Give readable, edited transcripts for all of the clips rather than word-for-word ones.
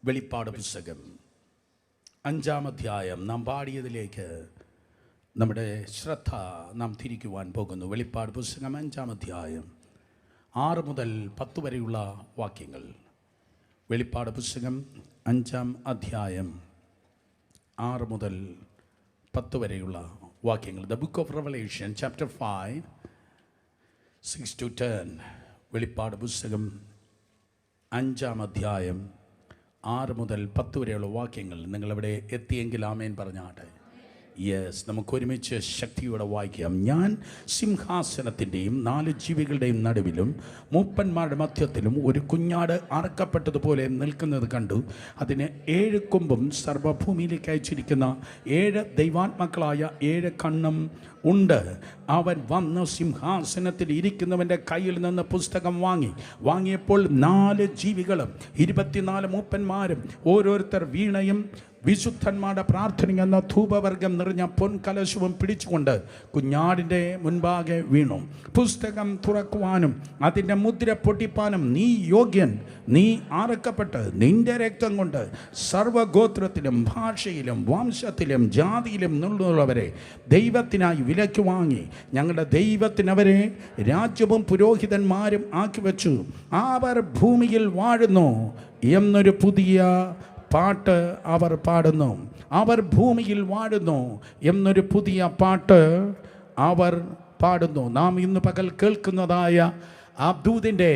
വെളിപ്പാട് പുസ്തകം 5-ാം അധ്യായം നാം പാടിയതിലേക്ക് നമ്മുടെ ശ്രദ്ധ നാം തിരിക്കുവാൻ പോകുന്നു. വെളിപ്പാട് പുസ്തകം 5-ാം അധ്യായം 6 മുതൽ 10 വരെയുള്ള വാക്യങ്ങൾ. വെളിപ്പാട് പുസ്തകം 5-ാം അധ്യായം 6 മുതൽ 10 വരെയുള്ള വാക്യങ്ങൾ. The book of revelation chapter 5 6-10. വെളിപ്പാട് പുസ്തകം 5-ാം അധ്യായം 6 മുതൽ 10 വരെയുള്ള വാക്യങ്ങൾ. നിങ്ങളവിടെ എത്തിയെങ്കിൽ ആമേൻ പറഞ്ഞാട്ടെ. യെസ്, നമുക്ക് ഒരുമിച്ച് ശക്തിയോടെ വായിക്കാം. ഞാൻ സിംഹാസനത്തിൻ്റെയും 4 ജീവികളുടെയും നടുവിലും മൂപ്പന്മാരുടെ മധ്യത്തിലും ഒരു കുഞ്ഞാട് അറക്കപ്പെട്ടതുപോലെ നിൽക്കുന്നത് കണ്ടു. അതിന് 7 കൊമ്പും സർവ്വഭൂമിയിലേക്ക് അയച്ചിരിക്കുന്ന 7 ദൈവാത്മാക്കളായ 7 കണ്ണും ഉണ്ട്. അവൻ വന്ന് സിംഹാസനത്തിൽ ഇരിക്കുന്നവൻ്റെ കയ്യിൽ നിന്ന് പുസ്തകം വാങ്ങിയപ്പോൾ 4 ജീവികളും 24 മൂപ്പന്മാരും ഓരോരുത്തർ വീണയും വിശുദ്ധന്മാരുടെ പ്രാർത്ഥന എന്ന ധൂപവർഗം നിറഞ്ഞ പൊൻകലശവും പിടിച്ചുകൊണ്ട് കുഞ്ഞാടിൻ്റെ മുൻപാകെ വീണു. പുസ്തകം തുറക്കുവാനും അതിൻ്റെ മുദ്ര പൊട്ടിപ്പാനും നീ യോഗ്യൻ. നീ അറക്കപ്പെട്ട് നിന്റെ രക്തം കൊണ്ട് സർവ്വഗോത്രത്തിലും ഭാഷയിലും വംശത്തിലും ജാതിയിലും നിന്നുള്ളവരെ ദൈവത്തിനായി വിലയ്ക്ക് വാങ്ങി ഞങ്ങളുടെ ദൈവത്തിനവരെ രാജ്യവും പുരോഹിതന്മാരും ആക്കി വെച്ചു. അവർ ഭൂമിയിൽ വാഴുന്നു എന്നൊരു പുതിയ പാട്ട് അവർ പാടുന്നു. അവർ ഭൂമിയിൽ വാഴുന്നു എന്നൊരു പുതിയ പാട്ട് അവർ പാടുന്നു. നാം ഇന്ന് പകൽ കേൾക്കുന്നതായ ആ ദൂതിൻ്റെ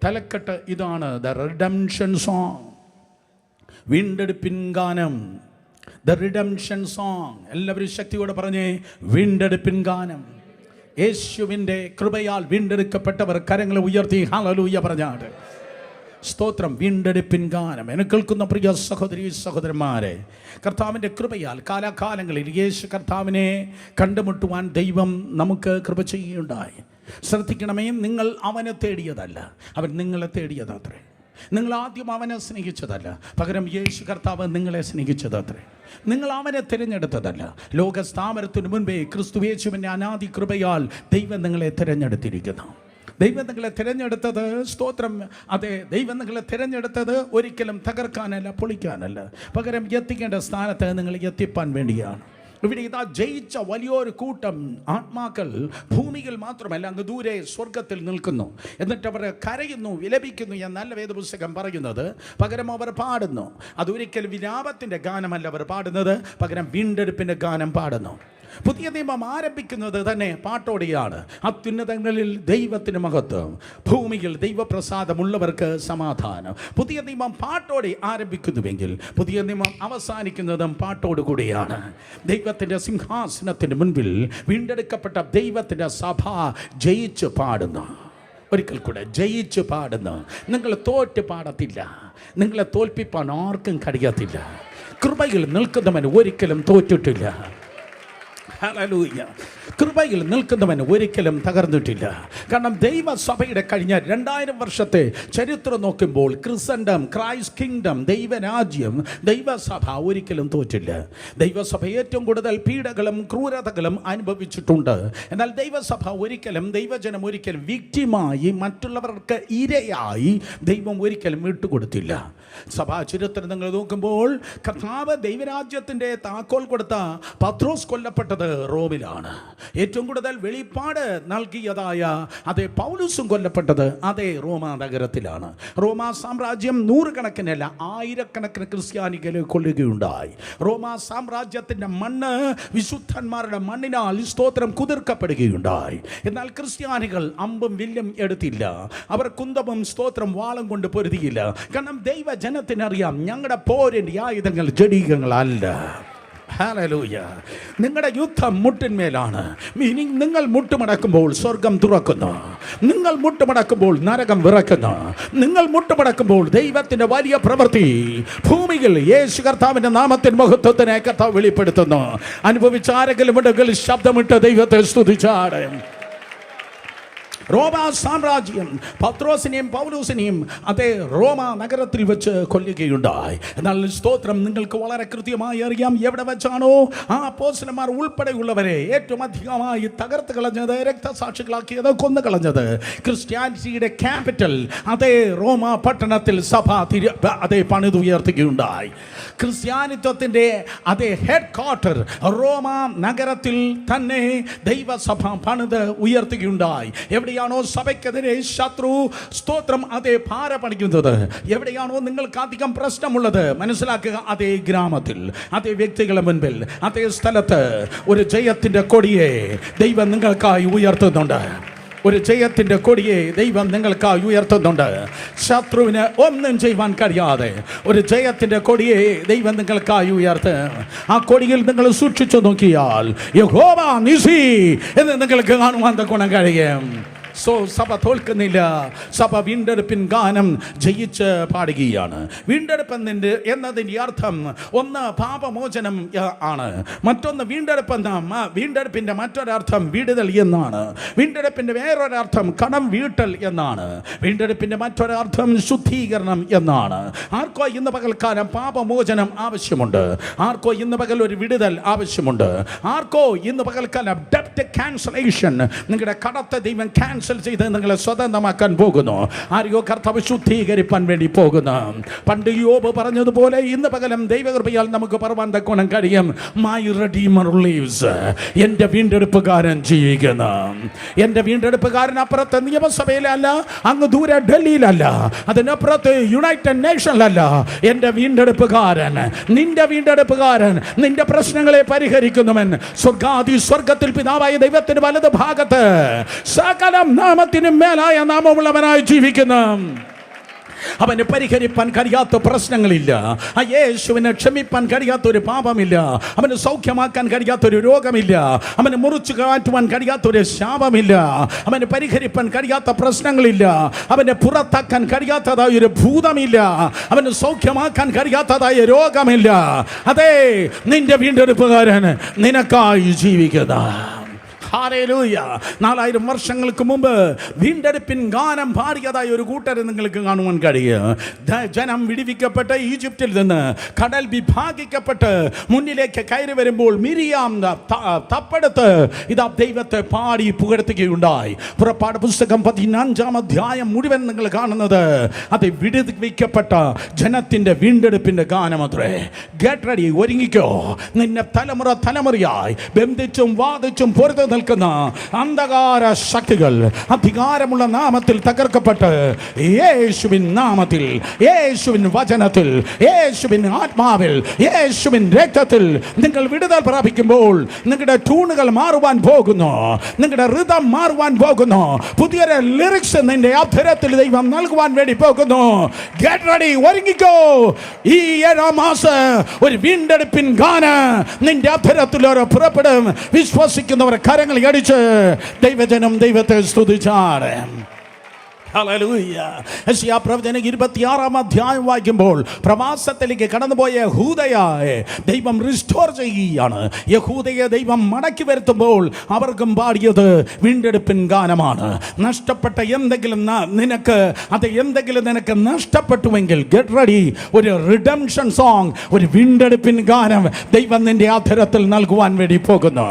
തലക്കെട്ട് ഇതാണ്: ദ റിഡംഷൻ സോങ്, വീണ്ടെടുപ്പിൻ ഗാനം. The redemption song. എല്ലാവരും ശക്തിയോടെ പറഞ്ഞേ, വീണ്ടെടുപ്പിൻ ഗാനം. യേശുവിൻ്റെ കൃപയാൽ വീണ്ടെടുക്കപ്പെട്ടവർ കരങ്ങൾ ഉയർത്തി ഹല്ലേലൂയ പറഞ്ഞാട്. സ്തോത്രം. വീണ്ടെടുപ്പിൻ ഗാനം. എന്നെ കേൾക്കുന്ന പ്രിയ സഹോദരി സഹോദരന്മാരെ, കർത്താവിൻ്റെ കൃപയാൽ കാലാകാലങ്ങളിൽ യേശു കർത്താവിനെ കണ്ടുമുട്ടുവാൻ ദൈവം നമുക്ക് കൃപ ചെയ്യുകയുണ്ടായി. ശ്രദ്ധിക്കണമേ, നിങ്ങൾ അവനെ തേടിയതല്ല, അവൻ നിങ്ങളെ തേടിയതത്രേ. നിങ്ങൾ ആദ്യം അവനെ സ്നേഹിച്ചതല്ല, പകരം യേശു കർത്താവ് നിങ്ങളെ സ്നേഹിച്ചതത്രേ. നിങ്ങൾ അവനെ തിരഞ്ഞെടുത്തതല്ല. ലോകസ്ഥാപനത്തിനു മുൻപേ ക്രിസ്തു യേശുവിൻ്റെ അനാദി കൃപയാൽ ദൈവം നിങ്ങളെ തിരഞ്ഞെടുത്തിരിക്കുന്നു. ദൈവം നിങ്ങളെ തിരഞ്ഞെടുത്തത്, സ്തോത്രം, അതെ, ദൈവം നിങ്ങളെ തിരഞ്ഞെടുത്തത് ഒരിക്കലും തകർക്കാനല്ല, പൊളിക്കാനല്ല, പകരം എത്തിക്കേണ്ട സ്ഥാനത്ത് നിങ്ങൾ എത്തിപ്പാൻ വേണ്ടിയാണ്. ഇവിടെ ഇതാ ജയിച്ച വലിയൊരു കൂട്ടം ആത്മാക്കൾ ഭൂമിയിൽ മാത്രമല്ല, അങ്ങ് ദൂരെ സ്വർഗത്തിൽ നിൽക്കുന്നു. എന്നിട്ട് അവർ കരയുന്നു, വിലപിക്കുന്നു എന്നല്ല വേദപുസ്തകം പറയുന്നത്. പകരം അവർ പാടുന്നു. അതൊരിക്കലും വിലാപത്തിൻ്റെ ഗാനമല്ല അവർ പാടുന്നത്, പകരം വീണ്ടെടുപ്പിൻ്റെ ഗാനം പാടുന്നു. പുതിയ നിയമം ആരംഭിക്കുന്നത് തന്നെ പാട്ടോടെയാണ്. അത്യുന്നതങ്ങളിൽ ദൈവത്തിന് മഹത്വം, ഭൂമിയിൽ ദൈവപ്രസാദമുള്ളവർക്ക് സമാധാനം. പുതിയ നിയമം പാട്ടോടെ ആരംഭിക്കുന്നുവെങ്കിൽ പുതിയ നിയമം അവസാനിക്കുന്നതും പാട്ടോടു കൂടിയാണ്. ദൈവത്തിൻ്റെ സിംഹാസനത്തിന് മുൻപിൽ വീണ്ടെടുക്കപ്പെട്ട ദൈവത്തിൻ്റെ സഭ ജയിച്ച് പാടുന്നു. ഒരിക്കൽ കൂടെ ജയിച്ച് പാടുന്നു. നിങ്ങൾ തോറ്റ് പാടത്തില്ല. നിങ്ങളെ തോൽപ്പിപ്പാൻ ആർക്കും കഴിയത്തില്ല. കൃപയിൽ നിൽക്കുന്നവൻ ഒരിക്കലും തോറ്റിട്ടില്ല. ഹല്ലേലൂയ. കൃപയിൽ നിൽക്കുന്നവൻ ഒരിക്കലും തകർന്നിട്ടില്ല. കാരണം ദൈവസഭയുടെ കഴിഞ്ഞ 2000 വർഷത്തെ ചരിത്രം നോക്കുമ്പോൾ ക്രിസ്തൻഡം, ക്രൈസ്റ്റ് കിങ്ഡം, ദൈവരാജ്യം, ദൈവസഭ ഒരിക്കലും തോറ്റില്ല. ദൈവസഭ ഏറ്റവും കൂടുതൽ പീഡകളും ക്രൂരതകളും അനുഭവിച്ചിട്ടുണ്ട്. എന്നാൽ ദൈവസഭ ഒരിക്കലും, ദൈവജനം ഒരിക്കലും വിക്ടിമായി, മറ്റുള്ളവർക്ക് ഇരയായി ദൈവം ഒരിക്കലും വിട്ടുകൊടുത്തില്ല. സഭാ ചരിത്രം നിങ്ങൾ നോക്കുമ്പോൾ കർത്താവ് ദൈവരാജ്യത്തിൻ്റെ താക്കോൽ കൊടുത്ത പത്രോസ് കൊല്ലപ്പെട്ടത് റോമിലാണ്. ഏറ്റവും കൂടുതൽ വെളിപ്പാട് നൽകിയതായ അതേ പൗലോസും കൊല്ലപ്പെട്ടത് അതേ റോമാ നഗരത്തിലാണ്. റോമാ സാമ്രാജ്യം 100 കണക്കിനല്ല 1000 ക്രിസ്ത്യാനികളെ കൊല്ലുകയുണ്ടായി. റോമാ സാമ്രാജ്യത്തിൻ്റെ മണ്ണ് വിശുദ്ധന്മാരുടെ മണ്ണിനാൽ സ്തോത്രം കുതിർക്കപ്പെടുകയുണ്ടായി. എന്നാൽ ക്രിസ്ത്യാനികൾ അമ്പും വില്ലും എടുത്തില്ല. അവർ കുന്തവും സ്തോത്രം വാളും കൊണ്ട് പൊരുതിയില്ല. കാരണം ദൈവജനത്തിനറിയാം, ഞങ്ങളുടെ പോരിൻ്റെ ആയുധങ്ങൾ ജഡീകങ്ങളല്ല. ഹല്ലേലൂയ. നിങ്ങളുടെ യുദ്ധം മുട്ടിന്മേലാണ്. മീനിങ്, നിങ്ങൾ മുട്ടുമടക്കുമ്പോൾ സ്വർഗം തുറക്കുന്നു. നിങ്ങൾ മുട്ടുമടക്കുമ്പോൾ നരകം വിറക്കുന്നു. നിങ്ങൾ മുട്ടുമടക്കുമ്പോൾ ദൈവത്തിൻ്റെ വലിയ പ്രവൃത്തി ഭൂമിയിൽ യേശു കർത്താവിൻ്റെ നാമത്തിൻ മഹത്വത്തിനെ കർത്താവ് വെളിപ്പെടുത്തുന്നു. അനുഭവിച്ച ആരെങ്കിലും ഉണ്ടെങ്കിൽ ശബ്ദമിട്ട് ദൈവത്തെ സ്തുതിച്ചാട്. റോമാ സാമ്രാജ്യം പത്രോസിനെയും പൗലോസിനെയും അതേ റോമ നഗരത്തിൽ വെച്ച് കൊല്ലുകയുണ്ടായി. എന്നാൽ സ്തോത്രം, നിങ്ങൾക്ക് വളരെ കൃത്യമായി അറിയാം എവിടെ വെച്ചാണോ ആ അപ്പോസ്തലന്മാർ ഉൾപ്പെടെയുള്ളവരെ ഏറ്റവും അധികമായി തകർത്ത് കളഞ്ഞത്, രക്തസാക്ഷികളാക്കിയത്, കൊന്നു കളഞ്ഞത്. ക്രിസ്ത്യാനിറ്റിയുടെ ക്യാപിറ്റൽ അതേ റോമ പട്ടണത്തിൽ സഭ അതേ പണിതുയർത്തുകയുണ്ടായി. ക്രിസ്ത്യാനിത്വത്തിൻ്റെ അതേ ഹെഡ് ക്വാർട്ടർ റോമ നഗരത്തിൽ തന്നെ ദൈവസഭ പണിത് ഉയർത്തുകയുണ്ടായി. എവിടെയാണോ സഭയ്ക്കെതിരെ ശത്രു സ്തോത്രം അതേ പാര പണിക്കുന്നത്, എവിടെയാണോ നിങ്ങൾക്ക് അധികം പ്രശ്നമുള്ളത്, മനസ്സിലാക്കുക, അതേ ഗ്രാമത്തിൽ, അതേ വ്യക്തികളുടെ മുൻപിൽ, അതേ സ്ഥലത്ത് ഒരു ജയത്തിൻ്റെ കൊടിയെ ദൈവം നിങ്ങൾക്കായി ഉയർത്തുന്നുണ്ട്. ഒരു ജയത്തിൻ്റെ കൊടിയെ ദൈവം നിങ്ങൾക്കായി ഉയർത്തുന്നുണ്ട്. ശത്രുവിന് ഒന്നും ചെയ്യുവാൻ കഴിയാതെ ഒരു ജയത്തിൻ്റെ കൊടിയെ ദൈവം നിങ്ങൾക്കായി ഉയർത്ത്. ആ കൊടിയിൽ നിങ്ങൾ സൂക്ഷിച്ചു നോക്കിയാൽ യഹോവ നിസി എന്ന് നിങ്ങൾക്ക് കാണുവാൻ ഗുണം കഴിയും. സഭ തോൽക്കുന്നില്ല. സഭ വീണ്ടെടുപ്പിൻ ഗാനം ജയിച്ച് പാടുകയാണ്. വീണ്ടെടുപ്പ് എന്നതിൻ്റെ അർത്ഥം ഒന്ന് പാപമോചനം ആണ്, മറ്റൊന്ന് വീണ്ടെടുപ്പിൻ്റെ മറ്റൊരർത്ഥം വിടുതൽ എന്നാണ്. വീണ്ടെടുപ്പിൻ്റെ വേറൊരർത്ഥം കടം വീട്ടൽ എന്നാണ്. വീണ്ടെടുപ്പിൻ്റെ മറ്റൊരർത്ഥം ശുദ്ധീകരണം എന്നാണ്. ആർക്കോ ഇന്ന് പകൽക്കാലം പാപമോചനം ആവശ്യമുണ്ട്. ആർക്കോ ഇന്ന് പകൽ ഒരു വിടുതൽ ആവശ്യമുണ്ട്. ആർക്കോ ഇന്ന് പകൽക്കാലം ഡെപ്റ്റ് ക്യാൻസലേഷൻ, നിങ്ങളുടെ കടത്തെ ദൈവം ക്യാൻസൽ ചെയ്ത് നിങ്ങളെ സ്വതന്ത്രമാക്കാൻ പോകുന്നു. ആരെയോ കർത്താവ് ശുദ്ധീകരിപ്പാൻ വേണ്ടി പോകുന്നു. പണ്ട് യോബ് പറഞ്ഞതുപോലെ ഇന്ന് പകരം ദൈവകൃപയാൽ നമുക്ക് പറവാൻ തക്കോണം കഴിയും. മൈ റെഡീമർ ലിവ്സ്, എൻ്റെ വീണ്ടെടുപ്പുകാരൻ ജീവിക്കുന്നു. എൻ്റെ വീണ്ടെടുപ്പുകാരൻ അപ്പുറത്ത് നിയമസഭയിലല്ല, അങ്ങ് ദൂരെ ഡൽഹിയിലല്ല, അതിനപ്പുറത്ത് യുണൈറ്റഡ് നേഷനിലല്ല. എൻ്റെ വീണ്ടെടുപ്പുകാരൻ, നിന്റെ വീണ്ടെടുപ്പുകാരൻ നിന്റെ പ്രശ്നങ്ങളെ പരിഹരിക്കുന്നുവൻ. സ്വർഗത്തിൽ പിതാവായ ദൈവത്തിന് വലത് ഭാഗത്ത് സകലം നാമത്തിനും മേലായ നാമമുള്ളവനായി ജീവിക്കുന്ന അവന് പരിഹരിപ്പാൻ കഴിയാത്ത പ്രശ്നങ്ങളില്ല. ആ യേശുവിനെ ക്ഷമിപ്പാൻ കഴിയാത്തൊരു പാപമില്ല. അവന് സൗഖ്യമാക്കാൻ കഴിയാത്തൊരു രോഗമില്ല. അവന് മുറിച്ചു കാറ്റുവാൻ കഴിയാത്തൊരു ശാപമില്ല. അവന് പരിഹരിപ്പാൻ കഴിയാത്ത പ്രശ്നങ്ങളില്ല. അവന് പുറത്താക്കാൻ കഴിയാത്തതായ ഒരു ഭൂതമില്ല. അവന് സൗഖ്യമാക്കാൻ കഴിയാത്തതായ രോഗമില്ല. അതെ, നിന്റെ വീണ്ടെടുപ്പുകാരൻ നിനക്കായി ജീവിക്കുന്ന. ഹല്ലേലൂയ. 4000 വർഷങ്ങൾക്ക് മുമ്പ് വീണ്ടെടുപ്പിൻ ഗാനം പാടിയതായ ഒരു കൂട്ടരെ നിങ്ങൾക്ക് കാണുവാൻ കഴിയും. ജനം വിടിവിക്കപ്പെട്ട് ഈജിപ്തിൽ നിന്ന് കടൽ വിഭാഗിക്കപ്പെട്ട് മുന്നിലേക്ക് കയറി വരുമ്പോൾ മിരിയാം തപ്പെടുത്ത് ഇതാ ദൈവത്തെ പാടി പുകഴ്ത്തുകയുണ്ടായി. പുറപ്പാട് പുസ്തകം 15-ാം അധ്യായം മുഴുവൻ നിങ്ങൾ കാണുന്നത് അത് വിടുവിക്കപ്പെട്ട ജനത്തിന്റെ വീണ്ടെടുപ്പിന്റെ ഗാനമത്രേ. Get ready, ഒരുങ്ങിക്കോ. നിന്നെ തലമുറയായി ബന്ധിച്ചും വാദിച്ചും പൊരുത്ത നിൽക്കുന്ന അന്ധകാര ശക്തികൾ അധികാരമുള്ള നാമത്തിൽ തകർക്കപ്പെട്ട് യേശുവിൻ നാമത്തിൽ, യേശുവിൻ വചനത്തിൽ, യേശുവിൻ ആത്മാവിൽ, യേശുവിൻ രക്തത്തിൽ നിങ്ങൾ വിടുതൽ പ്രാപിക്കുമ്പോൾ നിങ്ങളുടെ ട്യൂണുകൾ മാറുവാൻ പോകുന്നു. നിങ്ങളുടെ റിതം മാറുവാൻ പോകുന്നു. പുതിയൊരു ലിറിക്സ് നിന്റെ അധരത്തിൽ ദൈവം നൽകുവാൻ വേണ്ടി പോകുന്നു. ഗെറ്റ് റെഡി, ഒരുങ്ങിക്കോ. ഈ 7 മാസം ഒരു വീണ്ടെടുപ്പിൻ ഗാനം നിന്റെ അധരത്തിൽ പുറപ്പെടും. വിശ്വസിക്കുന്നവർ കരങ്ങൾ അടിച്ച് ദൈവജനം ദൈവത്തെ സ്തുതിച്ചാണ്. ഹല്ലേലൂയ. യെശയ്യാ പ്രവചനം 26-ാം അധ്യായം വായിക്കുമ്പോൾ പ്രവാസത്തിലേക്ക് കടന്നുപോയ യഹൂദയെ ദൈവം റിസ്റ്റോർ ചെയ്യുകയാണ്. യഹൂദയെ ദൈവം മടക്കി വരുത്തുമ്പോൾ അവർക്കും പാടിയത് വീണ്ടെടുപ്പിൻ ഗാനമാണ്. നഷ്ടപ്പെട്ട എന്തെങ്കിലും നിനക്ക് നഷ്ടപ്പെട്ടുവെങ്കിൽ ഗെറ്റ് റെഡി, ഒരു റിഡംഷൻ സോങ്, ഒരു വീണ്ടെടുപ്പിൻ ഗാനം ദൈവം നിന്റെ ആധരത്തിൽ നൽകുവാൻ വേണ്ടി പോകുന്നു.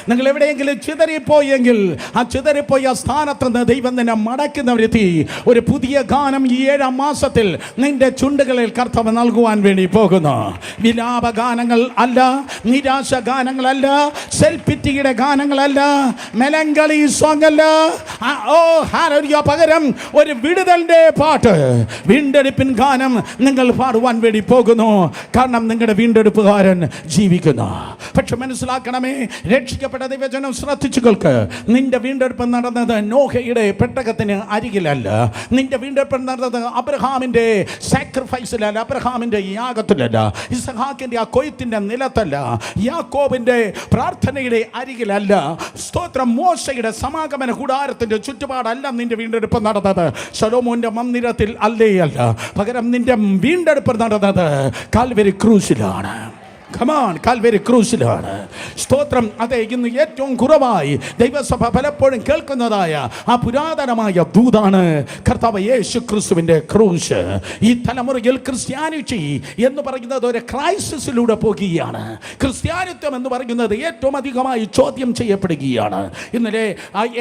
നിങ്ങൾ എവിടെയെങ്കിലും ചിതറിപ്പോയെങ്കിൽ ആ ചിതറിപ്പോയ സ്ഥാനത്ത് നിന്ന് ദൈവം നിന്നെ മടക്കുന്ന വരുത്തി ഒരു പുതിയ ഗാനം ഈ 7-ാം മാസത്തിൽ നിന്റെ ചുണ്ടുകളിൽ കർത്താവ് നൽകുവാൻ വേണ്ടി പോകുന്നു. വിലാപ ഗാനങ്ങൾ അല്ല, നിരാശ ഗാനങ്ങളല്ല, സെൽഫിറ്റിയുടെ ഗാനങ്ങളല്ല, മെലങ്കളി സോങ് അല്ല. പകരം ഒരു വിടുതലിന്റെ പാട്ട്, വീണ്ടെടുപ്പിൻ ഗാനം നിങ്ങൾ പാടുവാൻ വേണ്ടി പോകുന്നു. കാരണം നിങ്ങളുടെ വീണ്ടെടുപ്പുകാരൻ ജീവിക്കുന്നു. പക്ഷെ മനസ്സിലാക്കണമേ, രക്ഷിക്കപ്പെട്ട ദൈവജനം ശ്രദ്ധിച്ചു കേൾക്ക്. നിന്റെ വീണ്ടെടുപ്പ് നടന്നത് നോഹയുടെ പെട്ടകത്തിന് അരികിലല്ല. നിന്റെ വീണ്ടെടുപ്പ് നടന്നത് അബ്രഹാമിന്റെ സാക്രിഫൈസിലല്ല, അബ്രഹാമിന്റെ യാഗത്തിലല്ല, ഇസ്ഹാക്കിന്റെ ആ കൊയ്ത്തിന്റെ നിലത്തല്ല, യാക്കോബിന്റെ പ്രാർത്ഥനയുടെ അരികിലല്ല, സ്തോത്രം മോശയുടെ സമാഗമന കൂടാരത്തിന്റെ ചുറ്റുപാടല്ല നിന്റെ വീണ്ടെടുപ്പ് നടന്നത്. ശലോമോന്റെ മന്ദിരത്തിൽ അല്ല. പകരം നിന്റെ വീണ്ടെടുപ്പ് നടന്നത് കാൽവരി ക്രൂശിലാണ്. കമാൻ, കാൽവരി ക്രൂശിലാണ്. സ്തോത്രം. അതെ, ഇന്ന് ഏറ്റവും കുറവായി ദൈവസഭ പലപ്പോഴും കേൾക്കുന്നതായ ആ പുരാതനമായ ദൂതാണ് കർത്താവ് യേശു ക്രിസ്തുവിന്റെ ക്രൂശ്. ഈ തലമുറയിൽ ക്രിസ്ത്യാനിറ്റി എന്ന് പറയുന്നത് ഒരു ക്രൈസിസിലൂടെ പോകുകയാണ്. ക്രിസ്ത്യാനിത്വം എന്ന് പറയുന്നത് ഏറ്റവും അധികമായി ചോദ്യം ചെയ്യപ്പെടുകയാണ്. ഇന്നലെ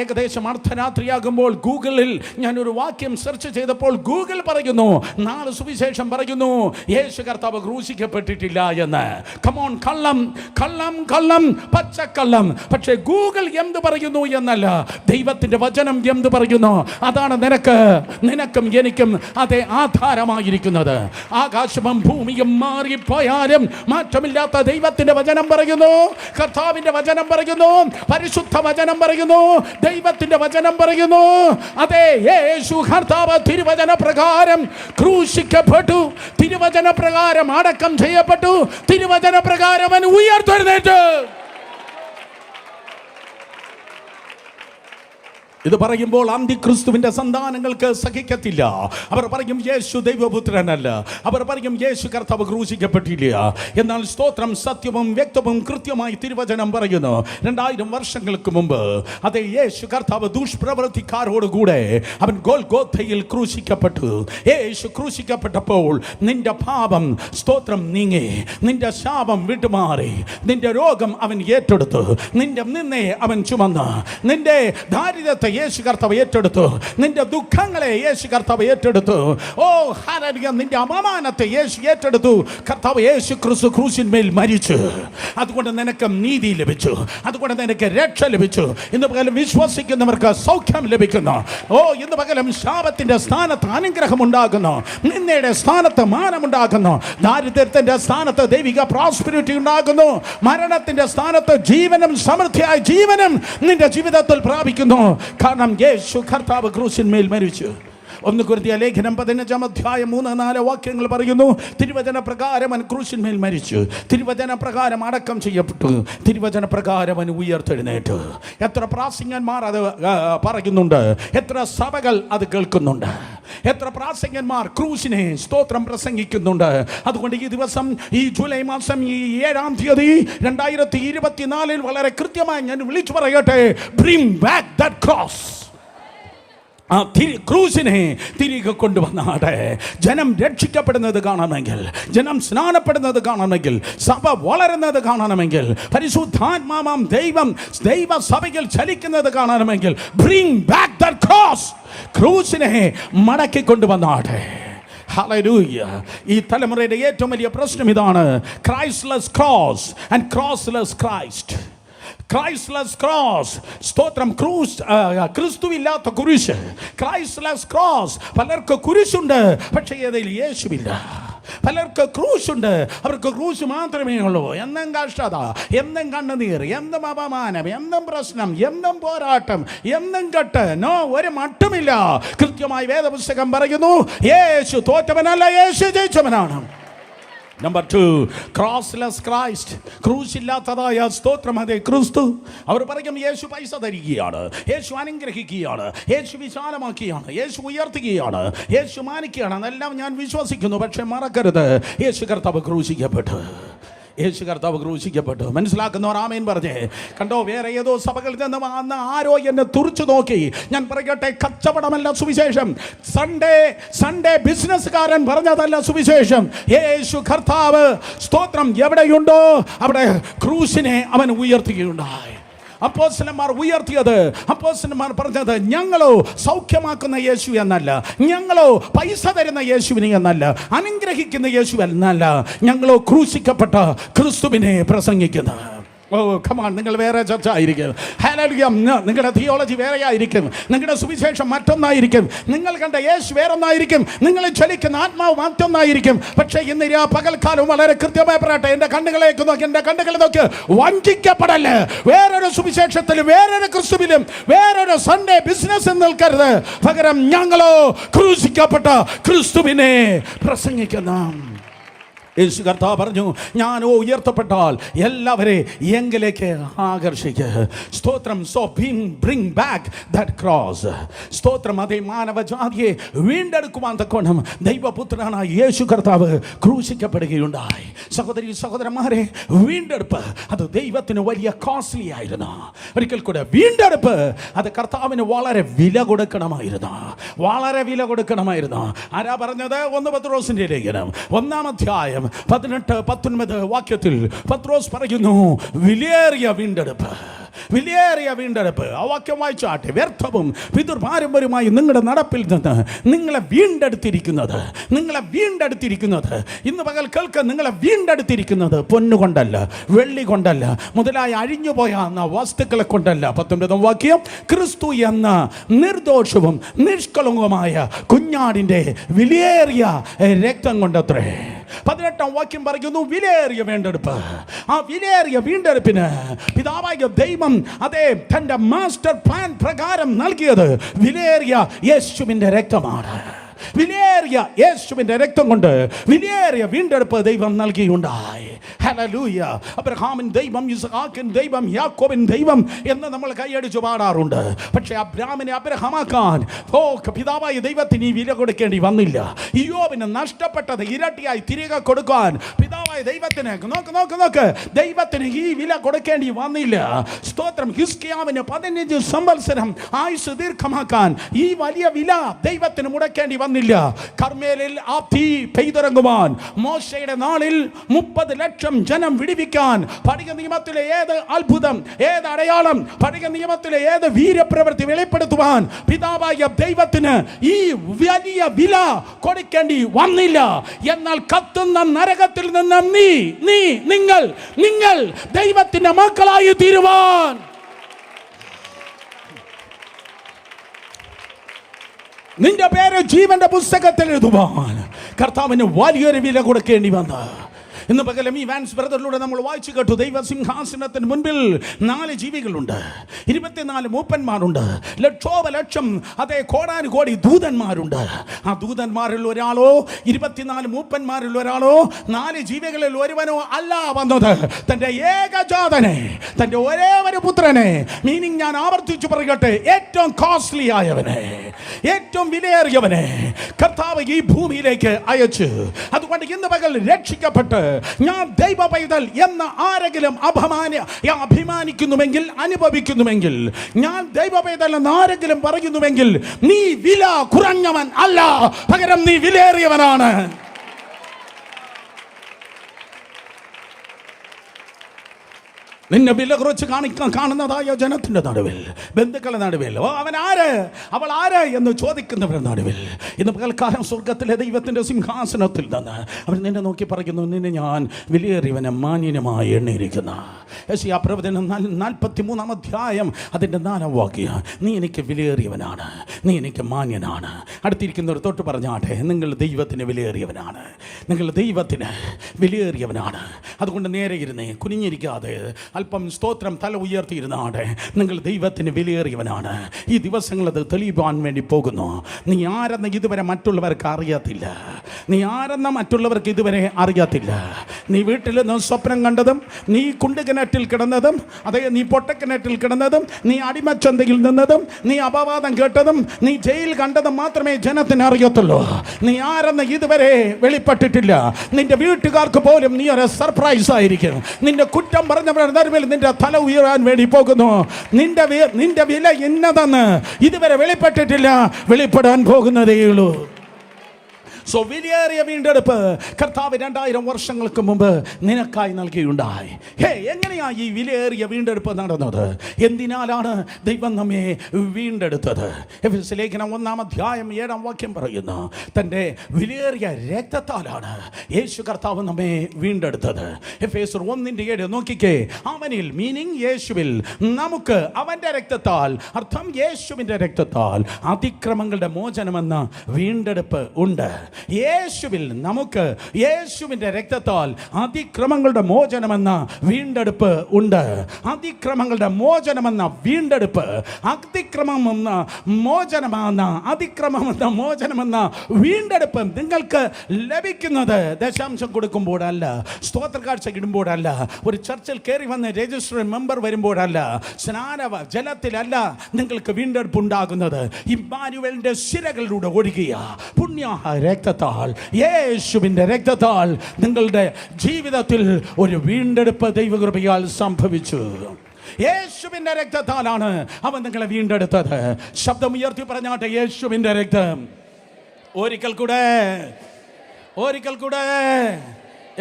ഏകദേശം അർദ്ധരാത്രിയാകുമ്പോൾ ഗൂഗിളിൽ ഞാനൊരു വാക്യം സെർച്ച് ചെയ്തപ്പോൾ ഗൂഗിൾ പറയുന്നു, നാല് സുവിശേഷം പറയുന്നു യേശു കർത്താവ് ക്രൂശിക്കപ്പെട്ടിട്ടില്ല എന്ന്. കമോൺ, കള്ളം കള്ളം കള്ളം, പച്ചക്കള്ളം. പക്ഷേ ഗൂഗിൾ എന്ത് പറയുന്നു എന്നല്ല, ദൈവത്തിന്റെ വചനം എന്ത് പറയുന്നു അതാണ് നിനക്കും എനിക്കും അതേ ആധാരമായിരിക്കുന്നത്. ആകാശവും ഭൂമിയും മാറിപ്പോയാലും മാറ്റമില്ലാത്ത ദൈവത്തിന്റെ വചനം പറയുന്നു, കർത്താവിന്റെ വചനം പറയുന്നു, പരിശുദ്ധ വചനം പറയുന്നു, ദൈവത്തിന്റെ വചനം പറയുന്നു. അതെ, യേശു കർത്താവ് തിരുവചന പ്രകാരം ക്രൂശിക്കപ്പെട്ടു, തിരുവചന പ്രകാരം അടക്കം ചെയ്യപ്പെട്ടു, തിരുവചന പ്രകാരം അവൻ ഉയർത്തെഴുന്നേറ്റു. ഇത് പറയുമ്പോൾ അന്തിക്രിസ്തുവിന്റെ സന്താനങ്ങൾക്ക് സഹിക്കത്തില്ല. അവർ പറയും യേശു ദൈവപുത്രനല്ല, അവർ പറയും യേശു കർത്താവ് ക്രൂശിക്കപ്പെട്ടില്ല. എന്നാൽ സ്തോത്രം, സത്യവും വ്യക്തവും കൃത്യമായി തിരുവചനം പറയുന്നു. 2000 വർഷങ്ങൾക്ക് മുമ്പ് അതേ യേശു കർത്താവ് ദുഷ്പ്രവൃത്തിക്കാരോടുകൂടെ അവൻ ഗോൽഗോഥയിൽ ക്രൂശിക്കപ്പെട്ടു. യേശു ക്രൂശിക്കപ്പെട്ടപ്പോൾ നിന്റെ പാപം സ്തോത്രം നീങ്ങി, നിന്റെ ശാപം വിട്ടുമാറി, നിന്റെ രോഗം അവൻ ഏറ്റെടുത്തു, നിന്റെ നിന്നെ അവൻ ചുമന്ന്, നിന്റെ ദാരിദ്ര്യത്തെ യേശു കർത്താവ് ഏറ്റെടുത്തു, നിന്റെ ദുഃഖങ്ങളെ യേശു കർത്താവ് ഏറ്റെടുത്തു. ഓ ഹല്ലേലൂയ, നിന്റെ അപമാനത്തെ യേശു ഏറ്റെടുത്തു. കർത്താവ് യേശു ക്രിസ്തു ക്രൂശിന്മേൽ മരിച്ചു. അതുകൊണ്ട് നിനക്ക് നീതി ലഭിച്ചു, അതുകൊണ്ട് നിനക്ക് രക്ഷ ലഭിച്ചു. ഇന്ന് പകലും വിശ്വസിക്കുന്നവർക്ക് സൗഖ്യം ലഭിക്കുന്നു. ഓ, ഇന്ന് പകലും ശാപത്തിന്റെ സ്ഥാനത്ത് അനുഗ്രഹം ഉണ്ടാകുന്നു, നിന്നയുടെ സ്ഥാനത്ത് മാനമുണ്ടാകുന്നു, ദാരിദ്ര്യത്തിന്റെ സ്ഥാനത്ത് ദൈവിക പ്രോസ്പെരിറ്റി ഉണ്ടാകുന്നു, മരണത്തിന്റെ സ്ഥാനത്ത് ജീവനും സമൃദ്ധിയായ ജീവനും നിന്റെ ജീവിതത്തിൽ പ്രാപിക്കുന്നു. കാരണം യേശു കർത്താവ് ക്രൂശിന്മേൽ മരിച്ചു. 1 കൊരിന്ത്യർ ലേഖനം 15 അധ്യായം 3-4 വാക്യങ്ങൾ പറയുന്നു, തിരുവചന പ്രകാരം അവൻ ക്രൂശിന്മേൽ മരിച്ചു, തിരുവചന പ്രകാരം അടക്കം ചെയ്യപ്പെട്ടു, തിരുവചന പ്രകാരം അവൻ ഉയർത്തെഴുന്നേറ്റു. എത്ര പ്രാസംഗന്മാർ അത് പറയുന്നുണ്ട്, എത്ര സഭകൾ അത് കേൾക്കുന്നുണ്ട്, എത്ര പ്രാസംഗന്മാർ ക്രൂശിനെ സ്തോത്രം പ്രസംഗിക്കുന്നുണ്ട്. അതുകൊണ്ട് ഈ ദിവസം, ഈ ജൂലൈ മാസം ഈ 7-ാം തീയതി 2024 വളരെ കൃത്യമായി ഞാൻ വിളിച്ചു പറയട്ടെ, ബ്രിങ് ബാക്ക് ദാറ്റ് ക്രോസ്. ആ ക്രൂശിനെ തിരികെ കൊണ്ടുവന്നാടെ ജനം രക്ഷിക്കപ്പെടുന്നത് കാണണമെങ്കിൽ, ജനം സ്നാനപ്പെടുന്നത് കാണണമെങ്കിൽ, സഭ വളരുന്നത് കാണണമെങ്കിൽ, പരിശുദ്ധാത്മാവാം ദൈവസഭയിൽ ചലിക്കുന്നത് കാണണമെങ്കിൽ, ബ്രിങ് ബാക്ക് ദാറ്റ് ക്രോസ്. ക്രൂശിനെ മടക്കി കൊണ്ടുവന്നാടെ. ഹല്ലേലൂയ. ഈ തലമുറയുടെ ഏറ്റവും വലിയ പ്രശ്നം ഇതാണ്, Christless cross and crossless Christ. Christless cross, സ്തോത്രം, ക്രിസ്തുവില്ലാത്ത കുരിശ്, ക്രൈസ്റ്റ്ലെസ് ക്രോസ്. പലർക്ക് കുരിശുണ്ട്, പക്ഷേ ഏതിൽ യേശുവില്ല. പലർക്ക് ക്രൂശുണ്ട്, അവർക്ക് ക്രൂശ് മാത്രമേ ഉള്ളൂ. എന്നും കഷ്ടത, എന്നും കണ്ണുനീർ, എന്നും അപമാനം, എന്നും പ്രശ്നം, എന്നും പോരാട്ടം, എന്നും കെട്ട്. നോ, ഒരു മട്ടുമില്ല. കൃത്യമായി വേദപുസ്തകം പറയുന്നു, യേശു തോറ്റവനല്ല, യേശു ജയിച്ചവനാണ്. Number 2, ക്രോസ്ലെസ് Christ. ക്രൂശില്ലാത്തതായ സ്തോത്രം, അതേ ക്രിസ്തു. അവർ പറയും യേശു പൈസ തരികയാണ്, യേശു അനുഗ്രഹിക്കുകയാണ്, യേശു വിശാലമാക്കിയാണ്, യേശു ഉയർത്തുകയാണ്, യേശു മാനിക്കുകയാണ്. അതെല്ലാം ഞാൻ വിശ്വസിക്കുന്നു. പക്ഷെ മറക്കരുത്, യേശു കർത്താവ് ക്രൂശിക്കപ്പെട്ടു. യേശു കർത്താവ് ക്രൂശിക്കപ്പെട്ടു. മനസ്സിലാക്കുന്നവർ ആമേൻ പറഞ്ഞേ. കണ്ടോ, വേറെ ഏതോ സഭകളിൽ നിന്ന് വന്ന ആരോ എന്നെ തുറിച്ചു നോക്കി. ഞാൻ പറയട്ടെ, കച്ചവടമല്ല സുവിശേഷം. സൺഡേ ബിസിനസ്സുകാരൻ പറഞ്ഞതല്ല സുവിശേഷം. യേശു കർത്താവ് സ്തോത്രം എവിടെയുണ്ടോ അവിടെ ക്രൂശിനെ അവൻ ഉയർത്തുകയുണ്ടായി. അപ്പോസ്തലന്മാർ ഉയർത്തിയത്, അപ്പോസ്തലന്മാർ പറഞ്ഞത്, ഞങ്ങളോ സൗഖ്യമാക്കുന്ന യേശു എന്നല്ല, ഞങ്ങളോ പൈസ തരുന്ന യേശുവിനെ എന്നല്ല, അനുഗ്രഹിക്കുന്ന യേശു എന്നല്ല, ഞങ്ങളോ ക്രൂശിക്കപ്പെട്ട ക്രിസ്തുവിനെ പ്രസംഗിക്കുന്ന. ഓ കമാൺ, നിങ്ങൾ വേറെ ചർച്ച ആയിരിക്കും. ഹല്ലേലൂയ. നിങ്ങളുടെ തിയോളജി വേറെ ആയിരിക്കും, നിങ്ങളുടെ സുവിശേഷം മറ്റൊന്നായിരിക്കും, നിങ്ങൾ കണ്ട യേശു വേറൊന്നായിരിക്കും, നിങ്ങൾ ചലിക്കുന്ന ആത്മാവ് മറ്റൊന്നായിരിക്കും. പക്ഷേ ഇന്ന് പകൽക്കാലം വളരെ കൃത്യമായി പറയട്ടെ, എൻ്റെ കണ്ണുകളേക്ക് നോക്കി, എൻ്റെ കണ്ണുകളെ നോക്കി, വഞ്ചിക്കപ്പെടല്ലേ. വേറൊരു സുവിശേഷത്തിലും വേറൊരു ക്രിസ്തുവിലും വേറൊരു സൺഡേ ബിസിനസ് നിൽക്കരുത്. പകരം ഞങ്ങളോ ക്രൂശിക്കപ്പെട്ട ക്രിസ്തുവിനെ പ്രസംഗിക്കുന്ന. യേശു കർത്താവ് പറഞ്ഞു, ഞാൻ ഉയർത്തപ്പെട്ടാൽ എല്ലാവരെ എങ്കിലേക്ക് ആകർഷിക്കുക. സ്തോത്രം. So bring back that cross. സ്തോത്രം. അതേ മാനവജാതിയെ വീണ്ടെടുക്കുവാൻ തക്കോണം ദൈവപുത്രനായ യേശു കർത്താവ് ക്രൂശിക്കപ്പെടുകയുണ്ടായി. സഹോദരി സഹോദരന്മാരെ, വീണ്ടെടുപ്പ് അത് ദൈവത്തിന് വലിയ കോസ്റ്റ്ലി ആയിരുന്നു. ഒരിക്കൽ കൂടെ വീണ്ടെടുപ്പ് അത് കർത്താവിന് വളരെ വില കൊടുക്കണമായിരുന്നു. വളരെ വില കൊടുക്കണമായിരുന്നു. ആരാ പറഞ്ഞത്? 1 പത്രോസിന്റെ ലേഖനം 1-ാം അധ്യായം 18-19 വാക്യത്തിൽ പത്രോസ് പറയുന്നു, വിലയേറിയ വീണ്ടെടുപ്പ്, വിലയേറിയ വീണ്ടെടുപ്പ്. ആ വാക്യം വായിച്ചാട്ടെ. വ്യർത്ഥവും പിതൃപാരമ്പര്യമായി നിങ്ങളുടെ നടപ്പിൽ നിന്ന് നിങ്ങളെ വീണ്ടെടുത്തിരിക്കുന്നത്, നിങ്ങളെ വീണ്ടെടുത്തിരിക്കുന്നത്, ഇന്ന് പകൽ കേൾക്കാൻ, നിങ്ങളെ വീണ്ടെടുത്തിരിക്കുന്നത് പൊന്നുകൊണ്ടല്ല, വെള്ളി കൊണ്ടല്ല, മുതലായി അഴിഞ്ഞുപോയ വസ്തുക്കളെ കൊണ്ടല്ല. 19-ാം വാക്യം, ക്രിസ്തു എന്ന നിർദോഷവും നിഷ്കളങ്കവുമായ കുഞ്ഞാടിന്റെ വിലയേറിയ രക്തം കൊണ്ടത്രേ. 18-ാം വാക്യം പറയുന്നു, വിലയേറിയ വീണ്ടെടുപ്പ്. ആ വിലയേറിയ വീണ്ടെടുപ്പിന് പിതാവായ ദൈവം അതേ തന്റെ മാസ്റ്റർ പ്ലാൻ പ്രകാരം നൽകിയത് വിലയേറിയ യേശുവിന്റെ രക്തമാണ്. വിലയേറിയ യേശുവിന്റെ രക്തം കൊണ്ട് വിലയേറിയ വീണ്ടെടുപ്പ് ദൈവം നൽകിയുണ്ടായി. ഹല്ലേലൂയ. അബ്രഹാമിൻ ദൈവം, ഇസ്ഹാക്കിൻ ദൈവം, യാക്കോബിൻ ദൈവം എന്ന് നമ്മൾ കൈയടിച്ചു പാടാറുണ്ട്. പക്ഷേ അബ്രഹാമിനെ അബ്രഹാമാക്കാൻ പിതാവായ ദൈവത്തിന് ഈ വില കൊടുക്കേണ്ടി വന്നില്ല. ഇയ്യോബിന് നഷ്ടപ്പെട്ടത് ഇരട്ടിയായി തിരികെ കൊടുക്കാൻ പിതാവായ ദൈവത്തിന് നോക്ക് ദൈവത്തിന് ഈ വില കൊടുക്കേണ്ടി വന്നില്ല. സ്തോത്രം. ഹിസ്കിയാവിന് 15 സംവത്സരം ആയുസ് ദീർഘമാക്കാൻ ഈ വലിയ വില ദൈവത്തിന് മുടക്കേണ്ടി വന്നില്ല. കർമ്മേലിൽ ആ തീ പെയ്തിറങ്ങുവാൻ, മോശയുടെ നാളിൽ 30 ലക്ഷം ജനം വിടിവിക്കാൻ, പഴയ നിയമത്തിലെ ഏത് അത്ഭുതം, ഏത് അടയാളം, പഴയ നിയമത്തിലെ ഏത് വീരപ്രവൃത്തി വെളിപ്പെടുത്തുവാൻ പിതാവായ ദൈവത്തിന് ഈ വലിയ വില കൊടുക്കേണ്ടി വന്നില്ല. എന്നാൽ കത്തുന്ന നരകത്തിൽ നിന്ന് നിങ്ങൾ ദൈവത്തിന്റെ മക്കളായി തീരുവാൻ നിന്റെ പേര് ജീവന്റെ പുസ്തകത്തിൽ എഴുതുവാൻ കർത്താവിന് വലിയൊരു വില കൊടുക്കേണ്ടി വന്ന ഇന്ന് പകലും ഈ വാൻസ് ബ്രദറിലൂടെ നമ്മൾ വായിച്ചു കേട്ടു. ദൈവസിംഹാസനത്തിന് മുൻപിൽ 4 ജീവികളുണ്ട്, 24 മൂപ്പന്മാരുണ്ട്, ലക്ഷോപലക്ഷം അതേ കോടാനുകോടി ദൂതന്മാരുണ്ട്. ആ ദൂതന്മാരിൽ ഒരാളോ 24 മൂപ്പന്മാരിൽ ഒരാളോ 4 ജീവികളിൽ ഒരുവനോ അല്ല വന്നത്. തൻ്റെ ഏകജാതനെ, തൻ്റെ ഒരേ ഒരു പുത്രനെ, മീനിങ് ഞാൻ ആവർത്തിച്ചു പറയട്ടെ, ഏറ്റവും കോസ്റ്റ്ലി ആയവനെ, ഏറ്റവും വിലയേറിയവനെ കർത്താവ് ഈ ഭൂമിയിലേക്ക് അയച്ചു. അതുകൊണ്ട് ഇന്ന് പകൽ രക്ഷിക്കപ്പെട്ട് ഞാൻ ദൈവ പൈതൽ എന്ന് ആരെങ്കിലും അഭിമാനിക്കുന്നുവെങ്കിൽ, അനുഭവിക്കുന്നുവെങ്കിൽ, ഞാൻ ദൈവ പൈതൽ എന്ന് ആരെങ്കിലും പറയുന്നുവെങ്കിൽ, നീ വില കുറഞ്ഞവൻ അല്ല, പകരം നീ വിലയേറിയവനാണ്. നിന്നെ വില കുറച്ച് കാണുന്നതായ ജനത്തിൻ്റെ നടുവിൽ, ബന്ധുക്കളുടെ നടുവിൽ, അവൻ ആര്, അവൾ ആര് എന്ന് ചോദിക്കുന്നവരുടെ നടുവിൽ ഇന്ന് പകൽക്കാലം സ്വർഗത്തിലെ ദൈവത്തിൻ്റെ സിംഹാസനത്തിൽ നിന്ന് അവൻ നിന്നെ നോക്കി പറയുന്നു, നിന്നെ ഞാൻ വിലയേറിയവനെ മാന്യനുമായി എണ്ണിയിരിക്കുന്ന. യെശയ്യാ പ്രവചനം 43-ാം അധ്യായം അതിൻ്റെ 4-ാം വാക്യം, നീ എനിക്ക് വിലയേറിയവനാണ്, നീ എനിക്ക് മാന്യനാണ്. അടുത്തിരിക്കുന്നവർ തൊട്ട് പറഞ്ഞാട്ടെ, നിങ്ങൾ ദൈവത്തിന് വിലയേറിയവനാണ്, നിങ്ങൾ ദൈവത്തിന് വിലയേറിയവനാണ്. അതുകൊണ്ട് നേരെ ഇരുന്നേ, കുനിഞ്ഞിരിക്കാതെ അല്പം സ്തോത്രം തല ഉയർത്തിയിരുന്നാട്ടെ. നിങ്ങൾ ദൈവത്തിന് വിലയേറിയവനാണ്. ഈ ദിവസങ്ങളത് തെളിയിപ്പാൻ വേണ്ടി പോകുന്നു. നീ ആരെന്ന് ഇതുവരെ മറ്റുള്ളവർക്ക് അറിയത്തില്ല, നീ ആരെന്ന് മറ്റുള്ളവർക്ക് ഇതുവരെ അറിയത്തില്ല. നീ വീട്ടിൽ നിന്ന് സ്വപ്നം കണ്ടതും, നീ കുണ്ടുകിണറ്റിൽ കിടന്നതും, അതേ നീ പൊട്ടക്കിണറ്റിൽ കിടന്നതും, നീ അടിമച്ചന്തയിൽ നിന്നതും, നീ അപവാദം കേട്ടതും, നീ ജയിൽ കണ്ടതും മാത്രമേ ജനത്തിന് അറിയത്തുള്ളൂ. നീ ആരെന്ന് ഇതുവരെ വെളിപ്പെട്ടിട്ടില്ല. നിന്റെ വീട്ടുകാർക്ക് പോലും നീ ഒരു സർപ്രൈസ് ആയിരിക്കും. നിന്റെ കുറ്റം പറഞ്ഞവരുടെ നടുവിൽ നിന്റെ തല ഉയരാൻ വേണ്ടി പോകുന്നു. നിന്റെ വില ഇന്നതെന്ന് ഇതുവരെ വെളിപ്പെട്ടിട്ടില്ല, വെളിപ്പെടാൻ പോകുന്നതേയുള്ളൂ. സോ വിലയേറിയ വീണ്ടെടുപ്പ് കർത്താവ് 2000 വർഷങ്ങൾക്ക് മുമ്പ് നിനക്കായി നൽകിയുണ്ടായി. എങ്ങനെയാ ഈ വിലയേറിയ വീണ്ടെടുപ്പ് നടന്നത്? എന്തിനാലാണ് ദൈവം നമ്മെ വീണ്ടെടുത്തത്? എഫെസ്യ ലേഖനം 1-ാം അധ്യായം 7-ാം വാക്യം പറയുന്നു, തൻ്റെ വിലയേറിയ രക്തത്താലാണ് യേശു കർത്താവ് നമ്മെ വീണ്ടെടുത്തത്. എഫെസ്യർ 1:7 നോക്കിക്കേ, അവനിൽ മീനിങ് യേശുവിൽ നമുക്ക് അവൻ്റെ രക്തത്താൽ, അർത്ഥം യേശുവിൻ്റെ രക്തത്താൽ അതിക്രമങ്ങളുടെ മോചനമെന്ന വീണ്ടെടുപ്പ് ഉണ്ട്. യേശുവിൽ നമുക്ക് യേശുവിൻ്റെ രക്തത്താൽ അതിക്രമങ്ങളുടെ മോചനമെന്ന വീണ്ടെടുപ്പ് ഉണ്ട്. അതിക്രമങ്ങളുടെ മോചനമെന്ന വീണ്ടെടുപ്പ്, അതിക്രമമെന്ന മോചനമെന്ന വീണ്ടെടുപ്പ് നിങ്ങൾക്ക് ലഭിക്കുന്നത് ദശാംശം കൊടുക്കുമ്പോഴല്ല, സ്തോത്രകാഴ്ച ഇടുമ്പോഴല്ല, ഒരു ചർച്ചിൽ കയറി വന്ന് രജിസ്റ്റർ മെമ്പർ വരുമ്പോഴല്ല, ജലത്തിലല്ല നിങ്ങൾക്ക് വീണ്ടെടുപ്പ് ഉണ്ടാകുന്നത്. ഇമ്മാനുവേലിന്റെ ശിരകളിലൂടെ ഒഴുകിയ പുണ്യ രക്തത്താൽ, യേശുവിൻ്റെ രക്തത്താൽ നിങ്ങളുടെ ജീവിതത്തിൽ ഒരു വീണ്ടെടുപ്പ് ദൈവകൃപയാൽ സംഭവിച്ചു. യേശുവിൻ്റെ രക്തത്താലാണ് അവൻ നിങ്ങളെ വീണ്ടെടുത്തത്. ശബ്ദമുയർത്തി പറഞ്ഞാട്ടെ, യേശുവിൻ്റെ രക്തം. ഒരിക്കൽ കൂടെ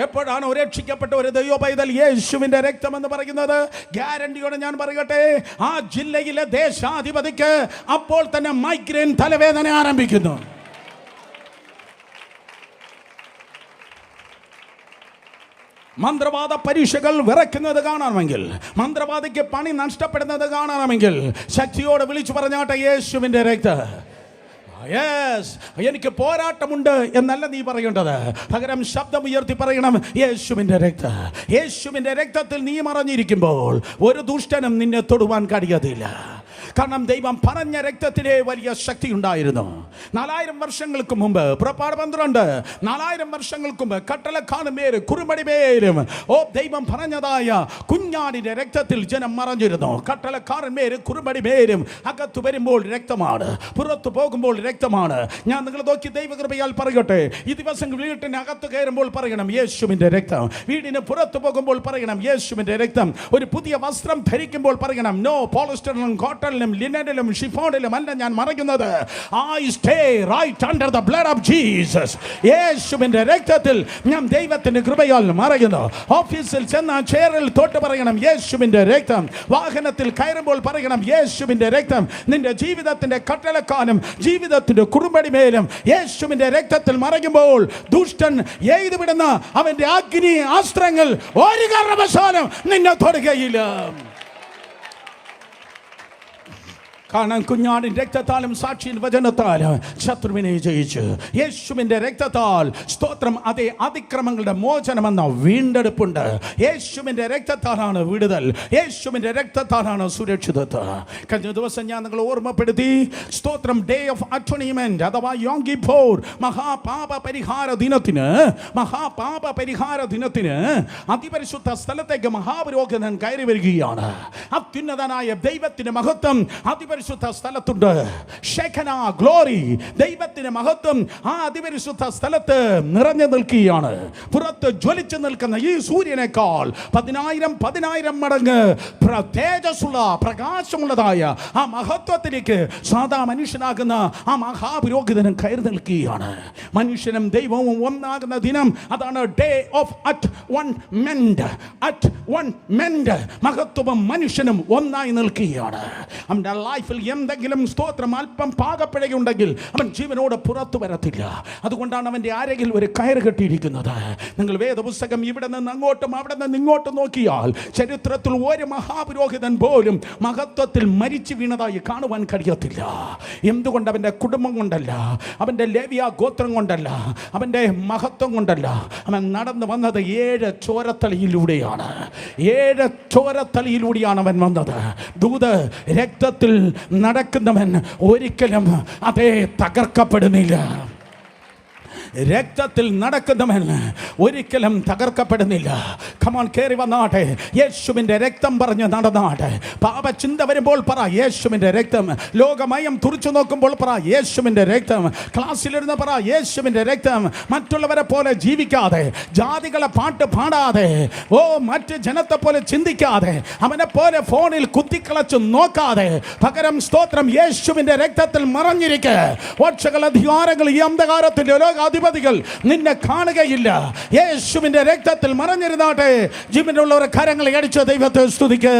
എപ്പോഴാണ് രക്ഷിക്കപ്പെട്ട ഒരു ദൈവ പൈതൽ യേശുവിൻ്റെ രക്തം എന്ന് പറയുന്നത്? ഗ്യാരണ്ടിയോടെ ഞാൻ പറയട്ടെ, ആ ജില്ലയിലെ ദേശാധിപതിക്ക് അപ്പോൾ തന്നെ മൈഗ്രെയിൻ തലവേദന ആരംഭിക്കുന്നു. മന്ത്രവാദ പരീക്ഷകൾ വിറയ്ക്കുന്നത് കാണണമെങ്കിൽ, മന്ത്രവാദിക്ക് പണി നഷ്ടപ്പെടുന്നത് കാണണമെങ്കിൽ ശക്തിയോടെ വിളിച്ചു പറഞ്ഞാട്ടെ, യേശുവിൻ്റെ രക്തം. എനിക്ക് പോരാട്ടമുണ്ട് എന്നല്ല നീ പറയേണ്ടത്, പകരം ശബ്ദം ഉയർത്തി പറയണം, യേശുവിൻ്റെ രക്തം. യേശുവിൻ്റെ രക്തത്തിൽ നീ മറഞ്ഞിരിക്കുമ്പോൾ ഒരു ദുഷ്ടനും നിന്നെ തൊടുവാൻ കഴിയത്തില്ല. കാരണം ദൈവം പറഞ്ഞ രക്തത്തിലെ വലിയ ശക്തി ഉണ്ടായിരുന്നു. 4000 വർഷങ്ങൾക്ക് മുമ്പ്, പുറപ്പാട് 12, 4000 വർഷങ്ങൾക്ക് മുമ്പ് കട്ടളക്കാരൻ പേര് കുറുമടി പേരും ദൈവം പറഞ്ഞതായ കുഞ്ഞാടിന്റെ രക്തത്തിൽ ജനം മറഞ്ഞിരുന്നു. കട്ടളക്കാരൻ പേര് കുറുമടി പേരും അകത്ത് വരുമ്പോൾ രക്തമാണ്, പുറത്തു പോകുമ്പോൾ രക്തമാണ്. ഞാൻ നിങ്ങൾ നോക്കി ദൈവകൃപയാൽ പറയട്ടെ, ഈ ദിവസം വീട്ടിനകത്ത് കയറുമ്പോൾ പറയണം യേശുവിൻ്റെ രക്തം, വീടിന് പുറത്തു പോകുമ്പോൾ പറയണം യേശുവിൻ്റെ രക്തം, ഒരു പുതിയ വസ്ത്രം ധരിക്കുമ്പോൾ പറയണം നോ പോളിസ്റ്ററിലും കോട്ടണിലും ലിനനിലും ഷിഫോണിലും അല്ല ഞാൻ മറയ്ക്കുന്നത്, I stay right under the blood of Jesus. യേശുവിൻ്റെ രക്തത്തിൽ ഞാൻ ദൈവത്തിൻ്റെ കൃപയാൽ മറയുന്നു. ഓഫീസിൽ ചെന്ന ചെയറിൽ തൊട്ട് പറയണം യേശുവിൻ്റെ രക്തം. വാഹനത്തിൽ കയറുമ്പോൾ പറയണം യേശുവിൻ്റെ രക്തം. നിന്റെ ജീവിതത്തിൻ്റെ കട്ടളക്കാനും ജീവിതത്തിന്റെ കുറുമ്പടിമേലും യേശുവിൻ്റെ രക്തത്തിൽ മറയുമ്പോൾ ദുഷ്ടൻ എഴുതുവിടുന്ന അവന്റെ അഗ്നി അസ്ത്രങ്ങൾ ഒരു കാരണവശാലും നിന്നെ തൊടുകയില്ല. കാരണം കുഞ്ഞാടിൻ രക്തത്താലും സാക്ഷിயின் വചനത്താലും ശത്രുവിനെ ജയിച്ചു. യേശുവിൻ്റെ രക്തത്താൽ സ്തോത്രം, അതേ അതിക്രമങ്ങളുടെ മോചനമെന്ന വീണ്ടെടുപ്പുണ്ട്. യേശുവിൻ്റെ രക്തത്താലാണ് വിടുതൽ, യേശുവിൻ്റെ രക്തത്താലാണ് സുരക്ഷിതത്വം. കഴിഞ്ഞ ദിവസം ഞാൻ നിങ്ങളെ ഓർമ്മപ്പെടുത്തി, സ്തോത്രം, ഡേ ഓഫ് അറ്റോണിമെന്റ് അഥവാ യോം കിപ്പോർ മഹാപാപ പരിഹാര ദിനത്തിന് അതിപരിശുദ്ധ സ്ഥലത്തേക്ക് മഹാപുരോഹിതൻ കയറി വരികയാണ്. അത്യുന്നതനായ ദൈവത്തിന്റെ മഹത്വം അതിപരിശുദ്ധ സ്ഥലത്തുണ്ട്. ഷെഖന ഗ്ലോറി, ദൈവത്തിന്റെ മഹത്വം ആ അതിപരിശുദ്ധ സ്ഥലത്ത് നിറഞ്ഞു നിൽക്കുകയാണ്. പുറത്ത് ജ്വലിച്ചു നിൽക്കുന്ന ഈ സൂര്യനേക്കാൾ 10,000 മടങ്ങ് തേജസ്സുള്ള പ്രകാശമുള്ളതായ ആ മഹത്വത്തിലേക്ക് സാധാ മനുഷ്യനാകുന്ന ആ മഹാപുരോഹിതനും കയറി നിൽക്കുകയാണ്. മനുഷ്യനും ദൈവവും ഒന്നാകുന്ന ദിനം, അതാണ് ഡേ ഓഫ് അറ്റോൺമെന്റ്. മഹത്വവും മനുഷ്യനും ഒന്നായി നിൽക്കുകയാണ്. അവന്റെ ലൈഫിൽ എന്തെങ്കിലും സ്തോത്രം അല്പം പാകപ്പിഴയുണ്ടെങ്കിൽ അവൻ ജീവനോട് പുറത്തു വരത്തില്ല. അതുകൊണ്ടാണ് അവന്റെ അരകിൽ ഒരു കയറ് കെട്ടിയിരിക്കുന്നത്. നിങ്ങൾ വേദപുസ്തകം ഇവിടെ നിന്ന് അങ്ങോട്ടും അവിടെ നിന്ന് ഇങ്ങോട്ടും നോക്കിയാൽ ചരിത്രത്തിൽ ഒരു മഹാപുരോഹിതൻ പോലും മഹത്വത്തിൽ മരിച്ചു വീണതായി കാണുവാൻ കഴിയത്തില്ല. എന്തുകൊണ്ട്? അവന്റെ കുടുംബം കൊണ്ടല്ല, അവന്റെ ലേവ്യ ഗോത്രം കൊണ്ടല്ല, അവന്റെ മഹത്വം കൊണ്ടല്ല. അവൻ നടന്നു വന്നത് 7 ചോരത്തളിയിലൂടെയാണ്. 7 ചോരത്തളിയിലൂടെയാണ് അവൻ വന്നത്. ദൂത് രക്തത്തിൽ നടക്കുന്നവൻ ഒരിക്കലും അതേ തകർക്കപ്പെടുന്നില്ല. രക്തത്തിൽ നടക്കുന്നവൻ ഒരിക്കലും തകർക്കപ്പെടുന്നില്ല. കമോൺ, കയറി വന്നാട്ടെ, യേശുവിൻ്റെ രക്തം പറഞ്ഞ് നടന്നാട്ടെ. പാപചിന്ത വരുമ്പോൾ പറ യേശുവിൻ്റെ രക്തം. ലോകമയം തുറിച്ചു നോക്കുമ്പോൾ പറ യേശുവിൻ്റെ രക്തം. ക്ലാസ്സിലിരുന്ന് പറ യേശുവിൻ്റെ രക്തം. മറ്റുള്ളവരെ പോലെ ജീവിക്കാതെ, ജാതികളെ പാട്ട് പാടാതെ, മറ്റ് ജനത്തെ പോലെ ചിന്തിക്കാതെ, അവനെ പോലെ ഫോണിൽ കുത്തിക്കളച്ച് നോക്കാതെ, പകരം സ്തോത്രം യേശുവിൻ്റെ രക്തത്തിൽ മറഞ്ഞിരിക്കെ. വർഷകൾ അധികാരങ്ങൾ ഈ അന്ധകാരത്തിന്റെ ലോകാധിപതികൾ നിന്നെ കാണുകയില്ല. യേശുവിന്റെ രക്തത്തിൽ മറഞ്ഞിരുന്നാട്ടെ. ജീവനുള്ളവരെ കരങ്ങളെ അടിച്ച ദൈവത്തെ സ്തുതിക്ക്.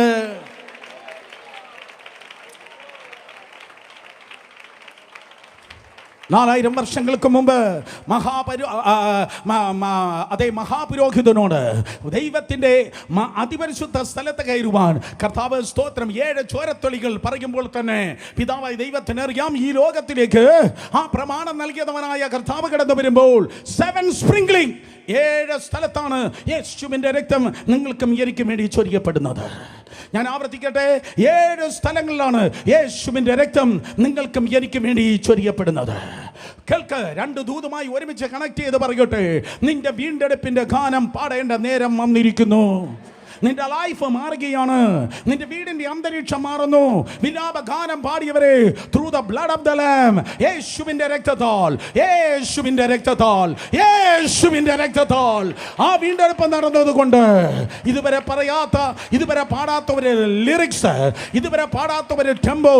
4000 വർഷങ്ങൾക്ക് മുമ്പ് മഹാപുരോഹിതനോട് ദൈവത്തിൻ്റെ അതിപരിശുദ്ധ സ്ഥലത്ത് കയറുവാൻ കർത്താവ് സ്തോത്രം 7 ചോരത്തൊളികൾ പറയുമ്പോൾ തന്നെ പിതാവായ ദൈവത്തിന് അറിയാം ഈ ലോകത്തിലേക്ക് ആ പ്രമാണം നൽകിയവനായ കർത്താവ് കടന്നു വരുമ്പോൾ 7 സ്പ്രിംഗ്ലിംഗ് 7 സ്ഥലത്താണ് യേശുവിൻ്റെ രക്തം നിങ്ങൾക്കും എനിക്കും വേണ്ടി ചൊരിയപ്പെടുന്നത്. ഞാൻ ആവർത്തിക്കട്ടെ, 7 സ്ഥലങ്ങളിലാണ് യേശുവിൻ്റെ രക്തം നിങ്ങൾക്കും എനിക്കും വേണ്ടി ചൊരിയപ്പെടുന്നത്. കേൾക്ക്, 2 ദൂതുമായി ഒരുമിച്ച് കണക്ട് ചെയ്ത് പറയട്ടെ, നിന്റെ വീണ്ടെടുപ്പിന്റെ ഗാനം പാടേണ്ട നേരം വന്നിരിക്കുന്നു. നിന്റെ ലൈഫ് മാറുകയാണ്, നിന്റെ വീടിന്റെ അന്തരീക്ഷം മാറുന്നു. വിലാപ ഗാനം പാടിയവരെ through the blood of the lamb, യേശുവിന്റെ രക്തത്താൽ, യേശുവിന്റെ രക്തത്താൽ, യേശുവിന്റെ രക്തത്താൽ ആ വീണ്ടെടുപ്പ് നടന്നതുകൊണ്ട് ഇതുവരെ പറയാത്ത, ഇതുവരെ പാടാത്തവരെ ലിറിക്സ്, ഇതുവരെ പാടാത്തവരെ ടെമ്പോ,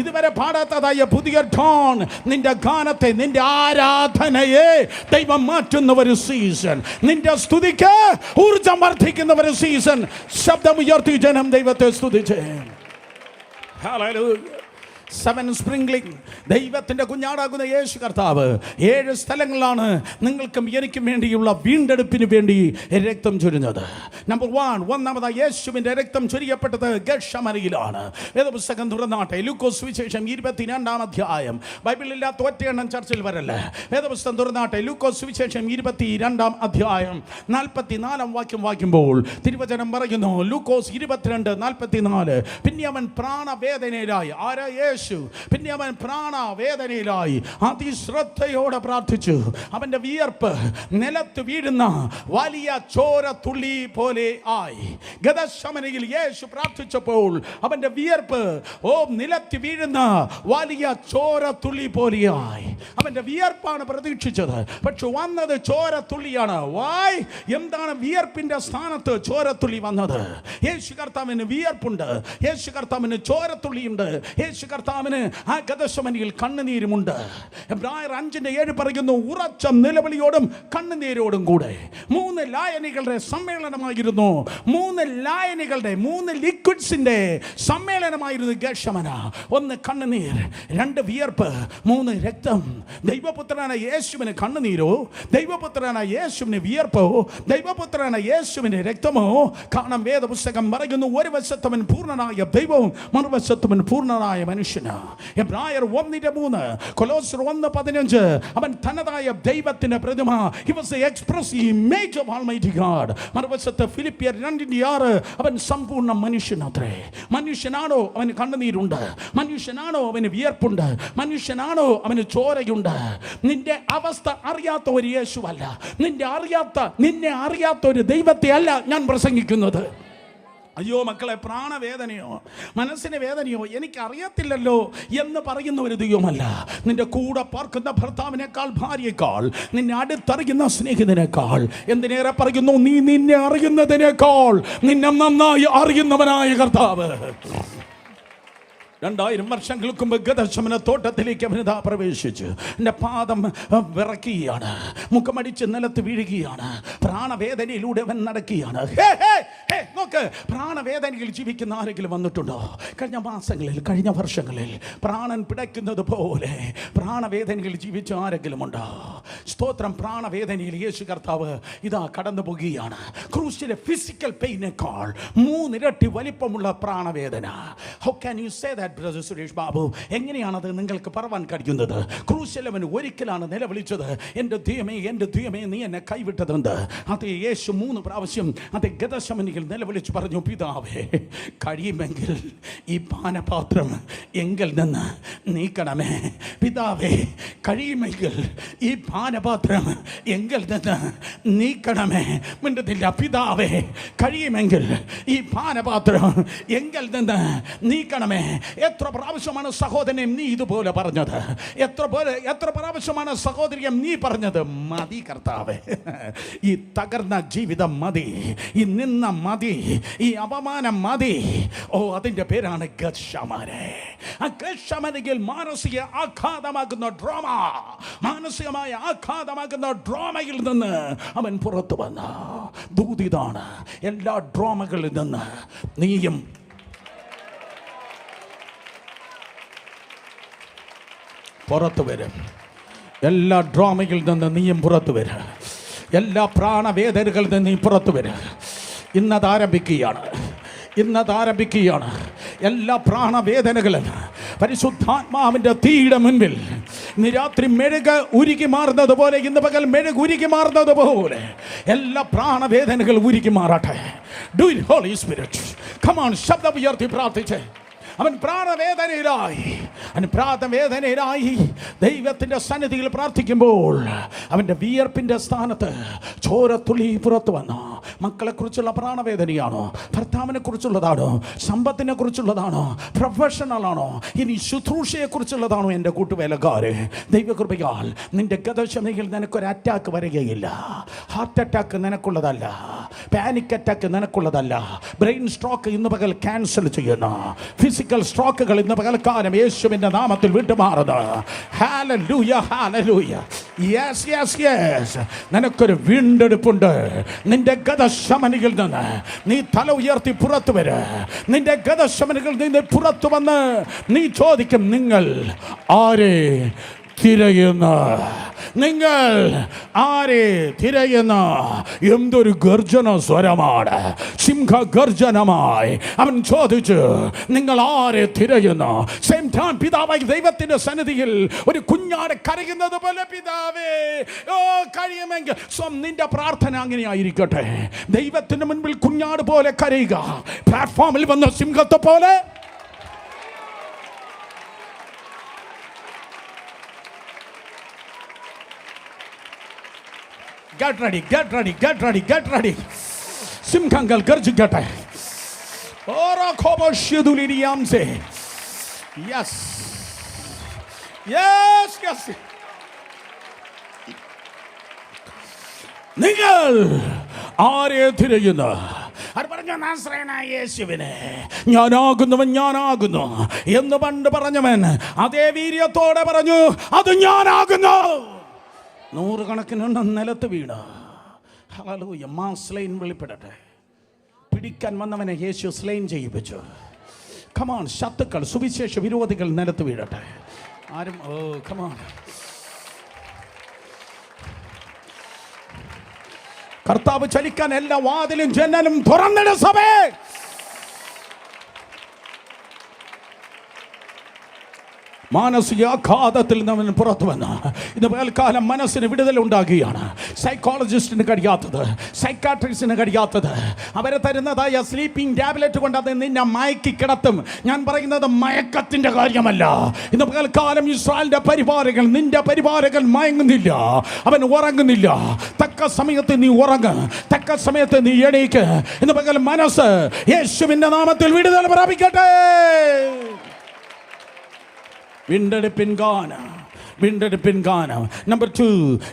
ഇതുവരെ പാടാത്തതായ പുതിയ ടോൺ, നിന്റെ ഗാനത്തെ, നിന്റെ ആരാധനയെ ദൈവം മാറ്റുന്ന ഒരു സീസൺ, നിന്റെ സ്തുതിക്ക് ഊർജം വർദ്ധിക്കുന്ന ഒരു സീസൺ. ശബ്ദമുയർത്തി ജനം ദൈവത്തെ സ്തുതിച്ചേ. ഹല്ലേലൂയ. 7 സ്പ്രിംഗ്ലിംഗ്, ദൈവത്തിൻ്റെ കുഞ്ഞാടാകുന്ന യേശു കർത്താവ് 7 സ്ഥലങ്ങളിലാണ് നിങ്ങൾക്കും എനിക്കും വേണ്ടിയുള്ള വീണ്ടെടുപ്പിന് വേണ്ടി രക്തം ചൊരിഞ്ഞത്. നമ്പർ 1, ഒന്നാമതായി യേശുവിൻ്റെ രക്തം ചൊരിയപ്പെട്ടത് ഗത്ശമനയിലാണ്. വേദപുസ്തകം തുറന്നാട്ടെ, ലൂക്കോസ് സുവിശേഷം 22-ാം അധ്യായം. ബൈബിളില്ലാത്ത ഒറ്റയെണ്ണം ചർച്ചിൽ വരല്ലേ. വേദപുസ്തകം തുറന്നാട്ടെ, ലൂക്കോസ് സുവിശേഷം 22-ാം അധ്യായം 44-ാം വാക്യം വായിക്കുമ്പോൾ തിരുവചനം പറയുന്നു, ലൂക്കോസ് 22:44, പിന്നെ അവൻ പ്രാണവേദനയിലായി, ആരാ? യേശു. പിന്നെ അവൻ പ്രാണവേദനയിലായി അതിശ്രദ്ധയോടെ പ്രാർത്ഥിച്ചു. അവന്റെ വിയർപ്പ് നിലത്ത് വീഴുന്ന വലിയ ചോര തുള്ളി പോലെ ആയി. ഗദശമനയിൽ യേശു പ്രാർത്ഥിച്ചപ്പോൾ അവന്റെ വിയർപ്പ് നിലത്ത് വീഴുന്ന വലിയ ചോര തുള്ളി പോലെയായി. അവന്റെ വിയർപ്പാണ് പ്രതീക്ഷിച്ചത്, പക്ഷെ വന്നത് ചോര തുള്ളിയാണ്. വായ്, എന്താണ് വിയർപ്പിന്റെ സ്ഥാനത്ത് ചോരത്തുള്ളി വന്നത്? യേശു കർത്താവിന് വിയർപ്പുണ്ട്, യേശു കർത്താവിന് ചോരത്തുള്ളിയുണ്ട്, യേശു കർത്താവിന് ആ ഗദശമനയിൽ കണ്ണുനീരുമുണ്ട്. എബ്രായർ 5:7 പറയുന്നു, ഉറച്ച നിലവിളിയോടും കണ്ണുനീരോടും കൂടെ. 3 ലായനികളുടെ സമ്മേളനമായിരുന്നു, 3 ലായനികളുടെ 3 ലിക്വിഡ്സിന്റെ സമ്മേളനമായിരുന്നു ഗദശമന. 1 കണ്ണുനീർ, 2 വിയർപ്പ്, 3 രക്തം. ദൈവപുത്രനായ യേശുവിന് കണ്ണുനീരോ, ദൈവപുത്രനായ യേശുവിന് വിയർപ്പോ, ദൈവപുത്രനായ യേശുവിന് രക്തമോ കാണാൻ വേദപുസ്തകം പറയുന്നു. ഒരു വശത്തവൻ പൂർണ്ണനായ ദൈവവും മറുവശത്തവൻ പൂർണ്ണനായ മനുഷ്യൻ. എബ്രായർ 1:3, കൊലോസ്യർ 1:15, അവൻ തനതായ ദൈവത്തിന്റെ പ്രതിമ. He was the express image of Almighty God. മറുവശത്ത് ഫിലിപ്പിയർ 2:6, അവൻ സമ്പൂർണ്ണ മനുഷ്യനത്രേ. മനുഷ്യനാണോ അവന് കണ്ണുനീരുണ്ട്? മനുഷ്യനാണോ അവന് വിയർപ്പുണ്ട്? മനുഷ്യനാണോ അവന് ചോരയുണ്ട്? നിന്റെ അവസ്ഥ അറിയാത്ത ഒരു യേശുവല്ല, നിന്നെ അറിയാത്ത ഒരു ദൈവത്തെ അല്ല ഞാൻ പ്രസംഗിക്കുന്നത്. അയ്യോ മക്കളെ, പ്രാണവേദനയോ മനസ്സിന് വേദനയോ എനിക്കറിയത്തില്ലല്ലോ എന്ന് പറയുന്ന ഒരു ദൈവമല്ല. നിന്റെ കൂടെ പാർക്കുന്ന ഭർത്താവിനേക്കാൾ, ഭാര്യയേക്കാൾ, നിന്നെ അടുത്തറിയുന്ന സ്നേഹിതനേക്കാൾ, എന്തിനേറെ പറയുന്നു, നീ നിന്നെ അറിയുന്നതിനേക്കാൾ നിന്നെ നന്നായി അറിയുന്നവനായ കർത്താവ്. 2000 വർഷങ്ങൾക്ക് മുമ്പ് ഗദശമന തോട്ടത്തിലേക്ക് അവനിതാ പ്രവേശിച്ച് എൻ്റെ പാദം വിറക്കുകയാണ്, മുഖമടിച്ച് നിലത്ത് വീഴുകയാണ്, പ്രാണവേദനയിലൂടെ അവൻ നടക്കുകയാണ്. നോക്ക്, പ്രാണവേദനയിൽ ജീവിക്കുന്ന ആരെങ്കിലും വന്നിട്ടുണ്ടോ? കഴിഞ്ഞ മാസങ്ങളിൽ, കഴിഞ്ഞ വർഷങ്ങളിൽ പ്രാണൻ പിടയ്ക്കുന്നത് പോലെ പ്രാണവേദനയിൽ ജീവിച്ച ആരെങ്കിലും ഉണ്ടോ? സ്തോത്രം. പ്രാണവേദനയിൽ യേശു കർത്താവ് ഇതാ കടന്നു പോകുകയാണ്. ക്രൂശിലെ ഫിസിക്കൽ പെയിനേക്കാൾ 3 ഇരട്ടി വലിപ്പമുള്ള പ്രാണവേദന. How can you say that, brother Suresh Babu? എങ്ങനെയാണത് നിങ്ങൾക്ക് പറവാൻ കഴിയുന്നത്? ക്രൂശിലവൻ ഒരിക്കലാണ് നിലവിളിച്ചത്, എൻ്റെ ദൈവമേ, എൻ്റെ ദൈവമേ, നീ എന്നെ കൈവിട്ടതെന്ത്? അത് യേശു 3 പ്രാവശ്യം അത് ഗദശമനയിൽ നിലവിളിച്ച് പറഞ്ഞു, പിതാവേ, കഴിയുമെങ്കിൽ ഈ പാനപാത്രം എങ്കിൽ നിന്ന് നീക്കണമേ. പിതാവേ, കഴിയുമെങ്കിൽ ഈ പാനപാത്രം എങ്കിൽ നിന്ന് നീക്കണമേ. മിണ്ടുന്നില്ല. പിതാവേ, കഴിയുമെങ്കിൽ ഈ പാനപാത്രം എങ്കിൽ നിന്ന് നീക്കണമേ. എത്ര പ്രാവശ്യമാണ് സഹോദരനെ നീ ഇതുപോലെ പറഞ്ഞത്? എത്ര പ്രാവശ്യമാണ് സഹോദരിയെ നീ പറഞ്ഞത്? മതി കർത്താവേ, ഈ തകർന്ന ജീവിതം മതി, ഈ നിന്ന മതി, ഈ അപമാനം മതി. അതിൻ്റെ പേരാണ് ഗത്ശമനെ. ആ ഗത്ശമനയിൽ മാനസിക ആഘാതമാകുന്ന ഡ്രാമ, മാനസികമായ ആഘാതമാകുന്ന ഡ്രാമയിൽ നിന്ന് അവൻ പുറത്തു വന്ന ദൂതിതാണ്. എല്ലാ ഡ്രാമകളിൽ നിന്ന് നീയും പുറത്തു വരും. എല്ലാ ഡ്രാമയിൽ നിന്ന് നീയും പുറത്തു വരിക. എല്ലാ പ്രാണവേദനകളിൽ നിന്ന് നീ പുറത്തു വരിക. ഇന്നത് ആരംഭിക്കുകയാണ്. എല്ലാ പ്രാണവേദനകളും പരിശുദ്ധാത്മാവിൻ്റെ തീയുടെ മുൻപിൽ ഇന്ന് രാത്രി മെഴുക് ഉരുകി മാറുന്നത് പോലെ, ഇന്ന് പകൽ മെഴുക് ഉരുകി മാറുന്നത് പോലെ എല്ലാ പ്രാണവേദനകൾ ഉരുകി മാറട്ടെ. Do it holy spirit. Come on, ശബ്ദം ഉയർത്തി പ്രാർത്ഥിച്ച്. അവൻ പ്രാണവേദനയിലായി ദൈവത്തിൻ്റെ സന്നിധിയിൽ പ്രാർത്ഥിക്കുമ്പോൾ അവൻ്റെ വിയർപ്പിൻ്റെ സ്ഥാനത്ത് ചോരത്തുള്ളി പുറത്തു വന്നു. മക്കളെക്കുറിച്ചുള്ള പ്രാണവേദനയാണോ? ഭർത്താവിനെ കുറിച്ചുള്ളതാണോ? സമ്പത്തിനെ കുറിച്ചുള്ളതാണോ? പ്രൊഫഷണലാണോ? ഇനി ശുശ്രൂഷയെക്കുറിച്ചുള്ളതാണോ? എൻ്റെ കൂട്ടുവേലക്കാരെ, ദൈവകൃപയാൽ നിന്റെ ഗതശമയിൽ നിനക്കൊരു അറ്റാക്ക് വരികയില്ല. ഹാർട്ട് അറ്റാക്ക് നിനക്കുള്ളതല്ല. പാനിക് അറ്റാക്ക് നിനക്കുള്ളതല്ല. ബ്രെയിൻ സ്ട്രോക്ക് ഇന്ന് പകൽ ക്യാൻസൽ ചെയ്യുന്നു. ഫിസിക്കൽ സ്ട്രോക്കുകൾ ഇന്ന് പകൽക്കാലം യേശുവിൻ്റെ നാമത്തിൽ വിട്ടുമാറുന്നു. ഹല്ലേലൂയ, ഹല്ലേലൂയ. Yes yes yes. നിനക്കൊരു വീണ്ടെടുപ്പുണ്ട്. നിന്റെ ഗതശമനിയിൽ നിന്ന് നീ തല ഉയർത്തി പുറത്തു വരെ. നിന്റെ ഗതശമനികളിൽ നിന്ന് പുറത്തു വന്ന് നീ ചോദിക്കും, നിങ്ങൾ ആരെ തിരയുന്നു? നിങ്ങൾ ആരെ തിരയുന്നു? എന്തൊരു ഗർജന സ്വരമാണ്! സിംഹഗർജനമായി അവൻ ചോദിച്ചു, നിങ്ങൾ ആരെ തിരയുന്നു? സെയിം ടൈം പിതാവായ ദൈവത്തിന്റെ സന്നിധിയിൽ ഒരു കുഞ്ഞാട് കരയുന്നത് പോലെ, പിതാവേ കഴിയുമെങ്കിൽ നിന്റെ പ്രാർത്ഥന അങ്ങനെ ആയിരിക്കട്ടെ. ദൈവത്തിന്റെ മുൻപിൽ കുഞ്ഞാട് പോലെ കരയുക. പ്ലാറ്റ്ഫോമിൽ വന്ന സിംഹത്തെ പോലെ. Get ready. സിംഹങ്ങൾ ഗർജിക്കട്ടെ. നിങ്ങൾ ആരെ തിരയുന്നു? അത് പറഞ്ഞു, നാസറേയനായ യേശുവിനെ. ഞാനാകുന്നു എന്ന് പണ്ട് പറഞ്ഞവൻ അതേ വീര്യത്തോടെ പറഞ്ഞു, അത് ഞാനാകുന്നു. നൂറുകണക്കിനുണ്ട് നിലത്ത് വീണ്. ഹല്ലേലൂയ. മാസ്ലൈൻ വെളിപ്പെടട്ടെ. പിടിക്കാൻ വന്നവനെ യേശു സ്ലൈൻ ചെയ്യിപ്പിച്ചു. കമാൺ, ശത്രുക്കൾ സുവിശേഷ വിരോധികൾ നിലത്ത് വീഴട്ടെ. ആരും കമാൺ. കർത്താവ് ചലിക്കാൻ എല്ലാ വാതിലും ജനലും തുറന്നിട സഭേ. മാനസികാഘാതത്തിൽ നിന്ന് പുറത്തു വന്ന ഇന്ന് പകൽക്കാലം മനസ്സിന് വിടുതൽ ഉണ്ടാകുകയാണ്. സൈക്കോളജിസ്റ്റിന് കഴിയാത്തത്, സൈക്കാട്രിസ്റ്റിന് കഴിയാത്തത്, അവരെ തരുന്നതായ സ്ലീപ്പിംഗ് ടാബ്ലറ്റ് കൊണ്ട് അത് നിന്നെ മയക്കി കിടത്തും. ഞാൻ പറയുന്നത് മയക്കത്തിൻ്റെ കാര്യമല്ല. ഇന്ന് പകൽക്കാലം ഇസ്രായേലിന്റെ പരിവാരങ്ങൾ, നിന്റെ പരിവാരങ്ങൾ മയങ്ങുന്നില്ല, അവൻ ഉറങ്ങുന്നില്ല. തക്ക സമയത്ത് നീ ഉറങ്ങ്, തക്ക സമയത്ത് നീ എണീക്ക്. ഇന്ന് പകൽ മനസ്സ് യേശുവിന്റെ നാമത്തിൽ വിടുതൽ പ്രാപിക്കട്ടെ. വീണ്ടെടുപ്പിൻ ഗാനം. നമ്പർ 2,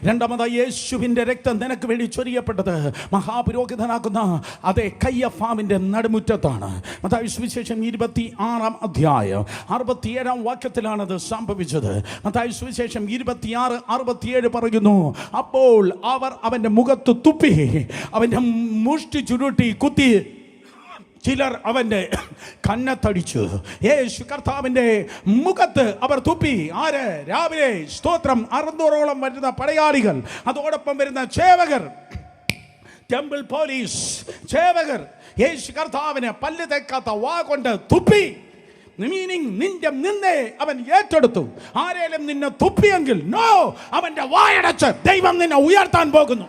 രണ്ടാമതായി യേശുവിൻ്റെ രക്തം നിനക്ക് വേണ്ടി ചൊരിയപ്പെട്ടത് മഹാപുരോഹിതനാകുന്ന അതേ കയ്യഫാവിൻ്റെ നടുമുറ്റത്താണ്. മത്തായി സുവിശേഷം 26-ാം അധ്യായം 67-ാം വാക്യത്തിലാണത് സംഭവിച്ചത്. മത്തായി സുവിശേഷം 26:67 പറയുന്നു, അപ്പോൾ അവർ അവൻ്റെ മുഖത്ത് തുപ്പി, അവൻ്റെ മുഷ്ടി ചുരുട്ടി കുത്തി, ചിലർ അവൻ്റെ കന്നത്തടിച്ചു. യേശു കർത്താവിൻ്റെ മുഖത്ത് അവർ തുപ്പി. ആര്? രാവിലെ സ്തോത്രം 600ഓളം വരുന്ന പടയാളികൾ, അതോടൊപ്പം വരുന്ന ചേവകർ, ടെമ്പിൾ പോലീസ് ചേവകർ യേശു കർത്താവിന് പല്ല് തേക്കാത്ത വാ കൊണ്ട് തുപ്പി. മീനിങ് നിന്റെ നിന്നെ അവൻ ഏറ്റെടുത്തു. ആരേലും നിന്നെ തുപ്പിയെങ്കിൽ നോ, അവൻ്റെ വായടച്ച് ദൈവം നിന്നെ ഉയർത്താൻ പോകുന്നു.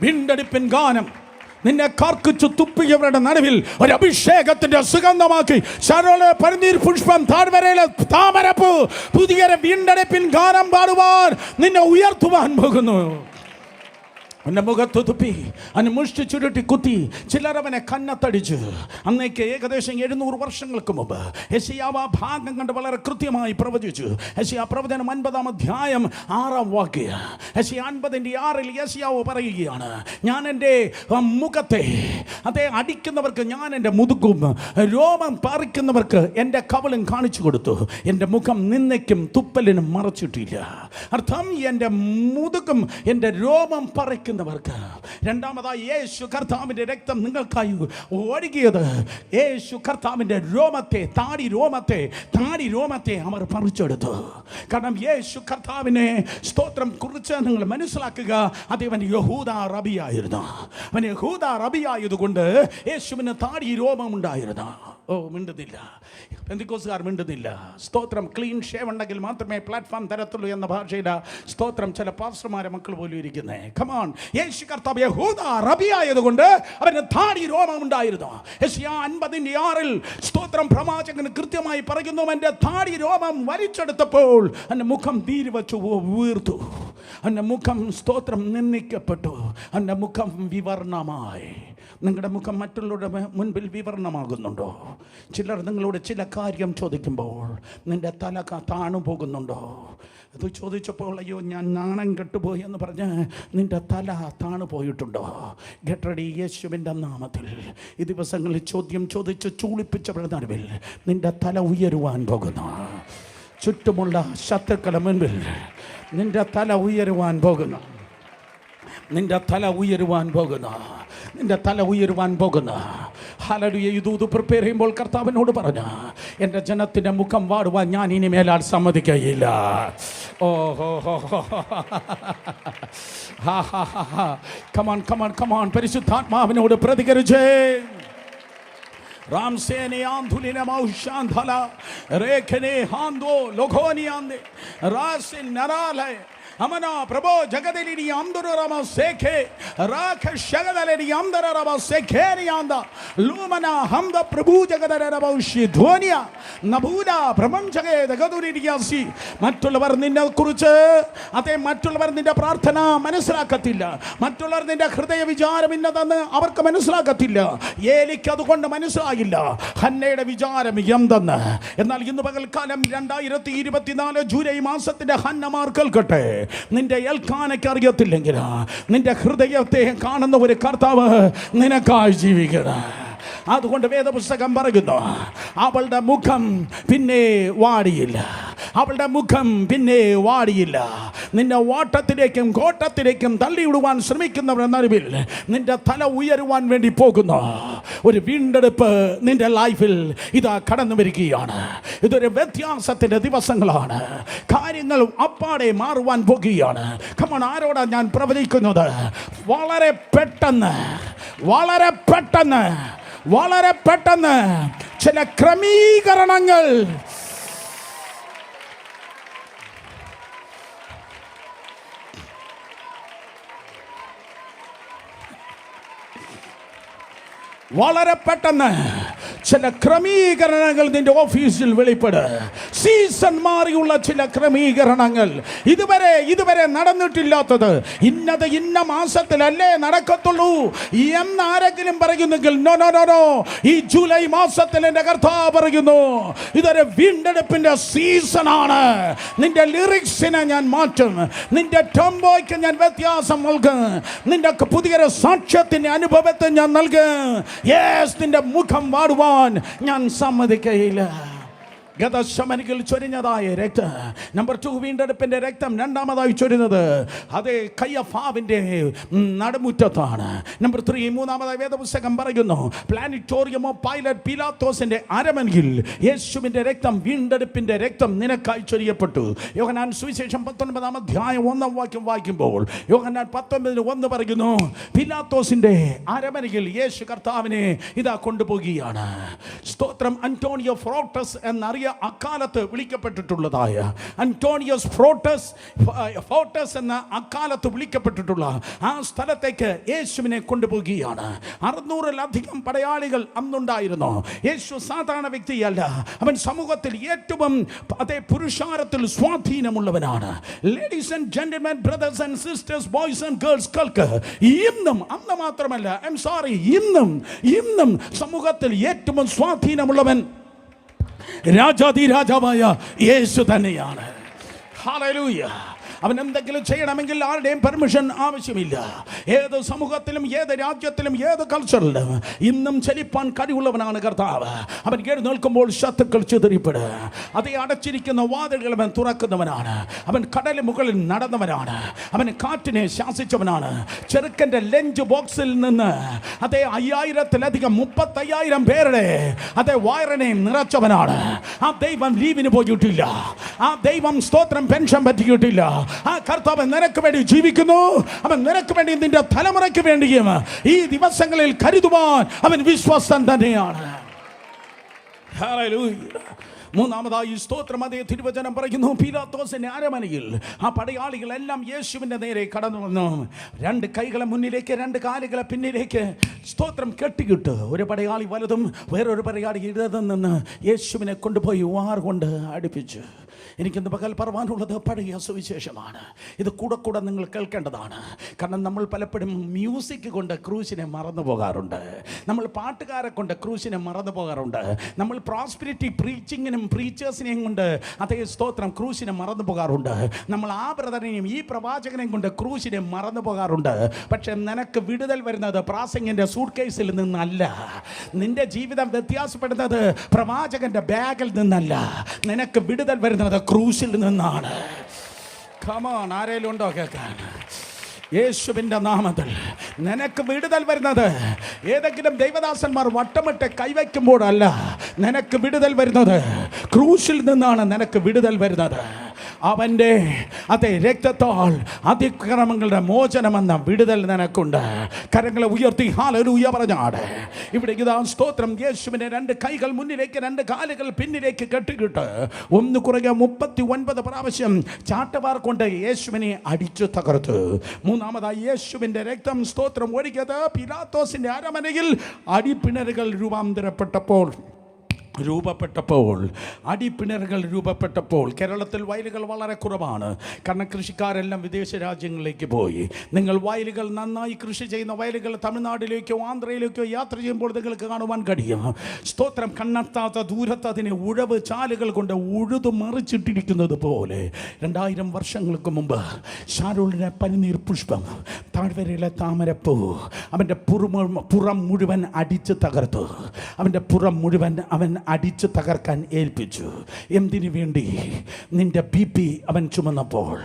വീണ്ടെടുപ്പിൻ ഗാനം. നിന്നെ കാർക്കിച്ചു തുപ്പിയവരുടെ നടുവിൽ ഒരു അഭിഷേകത്തിന്റെ സുഗന്ധമാക്കി പനിനീർ പുഷ്പം, താഴ്വരയിലെ താമരപ്പൂ, പുതിയ വീണ്ടെടുപ്പിൻ ഗാനം പാടുവാൻ നിന്നെ ഉയർത്തുവാൻ പോകുന്നു. അവൻ്റെ മുഖത്ത് തുപ്പി, അവന് മുഷ്ടി ചുരുട്ടി കുത്തി, ചിലർ അവനെ കന്നത്തടിച്ചു. അന്നേക്ക് ഏകദേശം 700 വർഷങ്ങൾക്ക് മുമ്പ് യെശയ്യാവ് ആ ഭാഗം കണ്ട് വളരെ കൃത്യമായി പ്രവചിച്ചു. യെശയ്യാ പ്രവചനം 50-ാം അധ്യായം 6-ാം വാക്യം. യെശയ്യാ 50:6 യെശയ്യാവ് പറയുകയാണ്, ഞാൻ എൻ്റെ മുഖത്തെ അതേ അടിക്കുന്നവർക്ക് ഞാൻ എൻ്റെ മുതുകും, രോമം പറിക്കുന്നവർക്ക് എൻ്റെ കവളും കാണിച്ചു കൊടുത്തു. എൻ്റെ മുഖം നിന്നയ്ക്കും തുപ്പലിനും മറച്ചിട്ടില്ല. അർത്ഥം, എൻ്റെ മുതുകും എൻ്റെ രോമം പറിക്കുന്ന വായിക്കുന്നവർക്ക്, രണ്ടാമതായി യേശു കർത്താവിൻ്റെ രക്തം നിങ്ങൾക്കായി ഒഴുകിയത്, യേശു കർത്താവിൻ്റെ താടി രോമത്തെ അവർ പറിച്ചെടുത്തു. കാരണം യേശു കർത്താവിനെ സ്തോത്രം കുറിച്ച് നിങ്ങൾ മനസ്സിലാക്കുക, അതവൻ യഹൂദ റബിയായിരുന്നു. അവൻ യഹൂദ റബിയായതുകൊണ്ട് യേശുവിന് താടി രോമം ഉണ്ടായിരുന്നു. മിണ്ടുന്നില്ല, പെന്തിക്കോസുകാർ മിണ്ടുന്നില്ല. സ്തോത്രം. ക്ലീൻ ഷേവ് ഉണ്ടെങ്കിൽ മാത്രമേ പ്ലാറ്റ്ഫോം തരത്തുള്ളൂ എന്ന ഭാഷയില സ്തോത്രം ചില പാസ്റ്റർമാരെ മക്കൾ പോലും ഇരിക്കുന്നേ. കമോൺ. യേശു കർത്താവ് യഹൂദ റബിയായതുകൊണ്ട് അവന് താടി രോമം ഉണ്ടായിരുന്നു. യെശയ്യാ 50:6 സ്തോത്രം പ്രവാചകൻ കൃത്യമായി പറയുന്നു, എൻ്റെ താടി രോമം വലിച്ചെടുത്തപ്പോൾ എൻ്റെ മുഖം തീരി വച്ചു വീർത്തു, എൻ്റെ മുഖം സ്തോത്രം നിന്ദിക്കപ്പെട്ടു, എൻ്റെ മുഖം വിവർണമായി. നിങ്ങളുടെ മുഖം മറ്റുള്ളവരുടെ മുൻപിൽ വിവരണമാകുന്നുണ്ടോ? ചിലർ നിങ്ങളോട് ചില കാര്യം ചോദിക്കുമ്പോൾ നിൻ്റെ തല താണു പോകുന്നുണ്ടോ? അത് ചോദിച്ചപ്പോൾ അയ്യോ ഞാൻ നാണം കെട്ടുപോയി എന്ന് പറഞ്ഞ് നിൻ്റെ തല താണു പോയിട്ടുണ്ടോ? Get ready. യേശുവിൻ്റെ നാമത്തിൽ ഈ ദിവസങ്ങളിൽ ചോദ്യം ചോദിച്ച് ചൂളിപ്പിച്ചവരുടെ നടുവിൽ നിൻ്റെ തല ഉയരുവാൻ പോകുന്നു. ചുറ്റുമുള്ള ശത്രുക്കളുടെ മുൻപിൽ നിൻ്റെ തല ഉയരുവാൻ പോകുന്നു. നിന്റെ തല ഉയരുവാൻ പോകുന്ന ഹല്ലേലൂയ. ഇത് പ്രിപ്പയർ ചെയ്യുമ്പോൾ കർത്താവിനോട് പറഞ്ഞു, എൻ്റെ ജനത്തിൻ്റെ മുഖം വാടുവാൻ ഞാൻ ഇനി മേലാൽ സമ്മതിക്കുകയില്ല. കമാൺ. പരിശുദ്ധാത്മാവിനോട് പ്രതികരിച്ചേ. റാംസേനെ ആന്ധുലിനെ മൗഷാന്ധല രേഖനെ ഹാന്തോ ലോകോനിയാന്ദേ റാസിൻ നരാലേ അമന പ്രഭോ ജഗദലിനി അംദുരമ സേഖേ രാഖ ശഗദലനി അംദരമ സേഖേനിയാന്ദ ലൂമന ഹംദ പ്രഭു ജഗദരമ ശിധ്വനിയ നബൂല പ്രപഞ്ചകേ ജഗദുരിയാസി. മറ്റുള്ളവർ നിന്നെക്കുറിച്ച് മറ്റുള്ളവർ നിന്റെ പ്രാർത്ഥന മനസ്സിലാക്കത്തില്ല, മറ്റുള്ളവർ നിന്റെ ഹൃദയ വിചാരം ഇന്നതെന്ന് അവർക്ക് മനസ്സിലാക്കത്തില്ല. ഏലിക്ക് അതുകൊണ്ട് മനസ്സിലായില്ല ഹന്നയുടെ വിചാരം എന്തെന്ന്. എന്നാൽ ഇന്ന് പകൽക്കാലം 2024 ജൂലൈ മാസത്തിന്റെ ഹന്നമാർ കേൾക്കട്ടെ. നിന്റെ എൽക്കാനയ്ക്ക് അറിയത്തില്ലെങ്കിൽ നിന്റെ ഹൃദയത്തെ കാണുന്ന ഒരു കർത്താവ് നിനക്കായി ജീവിക്കണം. അതുകൊണ്ട് വേദപുസ്തകം പറയുന്നു, അവളുടെ മുഖം പിന്നെ വാടിയില്ല. നിന്നെ ഓട്ടത്തിലേക്കും കോട്ടത്തിലേക്കും തള്ളിയിടുവാൻ ശ്രമിക്കുന്നവരുടെ നടുവിൽ നിന്റെ തല ഉയരുവാൻ വേണ്ടി പോകുന്നു ഒരു വീണ്ടെടുപ്പ് നിന്റെ ലൈഫിൽ ഇതാ കടന്നു വരികയാണ്. ഇതൊരു വ്യത്യാസത്തിന്റെ ദിവസങ്ങളാണ്. കാര്യങ്ങൾ അപ്പാടെ മാറുവാൻ പോകുകയാണ്. കമോൺ, ആരോടാ ഞാൻ പ്രവചിക്കുന്നത്? വളരെ പെട്ടെന്ന് ചില ക്രമീകരണങ്ങൾ നിന്റെ ഓഫീസിൽ വെളിപ്പെടും. സീസൺ മാറിയുള്ള ചില ക്രമീകരണങ്ങൾ ഇതുവരെ നടന്നിട്ടില്ലാത്തത്. ഇന്ന മാസത്തിലല്ലേ നടക്കത്തുള്ളൂ എന്ന് ആരെങ്കിലും പറയുന്നെങ്കിൽ നോ, ഈ ജൂലൈ മാസത്തിൽ എൻ്റെ കർത്താവ് പറയുന്നു, ഇതൊരു വീണ്ടെടുപ്പിന്റെ സീസണാണ്. നിന്റെ ലിറിക്സിനെ ഞാൻ മാറ്റും, നിന്റെ ടെമ്പോയ്ക്ക് ഞാൻ വ്യത്യാസം നൽകും, നിന്റെ പുതിയൊരു സാക്ഷ്യത്തിന്റെ അനുഭവത്തെ ഞാൻ നൽകും. നിന്റെ മുഖം വാടുവാൻ ഞാൻ സമ്മതിക്കയില്ല. ഗതശമനികൾ ചൊരിഞ്ഞതായ രക്തം. നമ്പർ 2, വീണ്ടെടുപ്പിന്റെ രക്തം രണ്ടാമതായി ചൊരിഞ്ഞത് അതേ കയ്യഫാവിന്റെ നടുമുറ്റത്താണ്. നമ്പർ 3, മൂന്നാമതായി വേദപുസ്തകം പറയുന്നു, പ്ലാനിറ്റോറിയം ഓഫ് പൈലറ്റ് പീലാത്തോസിന്റെ അരമനയിൽ യേശുവിന്റെ രക്തം, വീണ്ടെടുപ്പിന്റെ രക്തം നിനക്കായി ചൊരിയപ്പെട്ടു. യോഹന്നാൻ സുവിശേഷം 19-ാം അധ്യായം 1-ാം വാക്യം വായിക്കുമ്പോൾ യോഹന്നാൻ 19:1 പറയുന്നു, പീലാത്തോസിന്റെ അരമനയിൽ യേശു കർത്താവിനെ ഇതാ കൊണ്ടുപോകുകയാണ്. സ്തോത്രം. അന്റോണിയോ ഫ്രോട്ടസ് എന്നറിയ അക്കാലത്ത് വിളിക്കപ്പെട്ടിട്ടുള്ളതായ അന്റോണിയോസ് ഫോർട്ടസ് എന്ന അക്കാലത്ത് വിളിക്കപ്പെട്ടിട്ടുള്ള ആ സ്ഥലത്തേക്ക് യേശുവിനെ കൊണ്ടുപോകുകയാണ്. 600-ലധികം പടയാളികൾ അന്നുണ്ടായിരുന്നു. യേശു സാധാരണ വ്യക്തിയല്ല. അവൻ സമൂഹത്തിൽ ഏറ്റവും പുരുഷാരത്തിൽ സ്വാധീനമുള്ളവനാണ്. Ladies and gentlemen, brothers and sisters, boys and girls, കേൾക്ക്. ഇന്നും, അന്ന് മാത്രമല്ല, ഇന്നും സമൂഹത്തിൽ ഏറ്റവും സ്വാധീനമുള്ളവൻ രാജാതിരാജാവായ യേശു തന്നെയാണ്. ഹല്ലേലൂയ. അവൻ എന്തെങ്കിലും ചെയ്യണമെങ്കിൽ ആരുടെയും പെർമിഷൻ ആവശ്യമില്ല. ഏത് സമൂഹത്തിലും ഏത് രാജ്യത്തിലും ഏത് കൾച്ചറിലും ഇന്നും ചലിപ്പാൻ കഴിവുള്ളവനാണ് കർത്താവ്. അവൻ എഴുന്നേൽക്കുമ്പോൾ ശത്രുക്കൾ ചിതറിപ്പെടുക. അതേ അടച്ചിരിക്കുന്ന വാതിലുകൾ അവൻ തുറക്കുന്നവനാണ്. അവൻ കടലിന് മുകളിൽ നടന്നവനാണ്. അവൻ കാറ്റിനെ ശാസിച്ചവനാണ്. ചെറുക്കൻ്റെ ലഞ്ച് ബോക്സിൽ നിന്ന് അതേ 5000-ലധികം 35,000 പേരുടെ അതേ വയറിനെ നിറച്ചവനാണ്. ആ ദൈവം ലീവിന് പോയിട്ടില്ല. ആ ദൈവം സ്തോത്രം പെൻഷൻ പറ്റിയിട്ടില്ല. ആ കർത്താവ് നിനക്ക് വേണ്ടി ജീവിക്കുന്നു. അവൻ നിനക്ക് വേണ്ടി നിന്റെ തലമുറയ്ക്ക് വേണ്ടിയും ഈ ദിവസങ്ങളിൽ കരുതുവാൻ അവൻ വിശ്വസ്തൻ തന്നെയാണ്. ഹല്ലേലൂയ. മൂന്നാമതായി സ്തോത്രം അതേ തിരുവചനം പറയുന്നു, പീലാത്തോസിന്റെ അരമനയിൽ ആ പടയാളികളെല്ലാം യേശുവിൻ്റെ നേരെ കടന്നു വന്നു. 2 കൈകളെ മുന്നിലേക്ക് 2 കാലുകളെ പിന്നിലേക്ക് സ്തോത്രം കെട്ടിയിട്ട് ഒരു പടയാളി വലതും വേറൊരു പടയാളി ഇടതും നിന്ന് യേശുവിനെ കൊണ്ടുപോയി വാറുകൊണ്ട് അടുപ്പിച്ചു. എനിക്കിന്ന് പകൽ പറവാനുള്ളത് പഴയ സുവിശേഷമാണ്. ഇത് കൂടെ നിങ്ങൾ കേൾക്കേണ്ടതാണ്. കാരണം നമ്മൾ പലപ്പോഴും മ്യൂസിക് കൊണ്ട് ക്രൂശിനെ മറന്നു പോകാറുണ്ട്. നമ്മൾ പാട്ടുകാരെ കൊണ്ട് ക്രൂശിനെ മറന്നു പോകാറുണ്ട്. നമ്മൾ പ്രോസ്പിരിറ്റി പ്രീച്ചിങ്ങിനും പ്രീച്ചേഴ്സിനെയും കൊണ്ട് അതേ സ്തോത്രം ക്രൂശിനെ മറന്നു പോകാറുണ്ട്. നമ്മൾ ആ ബ്രദറിനെയും ഈ പ്രവാചകനെയും കൊണ്ട് ക്രൂശിനെ മറന്നു പോകാറുണ്ട്. പക്ഷെ നിനക്ക് വിടുതൽ വരുന്നത് പ്രാസംഗിൻ്റെ സൂട്ട് കേസിൽ നിന്നല്ല. നിന്റെ ജീവിതം വ്യത്യാസപ്പെടുന്നത് പ്രവാചകന്റെ ബാഗിൽ നിന്നല്ല. നിനക്ക് വിടുതൽ വരുന്നത് ക്രൂശിൽ നിന്നാണ്. കമോൺ, ആരേലും ഉണ്ടോ കേൾക്കാൻ? യേശുവിൻ്റെ നാമത്തിൽ നിനക്ക് വിടുതൽ വരുന്നത് ഏതെങ്കിലും ദൈവദാസന്മാർ വട്ടമിട്ട് കൈവയ്ക്കുമ്പോഴല്ല. നിനക്ക് വിടുതൽ വരുന്നത് ക്രൂശിൽ നിന്നാണ്. നിനക്ക് വിടുതൽ വരുന്നത് അവൻ്റെ അതേ രക്തത്താൽ അതിക്രമങ്ങളുടെ മോചനമെന്ന വിടുതൽ നിനക്കുണ്ട്. കരങ്ങളെ ഉയർത്തി ഹല്ലേലൂയ പറഞ്ഞാട്. ഇവിടെ ഇതാ സ്തോത്രം, യേശുവിനെ 2 കൈകൾ മുന്നിലേക്ക് 2 കാലുകൾ പിന്നിലേക്ക് കെട്ടിക്കിട്ട് 1 കുറഞ്ഞ 39 പ്രാവശ്യം ചാട്ടവാർ കൊണ്ട് യേശുവിനെ അടിച്ചു തകർത്തു. മൂന്നാമതായി യേശുവിൻ്റെ രക്തം സ്തോത്രം ഒഴുകിയത് പീലാത്തോസിൻ്റെ അരമനയിൽ അടിപ്പിണറുകൾ രൂപപ്പെട്ടപ്പോൾ കേരളത്തിൽ വയലുകൾ വളരെ കുറവാണ്. കാരണം കൃഷിക്കാരെല്ലാം വിദേശ രാജ്യങ്ങളിലേക്ക് പോയി. നിങ്ങൾ വയലുകൾ നന്നായി കൃഷി ചെയ്യുന്ന വയലുകൾ തമിഴ്നാട്ടിലേക്കോ ആന്ധ്രയിലേക്കോ യാത്ര ചെയ്യുമ്പോൾ നിങ്ങൾക്ക് കാണുവാൻ കഴിയും. സ്തോത്രം, കണ്ണെത്താത്ത ദൂരത്ത് അതിനെ ഉഴവ് ചാലുകൾ കൊണ്ട് ഉഴുതു മറിച്ചിട്ടിരിക്കുന്നത് പോലെ 2000 വർഷങ്ങൾക്ക് മുമ്പ് ഷാരോളിലെ പനിനീർ പുഷ്പം, താഴ്വരയിലെ താമരപ്പൂ അവൻ്റെ പുറം മുഴുവൻ അടിച്ച് തകർത്തു. അവൻ്റെ പുറം മുഴുവൻ അവൻ അടിച്ച് തകർക്കാൻ ഏൽപ്പിച്ചു. എന്തിനു വേണ്ടി? നിന്റെ BP അവൻ ചുമന്നപ്പോൾ,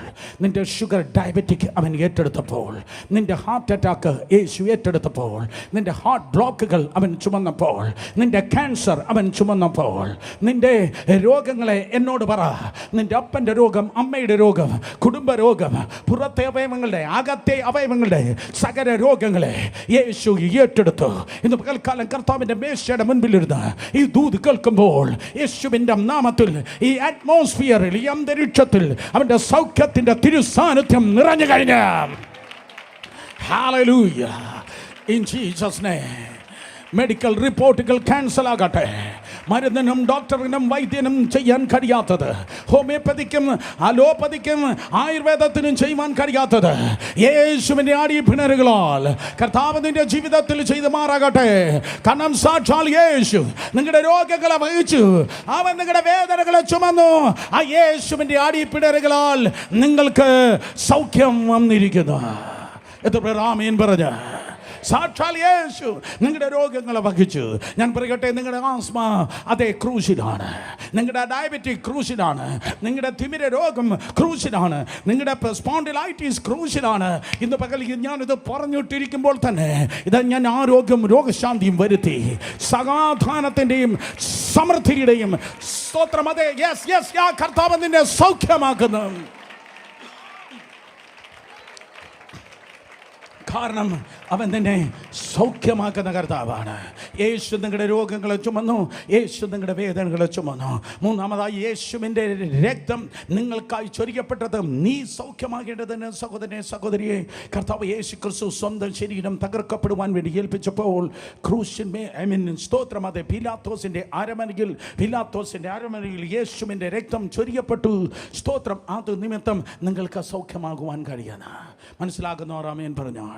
നിന്റെ ഷുഗർ ഡയബറ്റിക് അവൻ ഏറ്റെടുത്തപ്പോൾ, നിന്റെ ഹാർട്ട് അറ്റാക്ക് യേശു ഏറ്റെടുത്തപ്പോൾ, നിന്റെ ഹാർട്ട് ബ്ലോക്കുകൾ അവൻ ചുമന്നപ്പോൾ, നിന്റെ ക്യാൻസർ അവൻ ചുമന്നപ്പോൾ, നിന്റെ രോഗങ്ങളെ എന്നോട് പറ. നിന്റെ അപ്പൻ്റെ രോഗം, അമ്മയുടെ രോഗം, കുടുംബ രോഗം, പുറത്തെ അവയവങ്ങളുടെ അകത്തെ അവയവങ്ങളുടെ സകല രോഗങ്ങളെ യേശു ഏറ്റെടുത്തു. ഇന്ന് പകൽക്കാലം കർത്താവിൻ്റെ മേശയുടെ മുൻപിലിരുന്ന് ഈ ദൂത് കേൾക്കുമ്പോൾ യേശുവിൻ്റെ നാമത്തിൽ ഈ അറ്റ്മോസ്ഫിയറിൽ, ഈ അന്തരീക്ഷത്തിൽ അവൻ്റെ സൗഖ്യത്തിൻ്റെ തിരുസാന്നിധ്യം നിറഞ്ഞു കഴിഞ്ഞു. Hallelujah. In Jesus name. Medical റിപ്പോർട്ടുകൾ ക്യാൻസൽ ആകട്ടെ. മരുന്നിനും ഡോക്ടറിനും വൈദ്യനും ചെയ്യാൻ കഴിയാത്തത്, ഹോമിയോപ്പതിക്കും അലോപ്പതിക്കും ആയുർവേദത്തിനും ചെയ്യുവാൻ കഴിയാത്തത് യേശുവിൻ്റെ അടിപ്പിണറുകളാൽ കർത്താവ് നിന്റെ ജീവിതത്തിൽ ചെയ്തു മാറാകട്ടെ. കാരണം സാക്ഷാൽ യേശു നിങ്ങളുടെ രോഗങ്ങളെ വഹിച്ചു, അവൻ നിങ്ങളുടെ വേദനകളെ ചുമന്നു. ആ യേശുവിൻ്റെ അടിപ്പിണറുകളാൽ നിങ്ങൾക്ക് സൗഖ്യം വന്നിരിക്കുന്നു. എത്ര പേർ ആമേൻ പറഞ്ഞ? സാക്ഷാൽ യേശു നിങ്ങളുടെ രോഗങ്ങളെ വഹിച്ചു. ഞാൻ പറയട്ടെ, നിങ്ങളുടെ ആസ്മ അതേ ക്രൂശിലാണ്, നിങ്ങളുടെ ഡയബറ്റിക് ക്രൂശിലാണ്, നിങ്ങളുടെ തിമിര രോഗം ക്രൂശിലാണ്, നിങ്ങളുടെ സ്പോണ്ടിലൈറ്റിസ് ക്രൂശിലാണ്. ഇന്ന് പകൽ ഞാനിത് പറഞ്ഞിട്ടിരിക്കുമ്പോൾ തന്നെ ഇത് ഞാൻ ആരോഗ്യം രോഗശാന്തിയും വരുത്തി, സമാധാനത്തിൻ്റെയും സമൃദ്ധിയുടെയും സ്തോത്രം. അതെ, യെസ് യെസ്, ആ കർത്താവ് നിന്നെ സൗഖ്യമാക്കുന്നു. കാരണം അവൻ തന്നെ സൗഖ്യമാക്കുന്ന കർത്താവാണ്. യേശു നിങ്ങളുടെ രോഗങ്ങളെ ചുമന്നു, യേശു നിങ്ങളുടെ വേദനകളെ ചുമന്നു. മൂന്നാമതായി യേശുവിൻ്റെ രക്തം നിങ്ങൾക്കായി ചൊരിയപ്പെട്ടത് നീ സൗഖ്യമാകേണ്ടതിന് സഹോദരനെ സഹോദരിയെ കർത്താവ് യേശു ക്രിസ്തു സ്വന്തം ശരീരം തകർക്കപ്പെടുവാൻ വേണ്ടി ഏൽപ്പിച്ചപ്പോൾ സ്തോത്രം, അതെ, പീലാത്തോസിൻ്റെ അരമനയിൽ യേശുവിൻ്റെ രക്തം ചൊരിയപ്പെട്ടു. സ്തോത്രം, അത് നിമിത്തം നിങ്ങൾക്ക് സൗഖ്യമാകുവാൻ കഴിയുന്ന മനസ്സിലാകുന്നവർ ആമേൻ പറഞ്ഞാട്.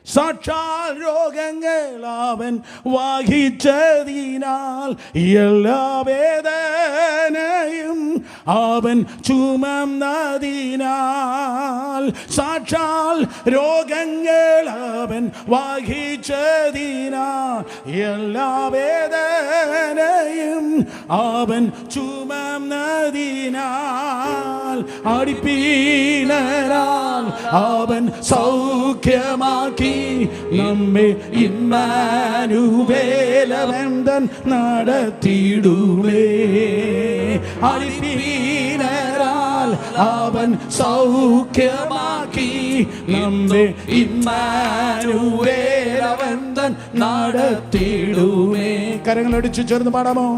സാക്ഷാൽ രോഗങ്ങൾ അവൻ വഹിച്ചതിനാൽ എല്ലാ വേദനയും അവൻ ചുമന്നതിനാൽ സാക്ഷാൽ രോഗങ്ങൾ അവൻ വഹിച്ചതിനാൽ എല്ലാ വേദനയും അവൻ ചുമന്നതിനാൽ അടിപ്പീണരാൽ അവൻ സൗഖ്യമാക്കി നമ്മെ ഇമ്മാനുവേൽ അവൻ നടത്തിയിടുമേ. അടിപ്പീണരാൽ അവൻ സൗഖ്യമാക്കി നമ്മെ ഇമ്മാനുവേൽ അവൻ നടത്തിയിടുമേ. കരങ്ങളടിച്ചു ചേർന്ന് പാടാമോ?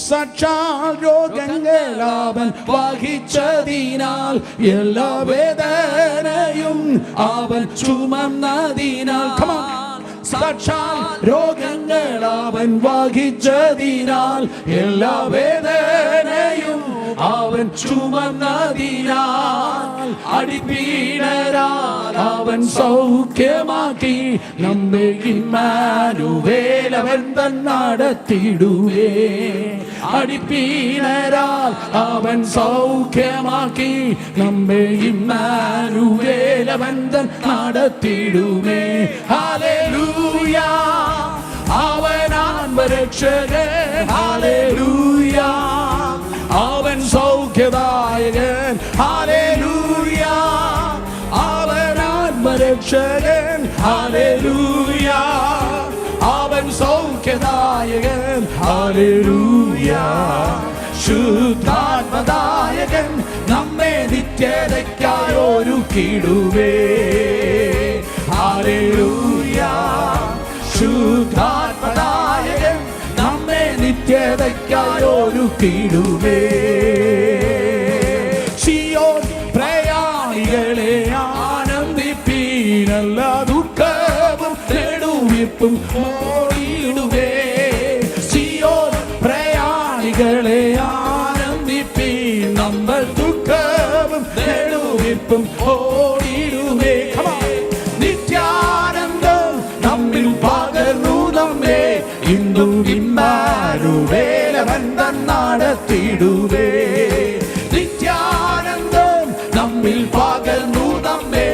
സാക്ഷാൽ രോഗങ്ങൾ അവൻ വഹിച്ചതിനാൽ എല്ലാ വേദനയും അവൻ ചുമന്നതിനാൽ സാക്ഷാൽ രോഗങ്ങൾ അവൻ വഹിച്ചതിനാൽ എല്ലാ വേദനയും അവൻ ചുമന്നതിനാൽ അടിപ്പീണരാൽ അവൻ സൗഖ്യമാക്കി നമ്മെ ഇമ്മാനുവേൽ അവൻ നടത്തിയിടുവേ. അടിപ്പീണരാൽ അവൻ സൗഖ്യമാക്കി നമ്മെ ഇമ്മാനുവേൽ അവൻ നടത്തിയിടുമേ. ഹല്ലേലൂയ, അവൻ ആത്മരക്ഷകൻ. ഹല്ലേലൂയ, അവൻ സൗഖ്യദായകൻ. ഹല്ലേലൂയ, അവൻ ആത്മരക്ഷകൻ. ഹല്ലേലൂയ, അവൻ സൗഖ്യദായകൻ. ഹല്ലേലൂയ, ശുദ്ധാത്മദായകൻ നമ്മെ നിത്യതയ്ക്കായി ഒരുക്കിയിടുവേ. ഹല്ലേലൂയ, ശുദ്ധാത്മദായകൻ നമ്മെ നിത്യതയ്ക്കായി ഒരുക്കിയിടുവേ. സിയോൻ പ്രയാണികളെ ആനന്ദിപ്പീൻ, എല്ലാ ദുഃഖവും നെടുവീർപ്പും ഓടിയിടുവേ. സിയോൻ പ്രയാണികളെ ആനന്ദിപ്പീൻ, നമ്മൾ ദുഃഖവും നെടുവീർപ്പും ഓടിയിടുവേ. നിത്യാനന്ദം നമ്മിൽ പകർന്നു നമ്മെ ഇന്നും ഇമ്മാനുവേൽ അവൻ നടത്തിയിടുവേ. നിത്യാനന്ദം നമ്മിൽ പകർന്നു നമ്മെ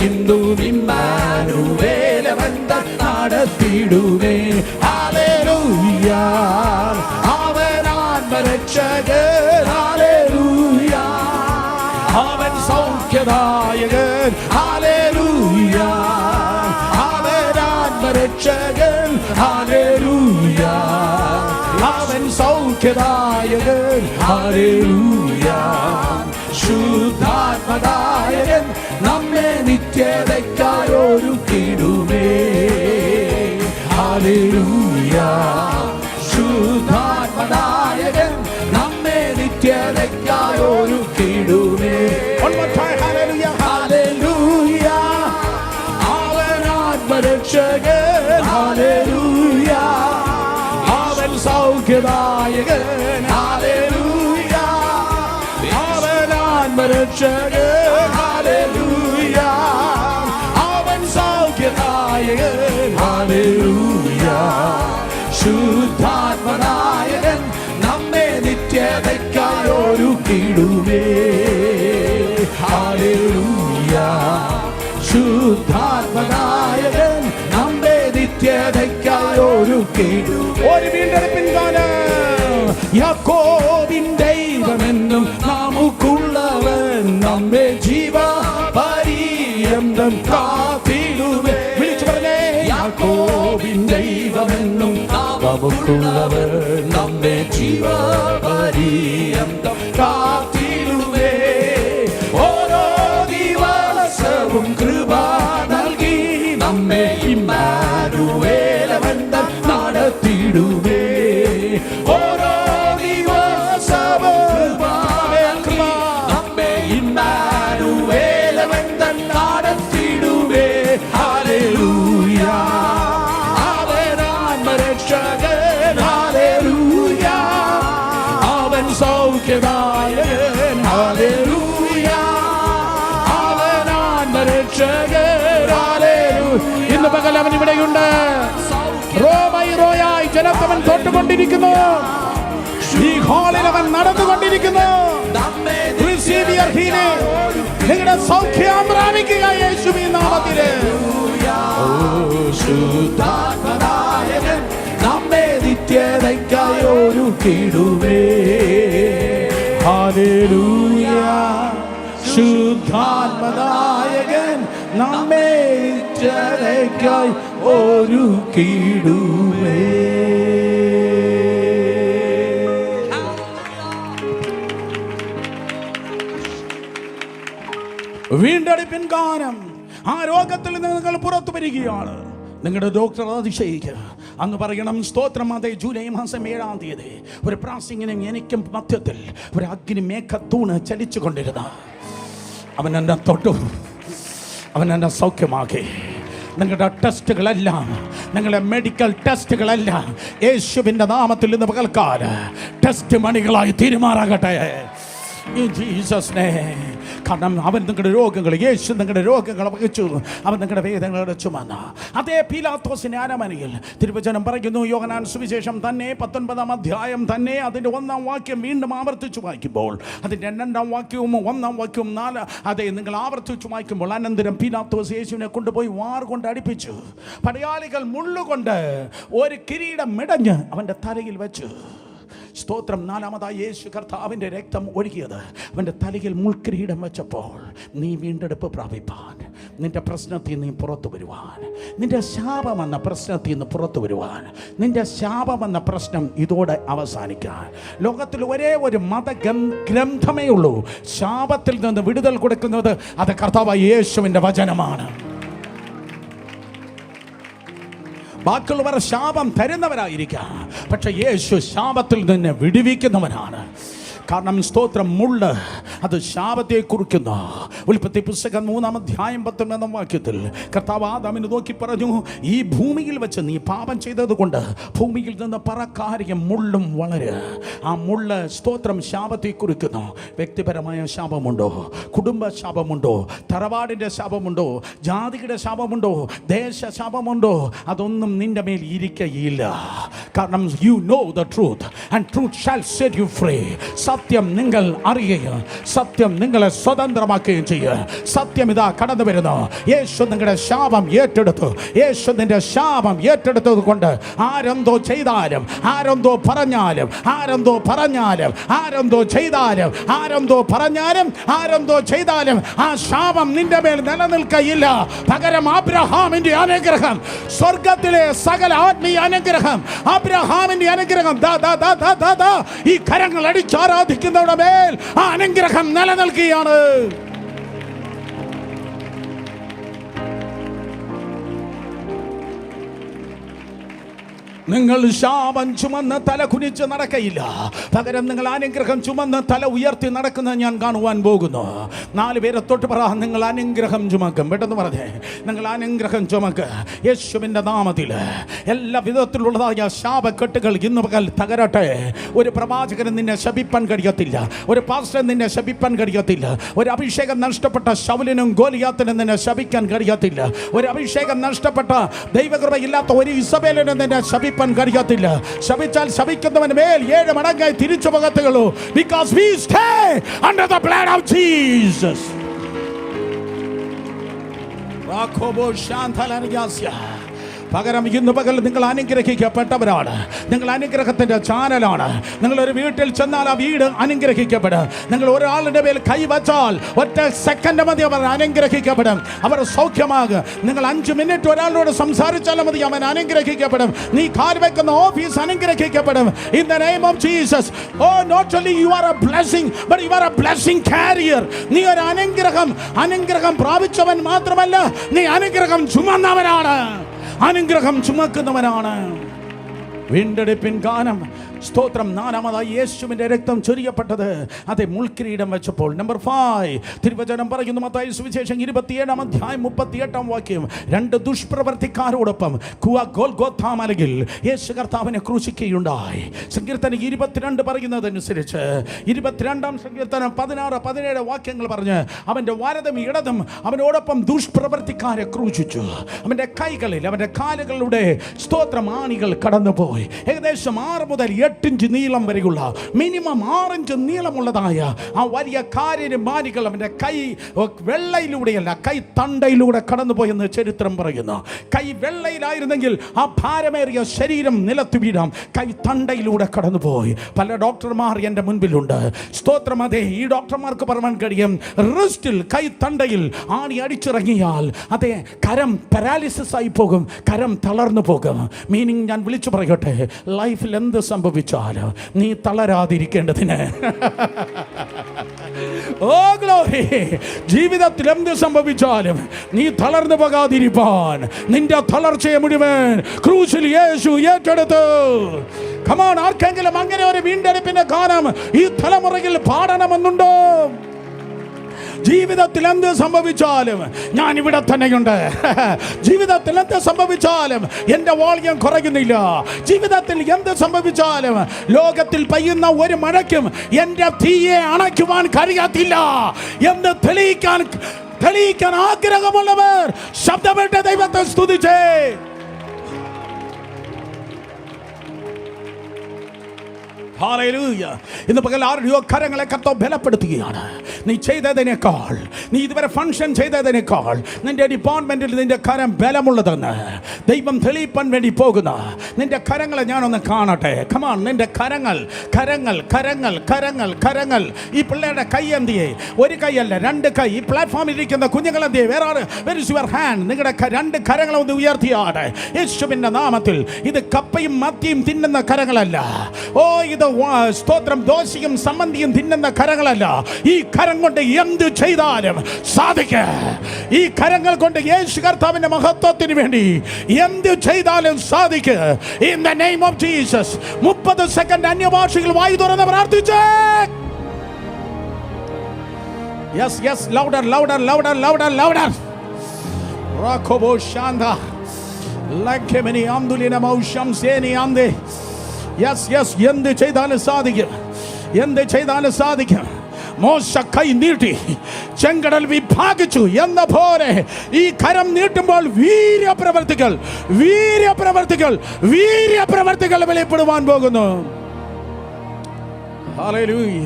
ഇന്നും ഇമ്മാനുവേൽ അവൻ നടത്തിയിടുവേ. ഹല്ലേലൂയ, അവൻ ആത്മരക്ഷകൻ. ഹല്ലേലൂയ, അവൻ സൗഖ്യദായകൻ. ഹല്ലേലൂയ, അവൻ ആത്മരക്ഷകൻ. ഹല്ലേലൂയ, അവൻ സൗഖ്യദായകൻ. ഹല്ലേലൂയ, ശുദ്ധാത്മദായകൻ നമ്മെ നിത്യതയ്ക്കായി ഒരുക്കിയിടുമേ. ഹല്ലേലൂയ, ശുദ്ധാത്മദായകൻ നമ്മെ നിത്യതയ്ക്കായി ഒരുക്കിയിടുമേ. ഹല്ലേലൂയ, ഹല്ലേലൂയ, അവൻ ആത്മരക്ഷകൻ. ഹല്ലേലൂയ, അവൻ സൗഖ്യദായകൻ. ഹല്ലേലൂയ, അവൻ ആത്മരക്ഷകൻ. ഹല്ലേലൂയ, അവൻ സൗഖ്യദായകൻ. ഹല്ലേലൂയ, ശുദ്ധാത്മദായകൻ നമ്മെ നിത്യതയ്ക്കായി ഒരുക്കിയിടുമേ. ഹല്ലേലൂയ, ശുദ്ധാത്മദായകൻ നമ്മെ നിത്യതയ്ക്കായി ഒരുക്കിയിടുമേ. ഒരു വീണ്ടെടുപ്പിൻ കാലം യാക്കോബിൻ ദൈവമെന്നും നമുക്കുള്ളവൻ നമ്മെ ജീവപര്യന്തം കാത്തിടുമേ. വിളിച്ചു പറഞ്ഞേ, യാക്കോബിൻ ദൈവമെന്നും നമുക്കുള്ളവൻ നമ്മെ ജീവപര്യന്തം കാത്തിടുമേ. ഓരോ ദിവസവും കൃപ നൽകി നമ്മെ ഇമ്മാനുവേൽ അവൻ നടത്തിയിടുമേ. ഓരോ ദിവസവും കൃപ നമ്മെ ഇമ്മാനുവേൽ അവൻ നടത്തിയിടുമേ. ഹല്ലേലൂയ, അവൻ ആത്മരക്ഷകൻ. ഹല്ലേലൂയ, അവൻ സൗഖ്യദായകൻ. ഹല്ലേലൂയ, അവൻ ആത്മരക്ഷകൻ. ഹല്ലേലൂയ, ഇന്ന് പകൽ അവൻ ഇവിടെയുണ്ട്. റോയായി ജനത്തവൻ തൊട്ടുകൊണ്ടിരിക്കുന്നു. ഈ ഹാളിൽ അവൻ നടന്നുകൊണ്ടിരിക്കുന്നു. Receive your healing. നിങ്ങളുടെ സൗഖ്യം പ്രാപിക്കുക യേശുവിൻ നാമത്തിൽ. ശുദ്ധാത്മനായകൻ നമ്മെ നിത്യതയ്ക്കായി ഒരുക്കിടുവേ. ഹല്ലേലൂയ. ശുദ്ധാത്മനായകൻ നമ്മെ നിത്യതയ്ക്കായി ഒരുക്കിടുവേ. വീണ്ടെടുപ്പിൻ ഗാനം. ആ രോഗത്തിൽ നിന്ന് നിങ്ങൾ പുറത്തു വരികയാണ്. നിങ്ങളുടെ ഡോക്ടർ അതിശയിക്കുക. അങ്ങ് പറയണം സ്തോത്രം. അതേ ജൂലൈ മാസം 7-ാം തീയതി ഒരു പ്രാസിംഗിനും എനിക്കും മധ്യത്തിൽ ഒരു അഗ്നി മേഘത്തൂണ് ചലിച്ചു കൊണ്ടിരുന്ന അവൻ എന്നെ തൊട്ടു. അവൻ എന്നെ സൗഖ്യമാക്കി. നിങ്ങളുടെ ടെസ്റ്റുകളെല്ലാം, നിങ്ങളുടെ മെഡിക്കൽ ടെസ്റ്റുകളെല്ലാം യേശുവിൻ്റെ നാമത്തിൽ ഇന്ന് പകൽക്കാലം ടെസ്റ്റ് മണികളായി തീരുമാറാകട്ടെ. In Jesus' name. കാരണം അവൻ നിങ്ങളുടെ രോഗങ്ങൾ, യേശു നിങ്ങളുടെ രോഗങ്ങൾ വഹിച്ചു. അവൻ നിങ്ങളുടെ വേദനകളുടെ ചുമന്ന അതേ പീലാത്തോസിന്റെ അരമനയിൽ തിരുവചനം പറയുന്നു. യോഹന്നാൻ സുവിശേഷം തന്നെ 19-ാം അധ്യായം തന്നെ അതിൻ്റെ 1-ാം വാക്യം വീണ്ടും ആവർത്തിച്ചു വായിക്കുമ്പോൾ, അതിൻ്റെ 2-ാം വാക്യവും 1-ാം വാക്യവും 4 അതേ നിങ്ങൾ ആവർത്തിച്ചു വായിക്കുമ്പോൾ, അനന്തരം പീലാത്തോസ് യേശുവിനെ കൊണ്ടുപോയി വാർ കൊണ്ട് അടിപ്പിച്ചു. പടയാളികൾ മുള്ളുകൊണ്ട് ഒരു കിരീടം മിടഞ്ഞ് അവൻ്റെ തലയിൽ വെച്ചു. സ്തോത്രം. 4-ാമതായി യേശു കർത്താവിൻ്റെ രക്തം ഒഴുകിയത് അവൻ്റെ തലയിൽ മുൾക്കിരീടം വെച്ചപ്പോൾ നീ വീണ്ടെടുപ്പ് പ്രാപിപ്പാൻ, നിന്റെ പ്രശ്നത്തിൽ നീ പുറത്തു വരുവാൻ, നിന്റെ ശാപമെന്ന പ്രശ്നത്തിൽ നിന്ന് പുറത്തു വരുവാൻ, നിന്റെ ശാപമെന്ന പ്രശ്നം ഇതോടെ അവസാനിക്കാൻ. ലോകത്തിൽ ഒരേ ഒരു ഗ്രന്ഥമേ ഉള്ളൂ ശാപത്തിൽ നിന്ന് വിടുതൽ കൊടുക്കുന്നത്. അത് കർത്താവായ യേശുവിൻ്റെ വചനമാണ്. ബാക്കിയുള്ളവർ ശാപം തരുന്നവരായിരിക്കാം, പക്ഷെ യേശു ശാപത്തിൽ നിന്ന് വിടുവിക്കുന്നവനാണ്. കാരണം സ്തോത്രം, മുള്ള് അത് ശാപത്തെ കുറിക്കുന്നു. ഉൽപ്പത്തി പുസ്തകം 3-ാം അധ്യായം 19-ാം വാക്യത്തിൽ കർത്താവ് ആദാമിനെ നോക്കി പറഞ്ഞു, ഈ ഭൂമിയിൽ വെച്ച് നീ പാപം ചെയ്തത് കൊണ്ട് ഭൂമിയിൽ നിന്ന് പറക്കാരിയും മുള്ളും വളരുക. ആ മുള്ള് സ്തോത്രം ശാപത്തെ കുറിക്കുന്നു. വ്യക്തിപരമായ ശാപമുണ്ടോ? കുടുംബ ശാപമുണ്ടോ? തറവാടിൻ്റെ ശാപമുണ്ടോ? ജാതിയുടെ ശാപമുണ്ടോ? ദേശ ശാപമുണ്ടോ? അതൊന്നും നിന്റെ മേൽ ഇരിക്കയില്ല. കാരണം you know the truth and truth shall set you free. സത്യം നിങ്ങൾ അറിയുകയും സത്യം നിങ്ങളെ സ്വതന്ത്രമാക്കുകയും ചെയ്യുക. സത്യം ഇതാ കടന്നു വരുന്നു. യേശു നിങ്ങളുടെ ശാപം ഏറ്റെടുത്തു. യേശു നിന്റെ ശാപം ഏറ്റെടുത്തത് കൊണ്ട് ആരെന്തോ ചെയ്താലും, ആരെന്തോ പറഞ്ഞാലും, ആരെന്തോ പറഞ്ഞാലും, ആരെന്തോ ചെയ്താലും, ആരെന്തോ പറഞ്ഞാലും, ആരെന്തോ ചെയ്താലും ആ ശാപം നിന്റെ മേൽ നിലനിൽക്കയില്ല. പകരം അബ്രഹാമിന്റെ അനുഗ്രഹം, സ്വർഗത്തിലെ സകല ആത്മീയ അനുഗ്രഹം, അബ്രഹാമിന്റെ അനുഗ്രഹം ഈ കരങ്ങൾ അടിച്ചാരാധിക്കുന്നവരുടെ മേൽ ആ അനുഗ്രഹം നിലനിൽക്കുകയാണ്. നിങ്ങൾ ശാപം ചുമന്ന് തല കുനിച്ച് നടക്കയില്ല. പകരം നിങ്ങൾ അനുഗ്രഹം ചുമന്ന് തല ഉയർത്തി നടക്കുന്നത് ഞാൻ കാണുവാൻ പോകുന്നു. 4 പേരെ തൊട്ട് പറ, നിങ്ങൾ അനുഗ്രഹം ചുമക്കും. പെട്ടെന്ന് പറഞ്ഞേ, നിങ്ങൾ അനുഗ്രഹം ചുമക്ക്. യേശുവിൻ്റെ നാമത്തിൽ എല്ലാ വിധത്തിലുള്ളതായ ശാപക്കെട്ടുകൾ ഇന്ന് പകൽ തകരട്ടെ. ഒരു പ്രവാചകന് നിന്നെ ശപിപ്പാൻ കഴിയത്തില്ല. ഒരു പാസ്റ്റർ നിന്നെ ശപിപ്പാൻ കഴിയത്തില്ല. ഒരു അഭിഷേകം നഷ്ടപ്പെട്ട ശൗലിനും ഗോലിയാത്തിനും നിന്നെ ശപിക്കാൻ കഴിയത്തില്ല. ഒരു അഭിഷേകം നഷ്ടപ്പെട്ട ദൈവകൃപയില്ലാത്ത ഒരു ഇസബേലിനും നിന്നെ ശപിപ്പാൻ കഴിയത്തില്ല. ശപിച്ചാൽ ശപിക്കുന്നവന് മേൽ 7 മടങ്ങായി തിരിച്ചു പോകത്തുള്ളൂ. Because we stay under the blood of Jesus. Rakobo Shantalaniyasya. പകരം ഇന്ന് പകൽ നിങ്ങൾ അനുഗ്രഹിക്കപ്പെട്ടവരാണ്. നിങ്ങൾ അനുഗ്രഹത്തിൻ്റെ ചാനലാണ്. നിങ്ങളൊരു വീട്ടിൽ ചെന്നാൽ ആ വീട് അനുഗ്രഹിക്കപ്പെടും. നിങ്ങൾ ഒരാളുടെ മേൽ കൈവച്ചാൽ ഒറ്റ സെക്കൻഡ് മതി അവർ അനുഗ്രഹിക്കപ്പെടും. അവർ സൗഖ്യമാകും. നിങ്ങൾ 5 മിനിറ്റ് ഒരാളോട് സംസാരിച്ചാലും മതി, അവൻ അനുഗ്രഹിക്കപ്പെടും. നീ കാൽ വെക്കുന്ന ഓഫീസ് അനുഗ്രഹിക്കപ്പെടും. In the name of Jesus. Oh, not only you are a blessing, but you are a blessing carrier. നീ ഒരു അനുഗ്രഹം പ്രാപിച്ചവൻ മാത്രമല്ല, നീ അനുഗ്രഹം ചുമന്നവനാണ്. അനുഗ്രഹം ചുമക്കുന്നവനാണ്. വീണ്ടെടുപ്പിൻ ഗാനം. സ്തോത്രം. 4-ാമതായി യേശുവിൻ്റെ രക്തം ചൊരിയപ്പെട്ടത് അതേ മുൾക്കിരീടം വെച്ചപ്പോൾ. നമ്പർ 5 തിരുവചനം പറയുന്നു, മത്തായി സുവിശേഷം 27-ാം അധ്യായം 38-ാം വാക്യം, 2 ദുഷ്പ്രവർത്തിക്കാരോടൊപ്പം ഗോൽഗോഥാ മലയിൽ യേശു കർത്താവിനെ ക്രൂശിക്കുകയുണ്ടായി. സങ്കീർത്തനം 22 പറയുന്നതനുസരിച്ച് 22-ാം സങ്കീർത്തനം 16, 17 വാക്യങ്ങൾ പറഞ്ഞ് അവൻ്റെ വലതും ഇടതും അവനോടൊപ്പം ദുഷ്പ്രവർത്തിക്കാരെ ക്രൂശിച്ചു. അവൻ്റെ കൈകളിൽ, അവൻ്റെ കാലുകളുടെ സ്തോത്രം ആണികൾ കടന്നുപോയി. ഏകദേശം 6 മുതൽ 8 8 ഇഞ്ച് നീളം വരെയുള്ള മിനിമം 6 ഇഞ്ച് നീളമുള്ളതായ ആ വലിയ കാര്യമാനികൾ അവൻ്റെ കൈ വെള്ളയിലൂടെയല്ല, കൈ തണ്ടയിലൂടെ കടന്നുപോയെന്ന് ചരിത്രം പറയുന്നു. കൈ വെള്ളയിലായിരുന്നെങ്കിൽ ആ ഭാരമേറിയ ശരീരം നിലത്ത് വീഴാം. കൈ തണ്ടയിലൂടെ കടന്നുപോയി. പല ഡോക്ടർമാർ എൻ്റെ മുൻപിലുണ്ട്. സ്തോത്രം. അതെ, ഈ ഡോക്ടർമാർക്ക് പറയാൻ കഴിയും, റിസ്റ്റിൽ കൈ തണ്ടയിൽ ആണി അടിച്ചിറങ്ങിയാൽ അതെ കരം പാരാലിസിസ് ആയി പോകും, കരം തളർന്നു പോകും. മീനിങ് ഞാൻ വിളിച്ചു പറയട്ടെ, ലൈഫിൽ എന്ത് സംഭവിച്ചാലും നീ തളരാതിരിക്കേണ്ടതിന് ഓ ഗ്ലോറി, ജീവിതത്തിൽ എന്ത് സംഭവിച്ചാലും നീ തളർന്നു പോകാതിരിപ്പാൻ നിന്റെ തളർച്ചയെ മുഴുവൻ ക്രൂശിൽ യേശു ഏറ്റെടുത്തു. കമോൺ, ആർക്കെങ്കിലും അങ്ങനെ ഒരു വീണ്ടെടുപ്പിന്റെ ഗാനം ഈ തലമുറയിൽ പാടണമെന്നുണ്ടോ? ജീവിതത്തിൽ എന്ത് സംഭവിച്ചാലും ഞാൻ ഇവിടെ തന്നെയുണ്ട്. ജീവിതത്തിൽ എന്ത് സംഭവിച്ചാലും എൻ്റെ വോളിയം കുറയുന്നില്ല. ജീവിതത്തിൽ എന്ത് സംഭവിച്ചാലും ലോകത്തിൽ പെയ്യുന്ന ഒരു മഴയ്ക്കും എൻ്റെ തീയെ അണയ്ക്കുവാൻ കഴിയത്തില്ല എന്ന് തെളിയിക്കാൻ ആഗ്രഹമുള്ളവർ ശബ്ദമിട്ട് ദൈവത്തെ സ്തുതിച്ചേ. ഇന്ന് പകൽ ആരുടെയോ കരങ്ങളെ കർത്താവ് ബലപ്പെടുത്തുകയാണ്. നീ ചെയ്തതിനേക്കാൾ, നീ ഇതുവരെ ഫംഗ്ഷൻ ചെയ്തതിനേക്കാൾ നിന്റെ ഡിപ്പാർട്ട്മെന്റിൽ നിന്റെ കരം ബലമുള്ളതെന്ന് ദൈവം തെളിയിപ്പാൻ വേണ്ടി പോകുന്ന നിന്റെ കരങ്ങളെ ഞാനൊന്ന് കാണട്ടെ. കമാൺ, നിന്റെ കരങ്ങൾ കരങ്ങൾ കരങ്ങൾ കരങ്ങൾ കരങ്ങൾ. ഈ പിള്ളേരുടെ കൈ എന്തിയെ? ഒരു കൈയല്ല, 2 കൈ. ഈ പ്ലാറ്റ്ഫോമിൽ ഇരിക്കുന്ന കുഞ്ഞുങ്ങൾ എന്തിയെ? Where is your hand? നിങ്ങളുടെ 2 കരങ്ങളെ ഒന്ന് ഉയർത്തിയാടെ യേശുവിന്റെ നാമത്തിൽ. ഇത് കപ്പയും മത്തിയും തിന്നുന്ന കരങ്ങളല്ല. ഓ, ഇത് സ്തോത്രം ദോശയും സമ്മന്തിയും തിന്നുന്ന കരങ്ങളല്ല. ഈ കരം കൊണ്ട് എന്ത് ചെയ്താലും സാധിക്കും. ഈ കരങ്ങൾ കൊണ്ട് യേശു കർത്താവിന്റെ മഹത്വത്തിന് വേണ്ടി എന്ത് ചെയ്താലും സാധിക്കും. In the name of Jesus. 30 second അന്യഭാഷയിൽ വായു തുറന്ന് പ്രാർത്ഥിച്ചേ. Yes yes, louder louder louder louder louder. റാഖോബോ ശാന്ത ലഖമെനി അംദുലിന മൗശം സേനി ആന്ദേ. യെസ് യെസ്, എന്ത് ചെയ്താലും സാധിക്കും, എന്ത് ചെയ്താലും സാധിക്കും. മോശ കൈ നീട്ടി ചെങ്കടൽ വിഭാഗിച്ചു എന്ന പോലെ ഈ കരം നീട്ടുമ്പോൾ വീര്യപ്രവർത്തികൾ വീര്യപ്രവർത്തികൾ വീര്യപ്രവർത്തികൾ വെളിപ്പെടുവാൻ പോകുന്നു. Hallelujah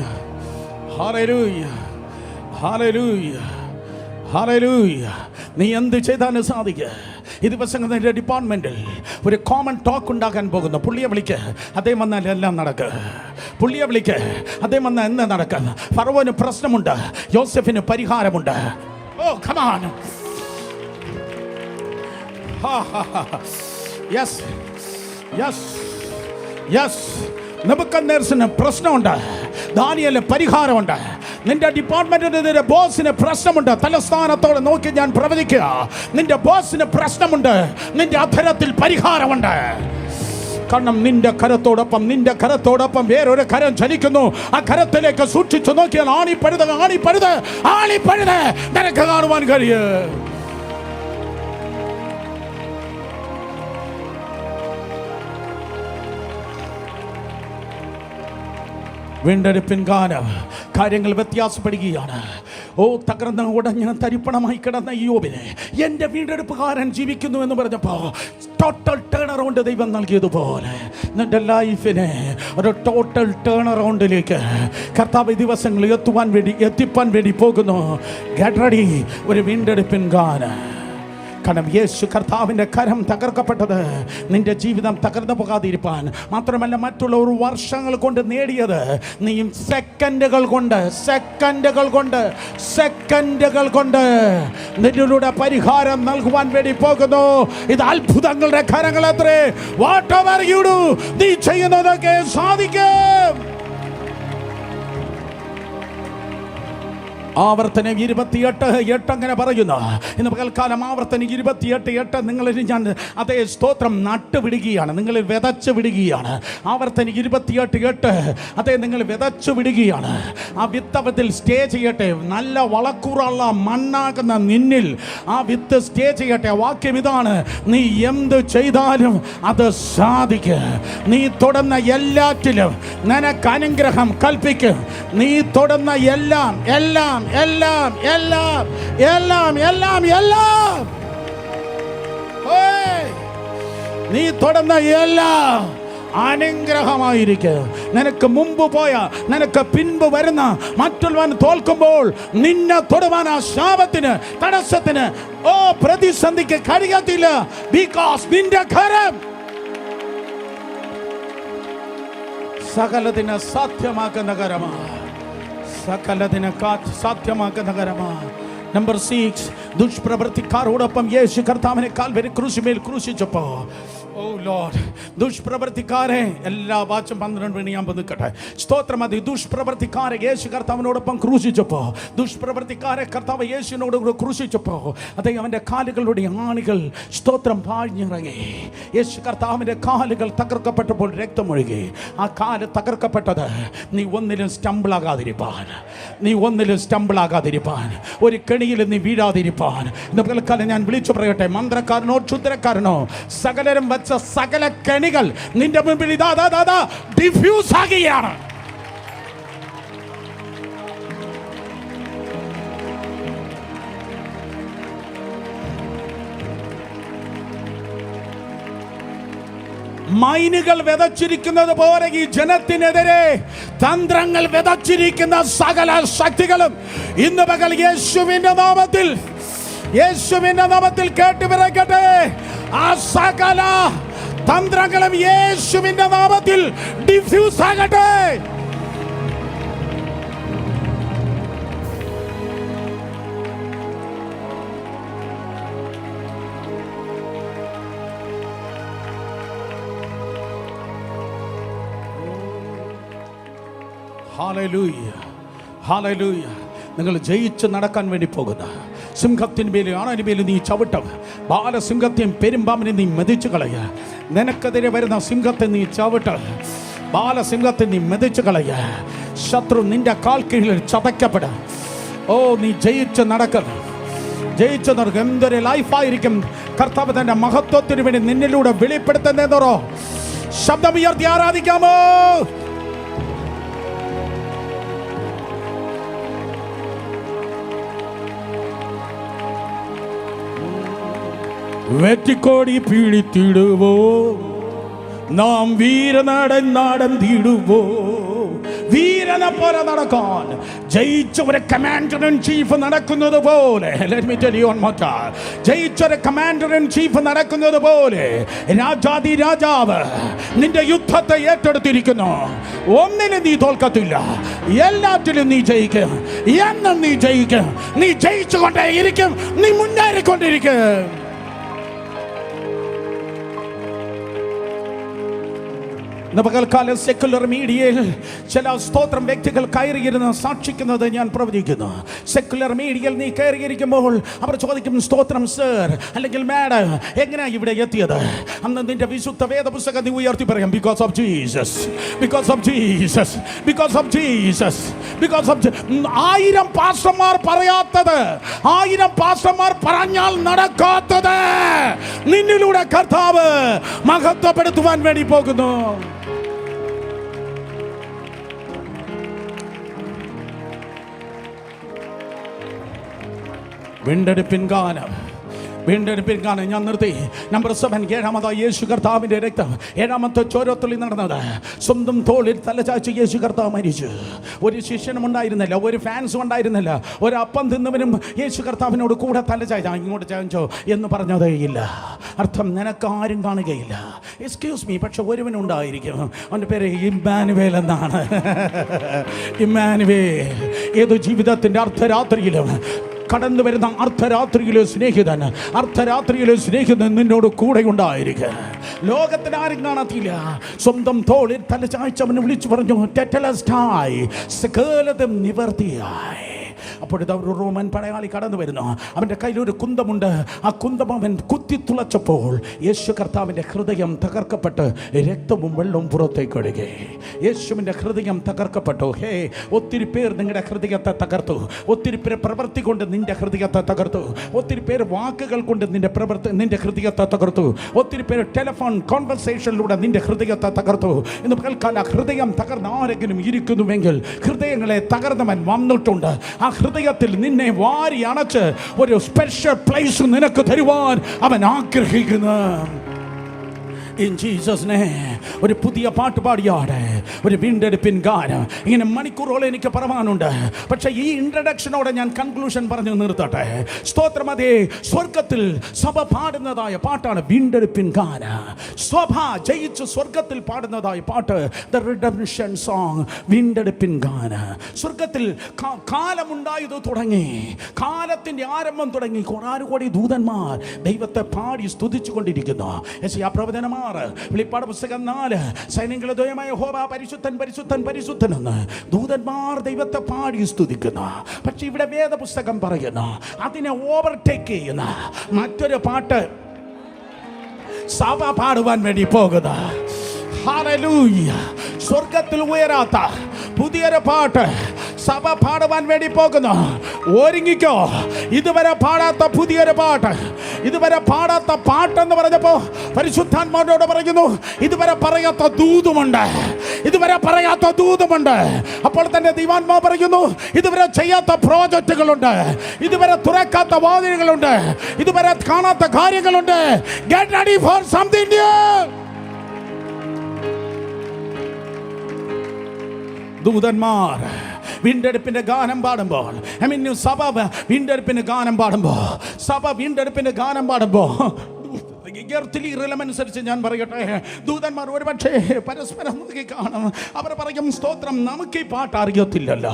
hallelujah hallelujah hallelujah. നീ എന്ത് ചെയ്താലും സാധിക്കും. ഈ ദിവസങ്ങളുടെ ഡിപ്പാർട്ട്മെന്റിൽ ഒരു കോമൺ ടോക്ക് ഉണ്ടാക്കാൻ പോകുന്നു. പുള്ളിയെ വിളിക്ക്, അദ്ദേഹം വന്നാൽ എല്ലാം നടക്കുക. പുള്ളിയെ വിളിക്ക്, അദ്ദേഹം വന്നാൽ എന്ന് നടക്കുക. ഫറവോന് പ്രശ്നമുണ്ട്, യോസെഫിന് പരിഹാരമുണ്ട്. Oh come on. Yes yes yes. നെബൂഖദ്നേസറിന് പ്രശ്നമുണ്ട്, ദാനിയേലിന് പരിഹാരമുണ്ട്. നിന്റെ ഡിപ്പാർട്ട്മെന്റിൽ നിന്റെ ബോസിന് പ്രശ്നമുണ്ട്. തലസ്ഥാനത്തോടെ നോക്കി ഞാൻ പ്രവചിക്കുക, നിന്റെ ബോസിന് പ്രശ്നമുണ്ട്, നിന്റെ അധരത്തിൽ പരിഹാരമുണ്ട്. കാരണം നിന്റെ കരത്തോടൊപ്പം വേറൊരു കരം ചലിക്കുന്നു. ആ കരത്തിലേക്ക് സൂക്ഷിച്ചു നോക്കിയാൽ ആണിപ്പഴുത് നിനക്ക് കാണുവാൻ കഴിയും. വീണ്ടെടുപ്പിൻ ഗാനം. കാര്യങ്ങൾ വ്യത്യാസപ്പെടുകയാണ്. ഓ, തകർന്ന ഉടഞ്ഞ തരിപ്പണമായി കിടന്ന യോബിനെ എൻ്റെ വീണ്ടെടുപ്പുകാരൻ ജീവിക്കുന്നു എന്ന് പറഞ്ഞപ്പോൾ ടോട്ടൽ ടേൺ അറൗണ്ട് ദൈവം നൽകിയതുപോലെ നിന്റെ ലൈഫിനെ ഒരു ടോട്ടൽ ടേൺ അറൗണ്ടിലേക്ക് കർത്താവ് ദിവസങ്ങൾ എത്തിപ്പാൻ വേണ്ടി പോകുന്നു. Get ready. ഒരു വീണ്ടെടുപ്പിൻ ഗാനം. കാരണം യേശു കർത്താവിൻ്റെ കരം തകർക്കപ്പെട്ടത് നിന്റെ ജീവിതം തകർന്നു പോകാതിരിപ്പാൻ മാത്രമല്ല, മറ്റുള്ളവർ വർഷങ്ങൾ കൊണ്ട് നേടിയത് നീയും സെക്കൻഡുകൾ കൊണ്ട് നിന്നിലൂടെ പരിഹാരം നൽകുവാൻ വേണ്ടി പോകുന്നു. ഇത് അത്ഭുതങ്ങളുടെ കരങ്ങൾ അത്രേ. വാട്ട് എവർ യു ഡു, നീ ചെയ്യുന്നതൊക്കെ സാധിക്കും. ആവർത്തനം 28:8 അങ്ങനെ പറയുന്നു. ഇന്ന് പകൽക്കാലം ആവർത്തനം 28:8 നിങ്ങളിൽ ഞാൻ അതേ സ്തോത്രം നട്ടുവിടുകയാണ്, നിങ്ങൾ വിതച്ചു വിടുകയാണ്. ആവർത്തനം 28:8 അതേ നിങ്ങൾ വിതച്ചു വിടുകയാണ്. ആ വിത്തവത്തിൽ സ്റ്റേ ചെയ്യട്ടെ. നല്ല വളക്കൂറുള്ള മണ്ണാകുന്ന നിന്നിൽ ആ വിത്ത് സ്റ്റേ ചെയ്യട്ടെ. വാക്യം ഇതാണ്, നീ എന്ത് ചെയ്താലും അത് സാധിക്കും. നീ തൊടുന്ന എല്ലാറ്റിലും നിനക്ക് അനുഗ്രഹം കൽപ്പിക്കും. നീ തൊടുന്ന എല്ലാം എല്ലാം എല്ലാം എല്ലാം എല്ലാം എല്ലാം എല്ലാം നീ തൊടുന്ന എല്ലാം അനുഗ്രഹമായിരിക്കുക. നിനക്ക് മുമ്പ് പോയ, നിനക്ക് പിൻപ് വരുന്ന മറ്റുള്ളവൻ തോൽക്കുമ്പോൾ നിന്നെ തൊടുവാൻ ആ ശാപത്തിന്, തടസ്സത്തിന്, പ്രതിസന്ധിക്ക് കഴിയത്തില്ല. ബിക്കോസ് നിന്റെ കരം സകലതിനെ സാധ്യമാക്കുന്ന കരമാണ്. സകലതിനെ സാധ്യമാക്കുന്ന കരമാണ്. നമ്പർ 6, ദുഷ്പ്രവൃത്തിക്കാരോടൊപ്പം യേശു കർത്താവിനെ കാൽവരി ക്രൂശിന്മേൽ ക്രൂശിച്ചപ്പോ, ഓ ലോർഡ്, ദുഷ്പ്രവൃത്തിക്കാരെ, എല്ലാ വാച്ചും 12 മണി ഞാൻ നിൽക്കട്ടെ, സ്തോത്രം. അത് ദുഷ്പ്രവൃത്തിക്കാരെ യേശു കർത്താവിനോടൊപ്പം ക്രൂശിച്ചപ്പോ, ദുഷ്പ്രവൃത്തിക്കാരെ കർത്താവ് യേശുവിനോട് ക്രൂശിച്ചപ്പോ, അതേ അവൻ്റെ കാലുകളുടെ ആണികൾ, സ്തോത്രം, പാഞ്ഞിറങ്ങി. യേശു കർത്താവിൻ്റെ കാലുകൾ തകർക്കപ്പെട്ടപ്പോൾ രക്തമൊഴുകി. ആ കാല് തകർക്കപ്പെട്ടത് നീ ഒന്നിലും സ്റ്റംബിളാകാതിരിപ്പാൻ, നീ ഒന്നിലും സ്റ്റംബിളാകാതിരിപ്പാൻ, ഒരു കെണിയിൽ നീ വീഴാതിരിപ്പാൻ. ഇന്ന് പകൽക്കാലം ഞാൻ വിളിച്ചു പറയട്ടെ, മന്ത്രക്കാരനോ ക്ഷുദ്രക്കാരനോ സകലരും വെച്ച സകല കെണികൾ നിന്റെ മുൻപിൽ ഇതാ ഡിഫ്യൂസ് ആകുകയാണ്. മൈനുകൾ വിതച്ചിരിക്കുന്നത് പോലെ ഈ ജനത്തിനെതിരെ തന്ത്രങ്ങൾ വിതച്ചിരിക്കുന്ന സകല ശക്തികളും ഇന്ന് പകൽ യേശുവിന്റെ നാമത്തിൽ കേട്ടുപിറക്കട്ടെ. ആ സകല തന്ത്രങ്ങളും യേശുവിന്റെ നാമത്തിൽ ഡിഫ്യൂസ് ആകട്ടെ. Hallelujah, hallelujah. നിങ്ങൾ ജയിച്ച് നടക്കാൻ വേണ്ടി പോകുന്ന സിംഹത്തിന്മേലും ആണിന്മേലും നീ ചവിട്ടും. ബാലസിംഹത്തെയും പെരുമ്പാമ്പിനെ നീ മെതിച്ചു കളയ. നിനക്കെതിരെ വരുന്ന സിംഹത്തെ നീ ചവിട്ട്. ബാലസിംഹത്തെ നീ മെതിച്ചു കളയ. ശത്രു നിന്റെ കാൽ കീഴിൽ ചതയ്ക്കപ്പെടും. നീ ജയിച്ച് നടക്കും, ജയിച്ചു നടക്കും. എന്തൊരു ലൈഫായിരിക്കും കർത്താവ് തന്റെ മഹത്വത്തിന് വേണ്ടി നിന്നിലൂടെ വെളിപ്പെടുത്തുന്നതോ. ശബ്ദമുയർത്തി ആരാധിക്കാമോ? വെറ്റിക്കോടി പീഡിത്തിടുവോ, നാം വീരനടന്നീടുവോ. വീരനെ പോലെ നടക്കാൻ ജയിച്ചൊരു കമാൻഡർ ഇൻ ചീഫ് നടക്കുന്നത് പോലെ, ജയിച്ചൊരു കമാൻഡർ ഇൻ ചീഫ് നടക്കുന്നത് പോലെ രാജാതി രാജാവ് നിന്റെ യുദ്ധത്തെ ഏറ്റെടുത്തിരിക്കുന്നു. ഒന്നിനും നീ തോൽക്കത്തില്ല, എല്ലാറ്റിലും നീ ജയിക്കും. എന്നും നീ ജയിക്കും. നീ ജയിച്ചുകൊണ്ടേയിരിക്കും, നീ മുന്നേറിക്കൊണ്ടിരിക്കും. പകൽക്കാലം സെക്കുലർ മീഡിയയിൽ ചില സ്തോത്രം വ്യക്തികൾ കയറിയിരുന്ന് സാക്ഷിക്കുന്നത് ഞാൻ പ്രവചിക്കുന്നു. സെക്കുലർ മീഡിയയിൽ നീ കയറിയിരിക്കുമ്പോൾ അവർ ചോദിക്കും, സ്തോത്രം സർ അല്ലെങ്കിൽ മാഡം, എങ്ങനെയാണ് ഇവിടെ എത്തിയത്? അന്ന് നിന്റെ വിശുദ്ധ വേദപുസ്തകം നീ ഉയർത്തി പറയാം, because of Jesus, because of Jesus, because of Jesus, because of. 1000 പാസ്റ്റർമാർ പറയാത്തത്, 1000 പാസ്റ്റർമാർ പറഞ്ഞാൽ നടക്കാത്തത് നിന്നിലൂടെ കർത്താവ് മഹത്വപ്പെടുത്തുവാൻ വേണ്ടി പോകുന്നു. വീണ്ടെടുപ്പിൻ ഗാനം, വീണ്ടെടുപ്പിൻ ഗാനം. ഞാൻ നിർത്തി. നമ്പർ 7, 7 യേശു കർത്താവിൻ്റെ രക്തം. 7ാമത്തെ ചോരത്തുള്ളി നടന്നത് സ്വന്തം തോളിൽ തലചാച്ച് യേശു കർത്താവ് മരിച്ചു. ഒരു ശിഷ്യനും ഉണ്ടായിരുന്നില്ല, ഒരു ഫാൻസും ഉണ്ടായിരുന്നില്ല. ഒരു അപ്പം തിന്നവനും യേശു കർത്താവിനോട് കൂടെ തലചായ്ച്ച ഇങ്ങോട്ട് ചാഞ്ചോ എന്ന് പറഞ്ഞതേ ഇല്ല. അർത്ഥം നിനക്കാരും കാണുകയില്ല. എക്സ്ക്യൂസ് മീ, പക്ഷെ ഒരുവനുണ്ടായിരിക്കും. അവൻ്റെ പേര് ഇമ്മാനുവേൽ എന്നാണ്. ഇമ്മാനുവേൽ. ഏതോ ജീവിതത്തിൻ്റെ അർദ്ധരാത്രിയിലും കടന്നു വരുന്ന അർദ്ധരാത്രിയിലെ സ്നേഹിതൻ, അർദ്ധരാത്രിയിലെ സ്നേഹിതൻ നിന്നോട് കൂടെ ഉണ്ടായിരിക്കുക. ലോകത്തിന് ആരും കാണത്തില്ല. സ്വന്തം തോളിൽ തലചായ്ച്ചവനെ വിളിച്ചു പറഞ്ഞു, ടെറ്റലസ്റ്റായി, സകലതും നിവർത്തിയായി. അപ്പോഴത്തെ ഒരു റോമൻ പടയാളി കടന്നു വരുന്നു. അവൻ്റെ കയ്യിലൊരു കുന്തമുണ്ട്. ആ കുന്തം അവൻ കുത്തിത്തുളച്ചപ്പോൾ യേശു കർത്താവിൻ്റെ ഹൃദയം തകർക്കപ്പെട്ട് രക്തവും വെള്ളവും പുറത്തേക്ക് ഒഴുകി. യേശുവിൻ്റെ ഹൃദയം തകർക്കപ്പെട്ടു. ഒത്തിരി പേർ നിങ്ങളുടെ ഹൃദയത്തെ തകർത്തു. ഒത്തിരി പേർ പ്രവൃത്തി കൊണ്ട് നിന്റെ ഹൃദയത്തെ തകർത്തു. ഒത്തിരി പേർ വാക്കുകൾ കൊണ്ട് നിന്റെ ഹൃദയത്തെ തകർത്തു. ഒത്തിരി പേർ ടെലിഫോൺ കോൺവെർസേഷനിലൂടെ നിന്റെ ഹൃദയത്തെ തകർത്തു. ഇന്ന് പകൽക്കാല ഹൃദയം തകർന്ന ആരെങ്കിലും ഇരിക്കുന്നുവെങ്കിൽ, ഹൃദയങ്ങളെ തകർന്നവൻ വന്നിട്ടുണ്ട്. ആ ഹൃദയത്തിൽ നിന്നെ വാരി അണച്ച് ഒരു സ്പെഷ്യൽ പ്ലേസ് നിനക്ക് തരുവാൻ അവൻ ആഗ്രഹിക്കുന്നു. In Jesus' name. ഒരു പുതിയ പാട്ട് പാടിയാടെ, ഒരു വീണ്ടെടുപ്പിൻ ഗാനം. ഇങ്ങനെ മണിക്കൂറോളം എനിക്ക് പറയാനുണ്ട്. പക്ഷേ ഈ ഇൻട്രഡക്ഷനോടെ ഞാൻ കൺക്ലൂഷൻ പറഞ്ഞു നിർത്തട്ടെ. സ്തോത്രം. അതേ സ്വർഗത്തിൽ സഭ പാടുന്നതായ പാട്ടാണ് വീണ്ടെടുപ്പിൻ ഗാനം. സഭ ജയിച്ച് സ്വർഗത്തിൽ പാടുന്നതായ പാട്ട് ദ റിഡംഷൻ സോങ്, വീണ്ടെടുപ്പിൻ ഗാനം. സ്വർഗത്തിൽ കാലമുണ്ടായത് തുടങ്ങി, കാലത്തിന്റെ ആരംഭം തുടങ്ങി. കോടാനുകോടി ദൂതന്മാർ ദൈവത്തെ പാടി സ്തുതിച്ചു കൊണ്ടിരിക്കുന്നു. യെശയ്യാ പ്രവചനം 6, വെളിപ്പാട് പുസ്തകം 4, സൈന്യങ്ങളുടെ ദൈവമായ യഹോവ പരിശുദ്ധൻ പരിശുദ്ധൻ പരിശുദ്ധൻ എന്ന് ദൂതന്മാർ ദൈവത്തെ പാടി സ്തുതിക്കുന്നു. പക്ഷെ ഇവിടെ വേദപുസ്തകം പറയുന്നു അതിനെ ഓവർടേക്ക് ചെയ്യുന്ന മറ്റൊരു പാട്ട് സഭ പാടുവാൻ വേണ്ടി പോകുന്നു. ഹല്ലേലൂയ. സ്വർഗത്തിൽ ഉയരാത്ത പുതിയൊരു പാട്ട് സഭ പാടുവാൻ വേണ്ടി പോകുന്നു. ഒരുങ്ങിക്കോ. ഇതുവരെ പാടാത്ത പുതിയൊരു പാട്ട്, ഇതുവരെ പാടാത്ത പാട്ടെന്ന് പറഞ്ഞപ്പോ പരിശുദ്ധാത്മാവിനോട് പറയുന്നു ഇതുവരെ പറയാത്ത ദൂതുമുണ്ട്, ഇതുവരെ പറയാത്ത ദൂതുമുണ്ട്. അപ്പോൾ തന്നെ ദൈവാത്മാവ് പറയുന്നു ഇതുവരെ ചെയ്യാത്ത പ്രോജക്റ്റുകളുണ്ട്, ഇതുവരെ തുറക്കാത്ത വാതിലുകളുണ്ട്, ഇതുവരെ കാണാത്ത കാര്യങ്ങളുണ്ട്. Get ready for something new. ദൂതന്മാർ വീണ്ടെടുപ്പിന്റെ ഗാനം പാടുമ്പോൾ, സഭ വീണ്ടെടുപ്പിന്റെ ഗാനം പാടുമ്പോൾ, സഭ വീണ്ടെടുപ്പിന്റെ ഗാനം പാടുമ്പോൾ അനുസരിച്ച് ഞാൻ പറയട്ടെ, ദൂതന്മാർ ഒരുപക്ഷെ പരസ്പരം നോക്കി കാണും. അവർ പറയും സ്തോത്രം, നമുക്ക് ഈ പാട്ട് അറിയത്തില്ലല്ലോ,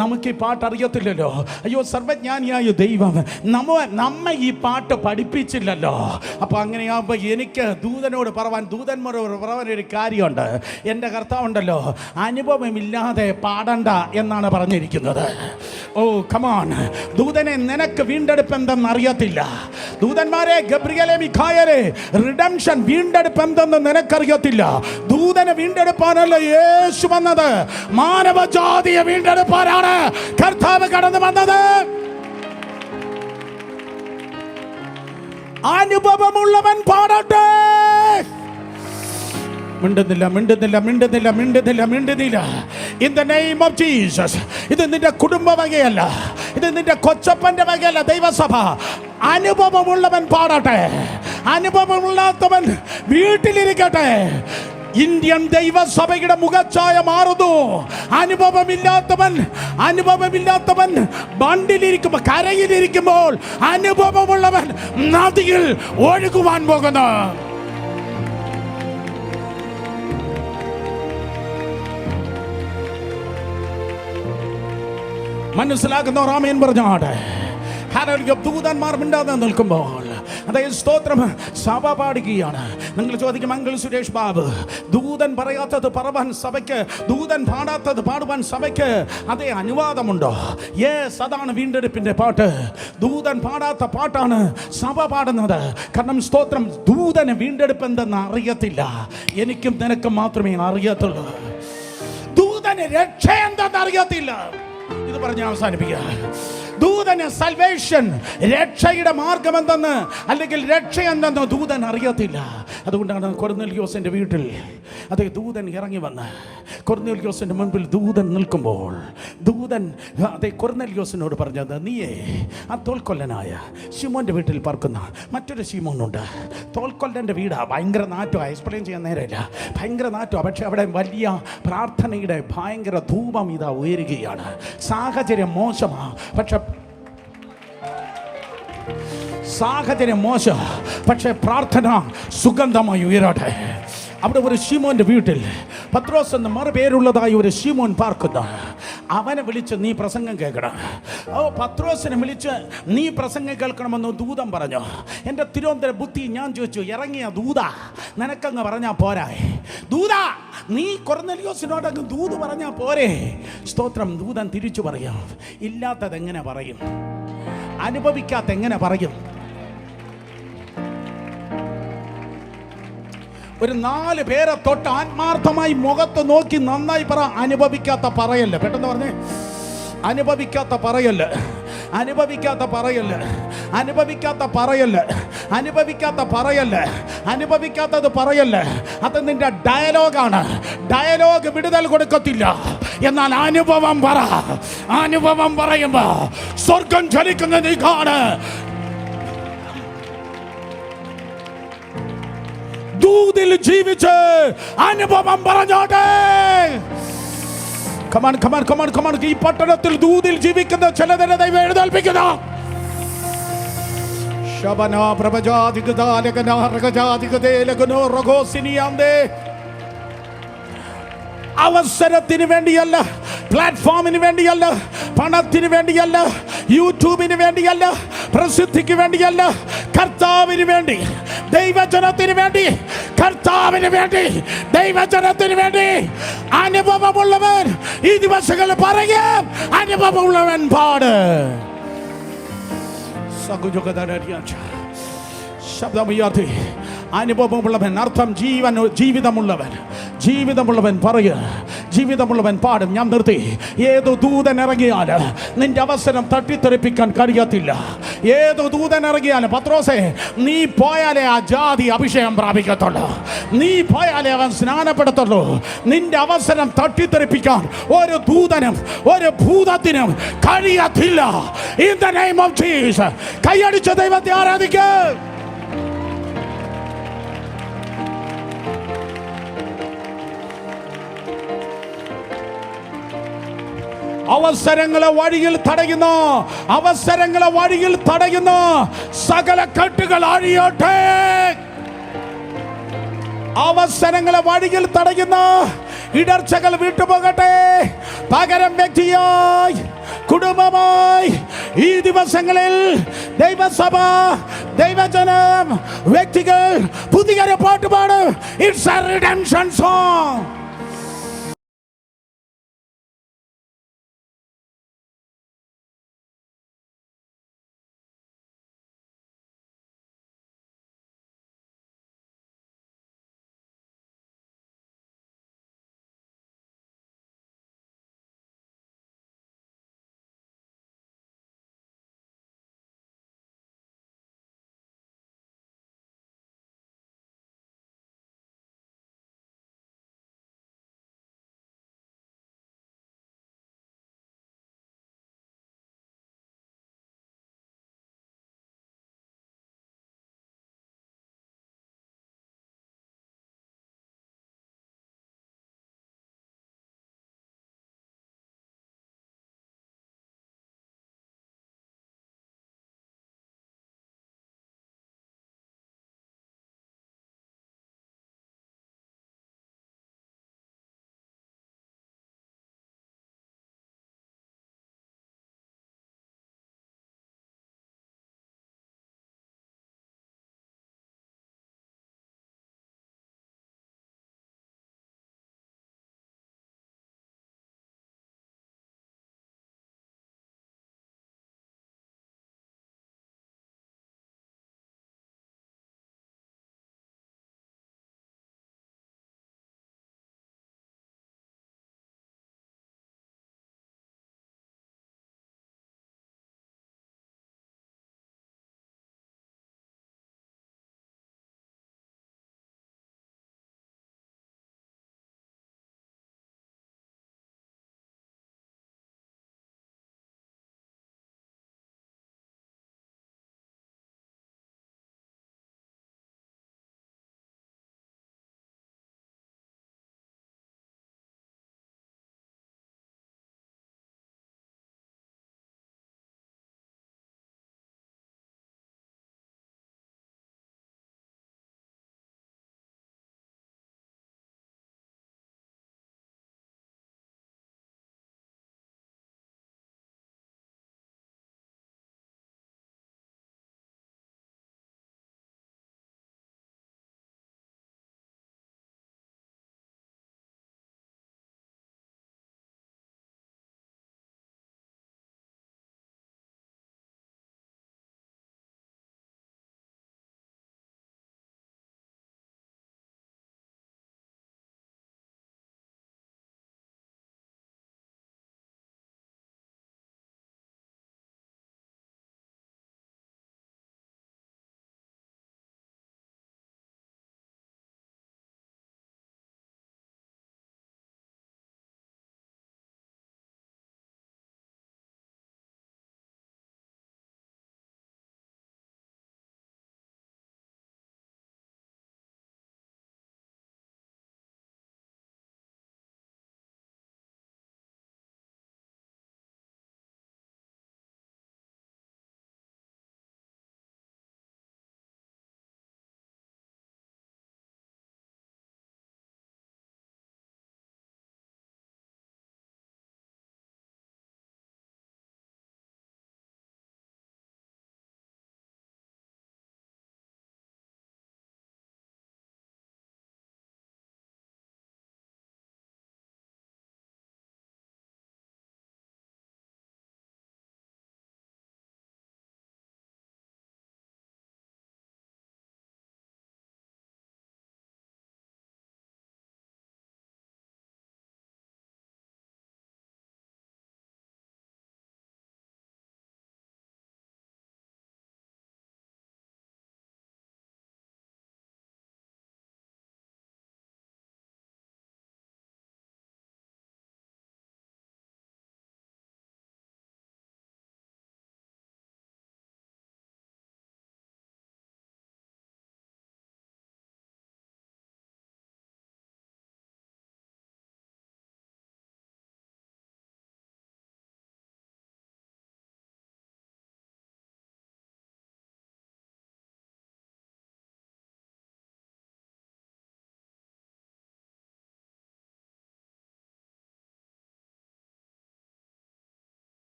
നമുക്ക് ഈ പാട്ട് അറിയത്തില്ലല്ലോ. അയ്യോ, സർവജ്ഞാനിയായ ദൈവം നമ്മെ ഈ പാട്ട് പഠിപ്പിച്ചില്ലല്ലോ. അപ്പോൾ അങ്ങനെയാകുമ്പോൾ എനിക്ക് ദൂതനോട് ദൂതന്മാരോട് പറയാൻ ഒരു കാര്യമുണ്ട്. എൻ്റെ കർത്താവുണ്ടല്ലോ, അനുഭവമില്ലാതെ പാടണ്ട എന്നാണ് പറഞ്ഞിരിക്കുന്നത്. ഓ കമോൺ, ദൂതനെ നിനക്ക് വീണ്ടെടുപ്പ് എന്തെന്ന് അറിയത്തില്ല. ദൂതന്മാരെ, ഗബ്രിയേലേ, മിഖായേലേ, റിഡംഷൻ വീണ്ടെടുപ്പ് എന്തെന്ന് നിനക്കറിയത്തില്ല. ദൂതനെ വീണ്ടെടുപ്പാനല്ല യേശു വന്നത്, മാനവജാതിയെ വീണ്ടെടുപ്പാനാണ് കർത്താവ് കടന്നു വന്നത്. അനുഭവമുള്ളവൻ പാടട്ടെ. മിണ്ടുന്നില്ല, മിണ്ടുന്നില്ല, മിണ്ടുന്നില്ല, മിണ്ടുന്നില്ല, മിണ്ടുന്നില്ല. In the name of Jesus. ഇത് നിന്റെ കുടുംബ വകയല്ല, ഇത് നിന്റെ കൊച്ചപ്പന്റെ വകയല്ല. ദൈവസഭ അനുഭവമുള്ളവൻ പാടട്ടെ, അനുഭവമില്ലാത്തവൻ വീട്ടിലിരിക്കട്ടെ. ഇന്ത്യൻ ദൈവസഭയുടെ മുഖച്ഛായ മാറുന്നു. അനുഭവമില്ലാത്തവൻ ബണ്ടിലിരിക്കുമ്പോൾ, കരയിലിരിക്കുമ്പോൾ അനുഭവമുള്ളവൻ നദിയിൽ ഒഴുകുവാൻ പോകുന്നു. മനസ്സിലാക്കുന്നവർ ആമേൻ പറഞ്ഞാട്ടെ. ദൂതന്മാർ മിണ്ടാതെ നിൽക്കുമ്പോൾ, അതായത് സ്തോത്രം, സഭ പാടുകയാണ്. നിങ്ങൾ ചോദിക്കും, അങ്കിൾ സുരേഷ് ബാബു, ദൂതൻ പറയാത്തത് പറവാൻ സഭയ്ക്ക്, ദൂതൻ പാടാത്തത് പാടുവാൻ സഭയ്ക്ക് അതേ അനുവാദമുണ്ടോ? യെസ്, അതാണ് വീണ്ടെടുപ്പിന്റെ പാട്ട്. ദൂതൻ പാടാത്ത പാട്ടാണ് സഭ പാടുന്നത്. കാരണം സ്തോത്രം, ദൂതന് വീണ്ടെടുപ്പ് എന്തെന്ന് അറിയത്തില്ല. എനിക്കും നിനക്കും മാത്രമേ അറിയത്തുള്ളൂ. ദൂതന് രക്ഷ എന്തെന്ന് അറിയത്തില്ല. ഇത് പറഞ്ഞ് അവസാനിപ്പിക്കുക. ദൂതന് സൽവേഷൻ, രക്ഷയുടെ മാർഗം എന്തെന്ന്, അല്ലെങ്കിൽ രക്ഷ എന്തെന്ന് ദൂതൻ അറിയത്തില്ല. അതുകൊണ്ടാണ് കൊർന്നേലിയോസിന്റെ വീട്ടിൽ അതേ ദൂതൻ ഇറങ്ങി വന്ന് കൊർന്നേലിയോസിന്റെ മുൻപിൽ ദൂതൻ നിൽക്കുമ്പോൾ ദൂതൻ അതേ കൊർന്നേലിയോസിനോട് പറഞ്ഞത്, നീയേ ആ തോൽക്കൊല്ലനായ ശിമോന്റെ വീട്ടിൽ പാർക്കുന്ന മറ്റൊരു ശിമോനുണ്ട്. തോൽക്കൊല്ലൻ്റെ വീടാ, ഭയങ്കര നാറ്റമാണ്, എക്സ്പ്ലെയിൻ ചെയ്യാൻ നേരമില്ല, ഭയങ്കര നാറ്റമാണ്. പക്ഷെ അവിടെ വലിയ പ്രാർത്ഥനയുടെ ഭയങ്കര ധൂപം ഇതാ ഉയരുകയാണ്. സാഹചര്യം മോശമാണ്, പക്ഷെ സാഹചര്യം മോശം, പക്ഷെ പ്രാർത്ഥന സുഗന്ധമായി ഉയരട്ടെ. അവിടെ ഒരു ശിമോന്റെ വീട്ടിൽ പത്രോസ് എന്ന മറുപേരുള്ളതായി ഒരു ശിമോൻ പാർക്കുന്നു. അവനെ വിളിച്ച് നീ പ്രസംഗം കേൾക്കണം. പത്രോസിനെ വിളിച്ച് നീ പ്രസംഗം കേൾക്കണമെന്ന് ദൂതൻ പറഞ്ഞു. എൻ്റെ തിരുവനന്തപുരം ബുദ്ധി ഞാൻ ചോദിച്ചു, ഇറങ്ങിയ ദൂത നിനക്കങ്ങ് പറഞ്ഞാൽ പോരാ? ദൂത, നീ കൊർന്നേലിയോസിനോടങ്ങ് ദൂത് പറഞ്ഞാൽ പോരെ? സ്തോത്രം. ദൂതൻ തിരിച്ചു പറയാം, ഇല്ലാത്തത് എങ്ങനെ പറയും, അനുഭവിക്കാത്ത എങ്ങനെ പറയും? ഒരു 4 പേരെ തൊട്ട് ആത്മാർത്ഥമായി മുഖത്ത് നോക്കി നന്നായി പറ, അനുഭവിക്കാത്ത പറയല്ല. പെട്ടെന്ന് പറഞ്ഞേ, അനുഭവിക്കാത്ത പറയല്ല, അനുഭവിക്കാത്ത പറയല്ല, അനുഭവിക്കാത്ത പറയല്ല, അനുഭവിക്കാത്ത പറയല്ല, അനുഭവിക്കാത്തത് പറയല്ല. അത് നിന്റെ ഡയലോഗാണ്. ഡയലോഗ് വിടുതൽ കൊടുക്കത്തില്ല, എന്നാൽ അനുഭവം പറ. അനുഭവം പറയുമ്പോ സ്വർഗം ജ്വലിക്കുന്ന നീ കാണ്. ദൂതിൽ ജീവിച്ച് അനുഭവം പറഞ്ഞോട്ടെ. Come on. ഈ പട്ടണത്തിൽ ദൂതിൽ ജീവിക്കുന്ന ചിലതിനെ ദൈവം എഴുന്നേൽപ്പിക്കുന്നു. ശബന പ്രഭജാതിഗദാലഗന റഗജാതിഗദേലഗനോ റഗോസിനിയാന്തേ. അവസരത്തിന് വേണ്ടിയല്ല, പ്ലാറ്റ്ഫോമിന് വേണ്ടിയല്ല, പണത്തിന് വേണ്ടിയല്ല, യൂട്യൂബിന് വേണ്ടിയല്ല, പ്രസിദ്ധിക്ക് വേണ്ടിയല്ല, കർത്താവിന് വേണ്ടി, ദൈവജനത്തിന് വേണ്ടി, കർത്താവിന് വേണ്ടി, ദൈവജനത്തിന് വേണ്ടി അനുഭവമുള്ളവൻ ഈ ദിവസങ്ങൾ പറയും. അനുഭവമുള്ളവൻ പാട്. ശബ്ദമുയർത്തി അനുഭവമുള്ളവൻ, അർത്ഥം ജീവിതമുള്ളവൻ പറയുക. ജീവിതമുള്ളവൻ പാടും. ഞാൻ നിർത്തി. ഏതോ ദൂതൻ ഇറങ്ങിയാൽ നിന്റെ അവസരം തട്ടിത്തെറിപ്പിക്കാൻ കഴിയത്തില്ല. ഏതോ ദൂതൻ ഇറങ്ങിയാലും പത്രോസേ, നീ പോയാലേ ആ ജാതി അഭിഷേകം പ്രാപിക്കത്തുള്ളൂ. നീ പോയാലേ അവൻ സ്നാനപ്പെടുത്തുള്ളൂ. നിന്റെ അവസരം തട്ടിത്തെറിപ്പിക്കാൻ ഒരു ദൂതനും ഒരു ഭൂതത്തിനും കഴിയത്തില്ല. In the name of Jesus. കൈയടിച്ച ദൈവത്തെ ആരാധിക്കുക. അവസരങ്ങളെ വഴിയിൽ തടയുന്ന സകല കെട്ടുകൾ അഴിയട്ടെ. അവസരങ്ങളെ വഴിയിൽ തടയുന്ന ഇടർച്ചകൾ വിട്ടുപോകട്ടെ. പകരം വ്യക്തിയായി, കുടുംബമായി ഈ ദിവസങ്ങളിൽ ദൈവസഭ, ദൈവജനം, വ്യക്തികൾ പുതിയൊരു പാട്ട് പാടും. It's A redemption song.